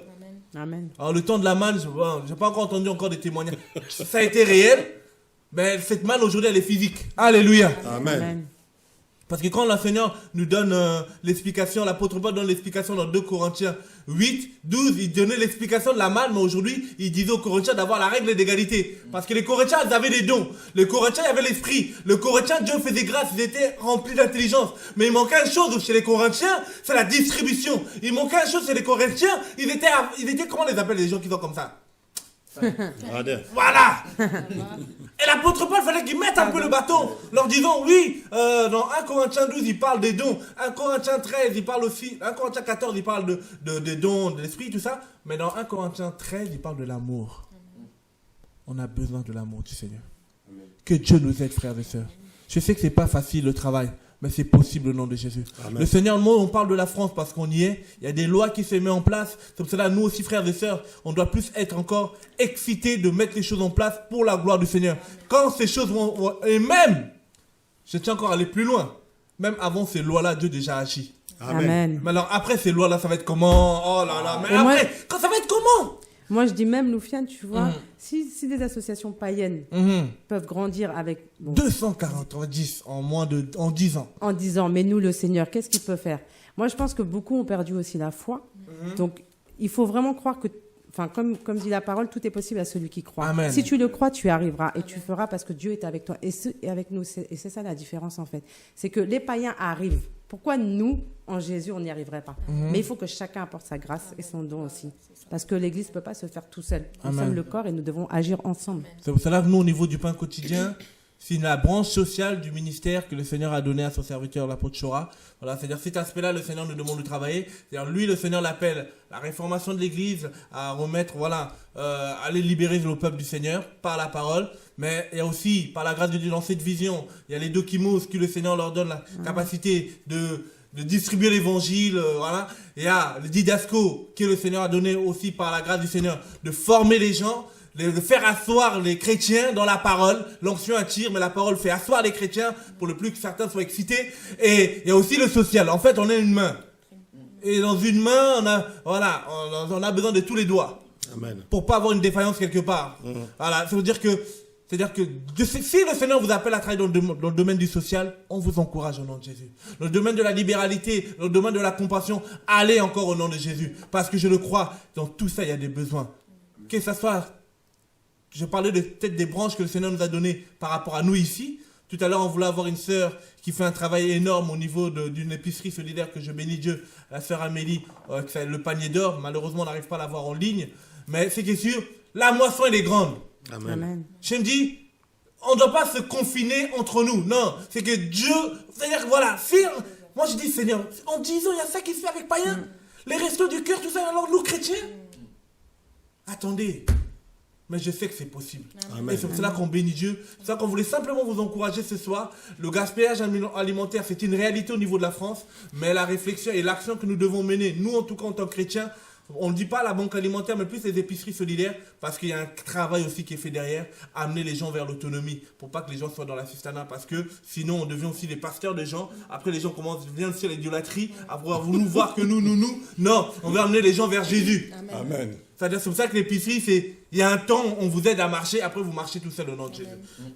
S8: Amen.
S1: Alors le temps de la manne, j'ai pas encore entendu des témoignages. Ça a été réel, mais cette manne aujourd'hui elle est physique. Alléluia.
S2: Amen.
S1: Parce que quand le Seigneur nous donne l'explication, l'apôtre Paul donne l'explication dans 2 Corinthiens 8, 12, il donnait l'explication de la manne, mais aujourd'hui il disait aux Corinthiens d'avoir la règle d'égalité. Parce que les Corinthiens ils avaient des dons, les Corinthiens ils avaient l'esprit, le Corinthien Dieu faisait grâce, ils étaient remplis d'intelligence. Mais il manquait une chose chez les Corinthiens, c'est la distribution. Il manquait une chose chez les Corinthiens, ils étaient comment on les appelle les gens qui sont comme ça? Voilà. Et l'apôtre Paul, il fallait qu'il mette un peu le bâton, leur disant oui, dans 1 Corinthiens 12, il parle des dons, 1 Corinthiens 13, il parle aussi, 1 Corinthiens 14, il parle des dons, de l'esprit, tout ça, mais dans 1 Corinthiens 13, il parle de l'amour. On a besoin de l'amour du Seigneur. Que Dieu nous aide, frères et sœurs. Je sais que c'est pas facile le travail, mais c'est possible au nom de Jésus. Amen. Le Seigneur, nous, on parle de la France parce qu'on y est. Il y a des lois qui se mettent en place. C'est pour cela, nous aussi, frères et sœurs, on doit plus être encore excités de mettre les choses en place pour la gloire du Seigneur. Quand ces choses vont... Et même, je tiens encore à aller plus loin. Même avant ces lois-là, Dieu déjà agit.
S8: Amen.
S1: Mais alors, après ces lois-là, ça va être comment? Oh là là, mais après, quand ça va être comment?
S8: Moi, je dis même, Loufiane, tu vois, si des associations païennes peuvent grandir avec...
S1: 290 en 10 ans.
S8: En 10 ans, mais nous, le Seigneur, qu'est-ce qu'il peut faire? Moi, je pense que beaucoup ont perdu aussi la foi. Donc, il faut vraiment croire que... Enfin, comme dit la parole, tout est possible à celui qui croit.
S1: Amen.
S8: Si tu le crois, tu arriveras et tu feras parce que Dieu est avec toi et avec nous. Et c'est ça la différence, en fait. C'est que les païens arrivent. Pourquoi nous, en Jésus, on n'y arriverait pas? Mais il faut que chacun apporte sa grâce et son don aussi. Parce que l'Église ne peut pas se faire tout seul. Nous sommes le corps et nous devons agir ensemble.
S1: C'est pour cela que nous, au niveau du pain quotidien, c'est la branche sociale du ministère que le Seigneur a donné à son serviteur, l'apôtre Chora. Voilà, c'est-à-dire cet aspect-là, le Seigneur nous demande de travailler. C'est-à-dire lui, le Seigneur l'appelle la réformation de l'Église, à remettre, aller libérer le peuple du Seigneur par la parole. Mais il y a aussi, par la grâce de Dieu, dans cette vision, il y a les dokimos que le Seigneur leur donne la capacité de distribuer l'évangile, voilà. Il y a le didasco que le Seigneur a donné aussi par la grâce du Seigneur de former les gens, de faire asseoir les chrétiens dans la parole. L'onction attire, mais la parole fait asseoir les chrétiens pour le plus que certains soient excités. Et il y a aussi le social. En fait, on a une main. Et dans une main, on a besoin de tous les doigts.
S2: Amen.
S1: Pour pas avoir une défaillance quelque part. Voilà, ça veut dire que C'est-à-dire que si le Seigneur vous appelle à travailler dans le domaine du social, on vous encourage au nom de Jésus. Dans le domaine de la libéralité, dans le domaine de la compassion, allez encore au nom de Jésus. Parce que je le crois, dans tout ça, il y a des besoins. Que ce soit, je parlais peut-être des branches que le Seigneur nous a données par rapport à nous ici. Tout à l'heure, on voulait avoir une sœur qui fait un travail énorme au niveau d'une épicerie solidaire que je bénis Dieu, la sœur Amélie, le panier d'or. Malheureusement, on n'arrive pas à l'avoir en ligne. Mais ce qui est sûr, la moisson, elle est grande.
S2: Amen.
S1: Je me dis, on ne doit pas se confiner entre nous. Non, c'est que Dieu, c'est-à-dire que voilà, moi je dis Seigneur, en 10 ans, il y a ça qui se fait avec païens. Les restos du cœur, tout ça, alors nous chrétiens. Attendez, mais je sais que c'est possible. Amen. Et c'est pour cela qu'on bénit Dieu. C'est pour ça qu'on voulait simplement vous encourager ce soir. Le gaspillage alimentaire, c'est une réalité au niveau de la France, mais la réflexion et l'action que nous devons mener, nous en tout cas en tant que chrétiens, on ne dit pas la banque alimentaire, mais plus les épiceries solidaires, parce qu'il y a un travail aussi qui est fait derrière, amener les gens vers l'autonomie, pour pas que les gens soient dans la sustenance, parce que sinon on devient aussi les pasteurs des gens, après les gens commencent à venir sur l'idolâtrie, après nous voir que nous, non, on veut amener les gens vers Jésus.
S2: Amen.
S1: C'est pour ça que l'épicerie, il y a un temps, on vous aide à marcher, après vous marchez tout seul au nom de Jésus.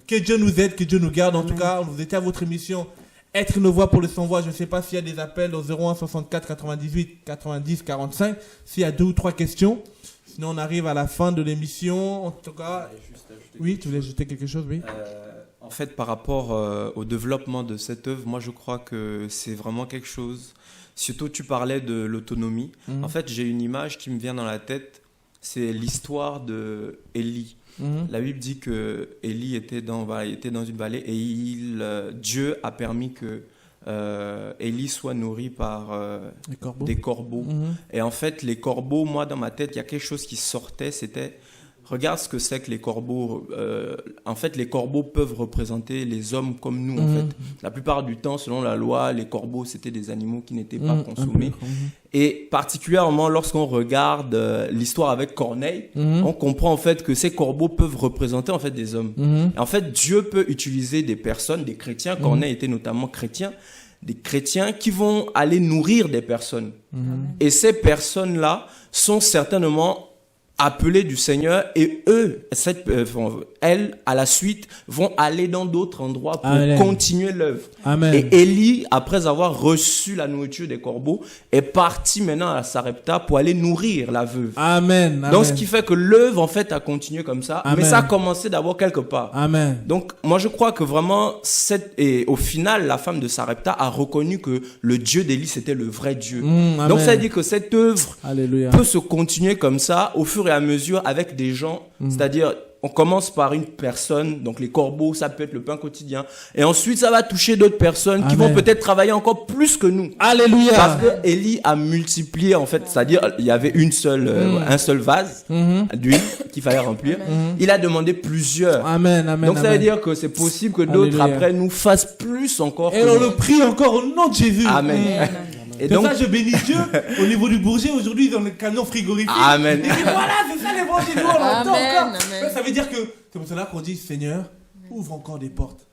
S1: Que Dieu nous aide, que Dieu nous garde, en tout cas, vous étiez à votre émission. Être une voix pour le sans-voix, je ne sais pas s'il y a des appels au 01 64 98 90 45, s'il y a 2 ou 3 questions. Sinon, on arrive à la fin de l'émission. En tout cas, oui, tu voulais ajouter quelque chose, oui.
S10: En fait, par rapport au développement de cette œuvre, moi, je crois que c'est vraiment quelque chose. Surtout, tu parlais de l'autonomie. En fait, j'ai une image qui me vient dans la tête. C'est l'histoire de Élie. La Bible dit que Élie était dans une vallée et Dieu a permis que Élie soit nourri par des corbeaux. Et en fait, les corbeaux, moi dans ma tête, il y a quelque chose qui sortait, c'était regarde ce que c'est que les corbeaux. En fait, les corbeaux peuvent représenter les hommes comme nous. En fait, la plupart du temps, selon la loi, les corbeaux c'était des animaux qui n'étaient pas consommés. Et particulièrement lorsqu'on regarde l'histoire avec Corneille, on comprend en fait que ces corbeaux peuvent représenter en fait des hommes. Et en fait, Dieu peut utiliser des personnes, des chrétiens. Corneille était notamment chrétien, des chrétiens qui vont aller nourrir des personnes. Et ces personnes-là sont certainement appelés du Seigneur et elles, à la suite, vont aller dans d'autres endroits pour continuer l'œuvre. Et Élie, après avoir reçu la nourriture des corbeaux, est parti maintenant à Sarepta pour aller nourrir la veuve. Donc, ce qui fait que l'œuvre, en fait, a continué comme ça. Mais ça a commencé d'abord quelque part. Donc, moi, je crois que vraiment, et au final, la femme de Sarepta a reconnu que le Dieu d'Élie, c'était le vrai Dieu. Donc, ça veut dire que cette œuvre peut se continuer comme ça, au fur et à mesure, avec des gens, c'est-à-dire on commence par une personne, donc les corbeaux, ça peut être le pain quotidien, et ensuite ça va toucher d'autres personnes qui vont peut-être travailler encore plus que nous.
S1: Alléluia.
S10: Parce que Élie a multiplié en fait, c'est-à-dire il y avait un seul vase d'huile qu'il fallait remplir. Il a demandé plusieurs. Donc ça veut dire que c'est possible que d'autres après nous fassent plus encore.
S1: Et on le prie encore au nom de Jésus.
S10: Amen.
S1: Et donc ça, je bénis Dieu. Au niveau du Bourget, aujourd'hui, ils ont le camion frigorifique.
S10: Amen.
S1: Et puis voilà, c'est ça l'évangile. On l'entend encore. Ça veut dire que c'est pour cela qu'on dit, Seigneur, ouvre encore des portes.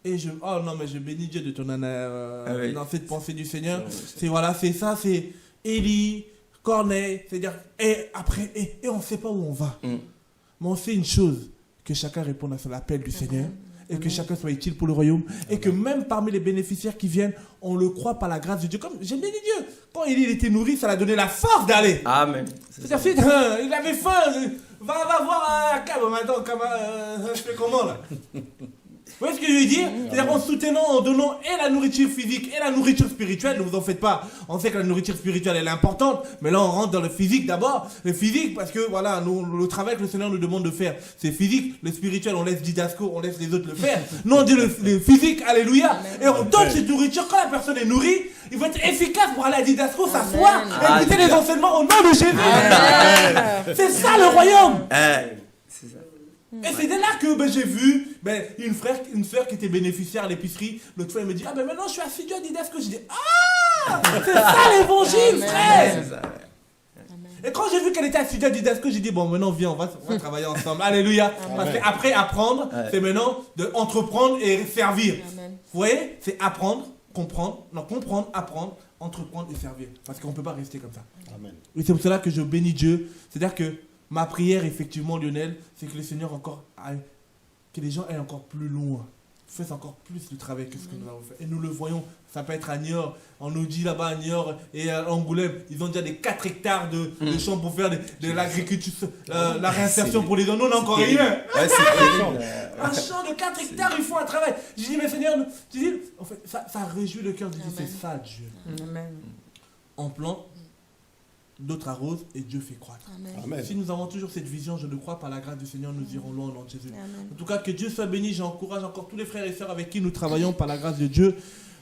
S1: Et je bénis Dieu de ton dans cette pensée du Seigneur. C'est ça, c'est Élie, Corneille, c'est-à-dire, et après, et on ne sait pas où on va. Mais on sait une chose, que chacun réponde à l'appel du Seigneur. Et que chacun soit utile pour le royaume. Et que même parmi les bénéficiaires qui viennent, on le croit par la grâce de Dieu. Comme j'ai béni Dieu. Quand il était nourri, ça l'a donné la force d'aller.
S10: Amen.
S1: C'est-à-dire, il avait faim. Va voir un câble maintenant. Je fais comment là? Vous voyez ce que je veux dire? C'est-à-dire en soutenant, en donnant et la nourriture physique et la nourriture spirituelle, ne vous en faites pas. On sait que la nourriture spirituelle elle est importante, mais là on rentre dans le physique d'abord. Le physique parce que voilà, le travail que le Seigneur nous demande de faire, c'est physique. Le spirituel, on laisse Didasco, on laisse les autres le faire. Nous on dit le physique, alléluia. Et on donne cette nourriture. Quand la personne est nourrie, il faut être efficace pour aller à Didasco, s'asseoir et écouter les enseignements au nom de Jésus. C'est ça le royaume. Et c'est de là que j'ai vu une sœur qui était bénéficiaire à l'épicerie. L'autre fois, elle me dit, maintenant je suis assidu à Didasco. Je dis, c'est ça l'évangile, frère. Et quand j'ai vu qu'elle était assidue à Didasco, j'ai dit, bon, maintenant viens, on va travailler ensemble. Alléluia. Parce qu'après apprendre, c'est maintenant d'entreprendre et servir. Vous voyez, c'est apprendre, comprendre, apprendre, entreprendre et servir. Parce qu'on ne peut pas rester comme ça. Amen. Et c'est pour cela que je bénis Dieu. C'est-à-dire que ma prière, effectivement, Lionel, c'est que le Seigneur encore que les gens aillent encore plus loin, fassent encore plus de travail que ce que nous avons fait. Et nous le voyons, ça peut être à Niort, on nous dit là-bas à Niort et à Angoulême, ils ont déjà des 4 hectares de champs pour faire de l'agriculture, la réinsertion pour les gens. Nous, on n'a encore rien. Un champ de 4 hectares, ils font un travail. Je dis, mais Seigneur, en fait, ça réjouit le cœur. Je dis, c'est ça Dieu.
S3: Amen.
S1: On plante, d'autres arrosent et Dieu fait croître.
S2: Amen.
S1: Si nous avons toujours cette vision, je le crois, par la grâce du Seigneur, nous irons loin au nom de Jésus.
S3: Amen.
S1: En tout cas, que Dieu soit béni. J'encourage encore tous les frères et sœurs avec qui nous travaillons par la grâce de Dieu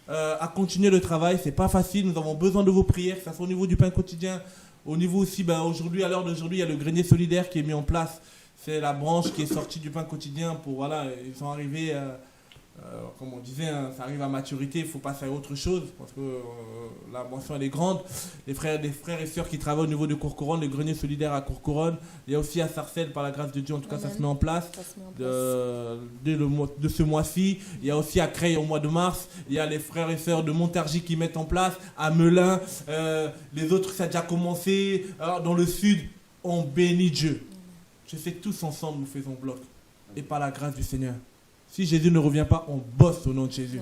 S1: à continuer le travail. C'est pas facile. Nous avons besoin de vos prières, que ce soit au niveau du pain quotidien, au niveau aussi, aujourd'hui, à l'heure d'aujourd'hui, il y a le grenier solidaire qui est mis en place. C'est la branche qui est sortie du pain quotidien pour, voilà, ils sont arrivés, comme on disait, hein, ça arrive à maturité, il faut passer à autre chose parce que la mention elle est grande. Les frères et sœurs qui travaillent au niveau de Courcouronnes, le grenier solidaire à Courcouronnes, il y a aussi à Sarcelles par la grâce de Dieu, en tout cas ça se met en place de ce mois-ci. Il y a aussi à Creil au mois de mars, il y a les frères et sœurs de Montargis qui mettent en place, à Melun, les autres ça a déjà commencé, dans le sud, on bénit Dieu. Je sais que tous ensemble nous faisons bloc et par la grâce du Seigneur. Si Jésus ne revient pas, on bosse au nom de Jésus.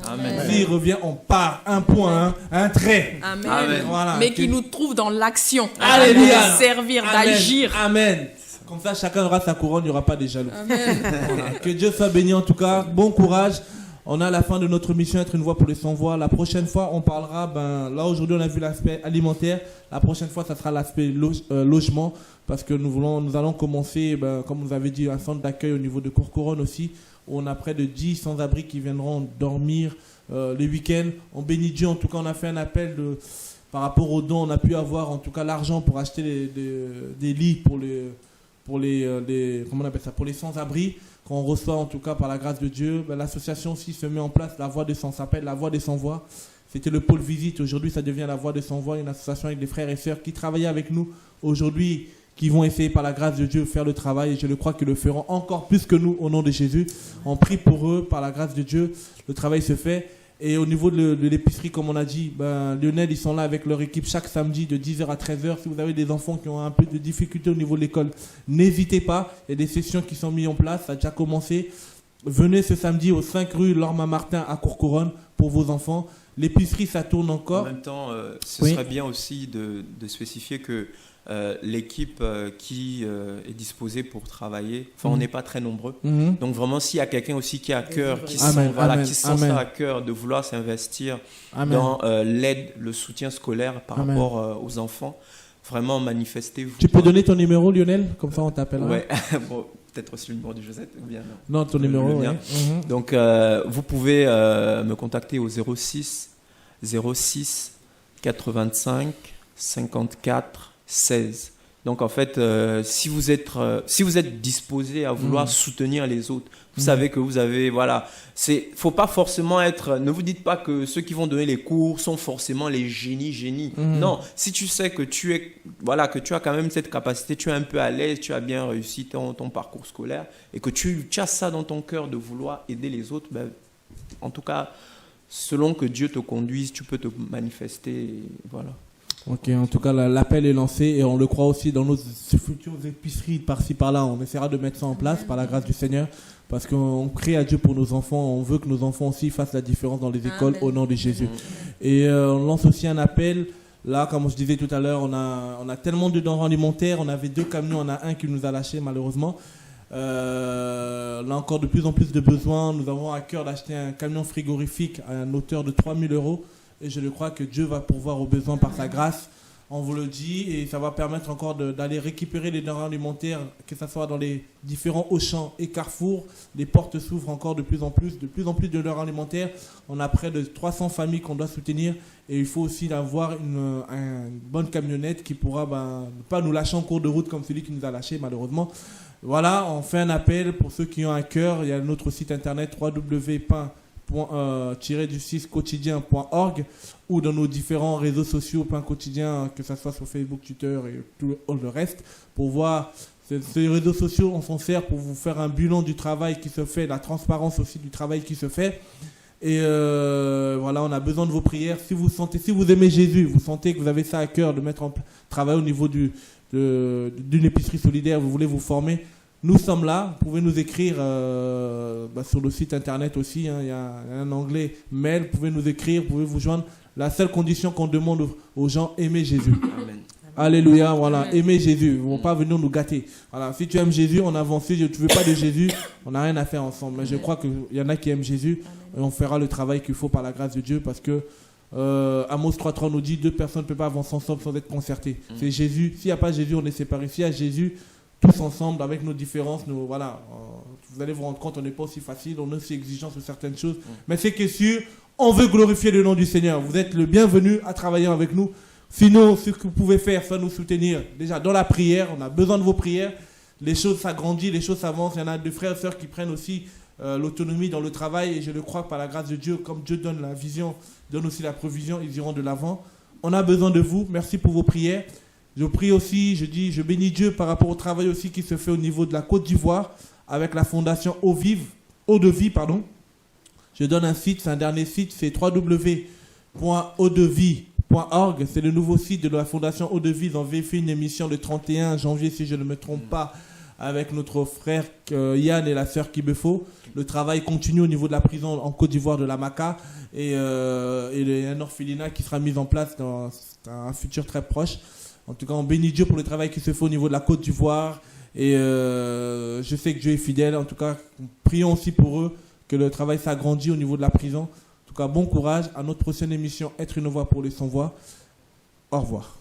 S1: S'il revient, on part. Un point, un trait.
S9: Amen.
S10: Amen.
S1: Voilà.
S9: Mais qui nous trouve dans l'action.
S1: Alléluia.
S9: De servir, d'agir.
S1: Amen. Comme ça, chacun aura sa couronne, il n'y aura pas de jaloux. Voilà. Que Dieu soit béni en tout cas. Bon courage. On a la fin de notre mission, être une voix pour les sans-voix. La prochaine fois, on parlera, là aujourd'hui on a vu l'aspect alimentaire. La prochaine fois, ça sera l'aspect logement. Parce que nous allons commencer, comme vous avez dit, un centre d'accueil au niveau de Courcouronnes aussi. Où on a près de 10 sans-abri qui viendront dormir les week-ends. On bénit Dieu, en tout cas on a fait un appel par rapport aux dons. On a pu avoir en tout cas l'argent pour acheter des lits pour comment on appelle ça, pour les sans-abri. Qu'on reçoit en tout cas par la grâce de Dieu. L'association aussi se met en place, la voix des sans s'appelle la voix des sans-voix. C'était le pôle visite, aujourd'hui ça devient la voix des sans-voix, une association avec des frères et sœurs qui travaillaient avec nous aujourd'hui, qui vont essayer par la grâce de Dieu de faire le travail et je le crois qu'ils le feront encore plus que nous au nom de Jésus. On prie pour eux par la grâce de Dieu, le travail se fait. Et au niveau de l'épicerie, comme on a dit, Lionel, ils sont là avec leur équipe chaque samedi de 10h à 13h. Si vous avez des enfants qui ont un peu de difficulté au niveau de l'école, n'hésitez pas. Il y a des sessions qui sont mises en place, ça a déjà commencé. Venez ce samedi au 5 rue Lorma Martin à Courcouronnes pour vos enfants. L'épicerie, ça tourne encore.
S10: En même temps, ce serait bien aussi de spécifier que l'équipe qui est disposée pour travailler, on n'est pas très nombreux. Donc vraiment, s'il y a quelqu'un aussi qui a à cœur, qui sent ça à cœur de vouloir s'investir dans l'aide, le soutien scolaire par rapport aux enfants, vraiment manifestez-vous.
S1: Tu peux donner ton numéro, Lionel? Comme ça, on t'appellera.
S10: Ouais, bon, peut-être aussi le numéro du Josette ou bien
S1: non, ton numéro, oui.
S10: Donc, vous pouvez me contacter au 06 85 54 16. Donc en fait, si vous êtes disposé à vouloir soutenir les autres, vous savez que vous avez, voilà, faut pas forcément être, ne vous dites pas que ceux qui vont donner les cours sont forcément les génies. Non, si tu sais que tu as quand même cette capacité, tu es un peu à l'aise, tu as bien réussi ton parcours scolaire et que tu as ça dans ton cœur de vouloir aider les autres, en tout cas, selon que Dieu te conduise, tu peux te manifester, voilà.
S1: Ok, en tout cas, l'appel est lancé et on le croit aussi dans nos futures épiceries par-ci par-là. On essaiera de mettre ça en place par la grâce du Seigneur parce qu'on prie à Dieu pour nos enfants. On veut que nos enfants aussi fassent la différence dans les écoles au nom de Jésus. Et on lance aussi un appel. Là, comme je disais tout à l'heure, on a tellement de denrées alimentaires. On avait 2 camions, on a un qui nous a lâché malheureusement. On a encore de plus en plus de besoins. Nous avons à cœur d'acheter un camion frigorifique à une hauteur de 3 000 €. Et je le crois que Dieu va pourvoir aux besoins par sa grâce. On vous le dit. Et ça va permettre encore d'aller récupérer les denrées alimentaires, que ce soit dans les différents Auchan et Carrefour. Les portes s'ouvrent encore de plus en plus de denrées alimentaires. On a près de 300 familles qu'on doit soutenir. Et il faut aussi avoir une bonne camionnette qui pourra ne pas nous lâcher en cours de route comme celui qui nous a lâchés malheureusement. Voilà, on fait un appel pour ceux qui ont un cœur. Il y a notre site internet www.pain-quotidien.org ou dans nos différents réseaux sociaux Pain Quotidien, que ce soit sur Facebook, Twitter et tout le reste, pour voir ces réseaux sociaux. On s'en sert pour vous faire un bilan du travail qui se fait, la transparence aussi du travail qui se fait. Et voilà, on a besoin de vos prières. Si vous aimez Jésus, vous sentez que vous avez ça à cœur de mettre en travail au niveau d'une épicerie solidaire, vous voulez vous former, Nous sommes là. Vous pouvez nous écrire sur le site internet aussi. Hein, il y a un onglet mail. Vous pouvez nous écrire, vous pouvez vous joindre. La seule condition qu'on demande aux gens, aimer Jésus.
S10: Amen.
S1: Alléluia, voilà, aimer Jésus. Ils ne vont pas venir nous gâter. Voilà, si tu aimes Jésus, on avance. Si tu ne veux pas de Jésus, on n'a rien à faire ensemble. Mais je crois qu'il y en a qui aiment Jésus et on fera le travail qu'il faut par la grâce de Dieu parce que Amos 3.3 nous dit 2 personnes ne peuvent pas avancer ensemble sans être concertées. C'est Jésus. S'il n'y a pas Jésus, on est séparés. S'il y a Jésus, tous ensemble, avec nos différences, voilà, vous allez vous rendre compte, on n'est pas aussi facile, on est aussi exigeant sur certaines choses. Mais c'est que sûr, on veut glorifier le nom du Seigneur. Vous êtes le bienvenu à travailler avec nous. Sinon, ce que vous pouvez faire, c'est nous soutenir. Déjà, dans la prière, on a besoin de vos prières. Les choses s'agrandissent, les choses s'avancent. Il y en a des frères et sœurs qui prennent aussi l'autonomie dans le travail. Et je le crois par la grâce de Dieu, comme Dieu donne la vision, donne aussi la provision, ils iront de l'avant. On a besoin de vous. Merci pour vos prières. Je prie aussi, je bénis Dieu par rapport au travail aussi qui se fait au niveau de la Côte d'Ivoire avec la fondation Eau de Vie. Je donne un site, c'est un dernier site, c'est www.eaudevie.org. C'est le nouveau site de la fondation Eau de Vie. Ils ont fait une émission le 31 janvier, si je ne me trompe pas, avec notre frère Yann et la sœur Kibefo. Le travail continue au niveau de la prison en Côte d'Ivoire de la Maca. Et il y a un orphelinat qui sera mis en place dans un futur très proche. En tout cas, on bénit Dieu pour le travail qui se fait au niveau de la Côte d'Ivoire. Et je sais que Dieu est fidèle. En tout cas, prions aussi pour eux, que le travail s'agrandit au niveau de la prison. En tout cas, bon courage. À notre prochaine émission, Être une voix pour les sans-voix. Au revoir.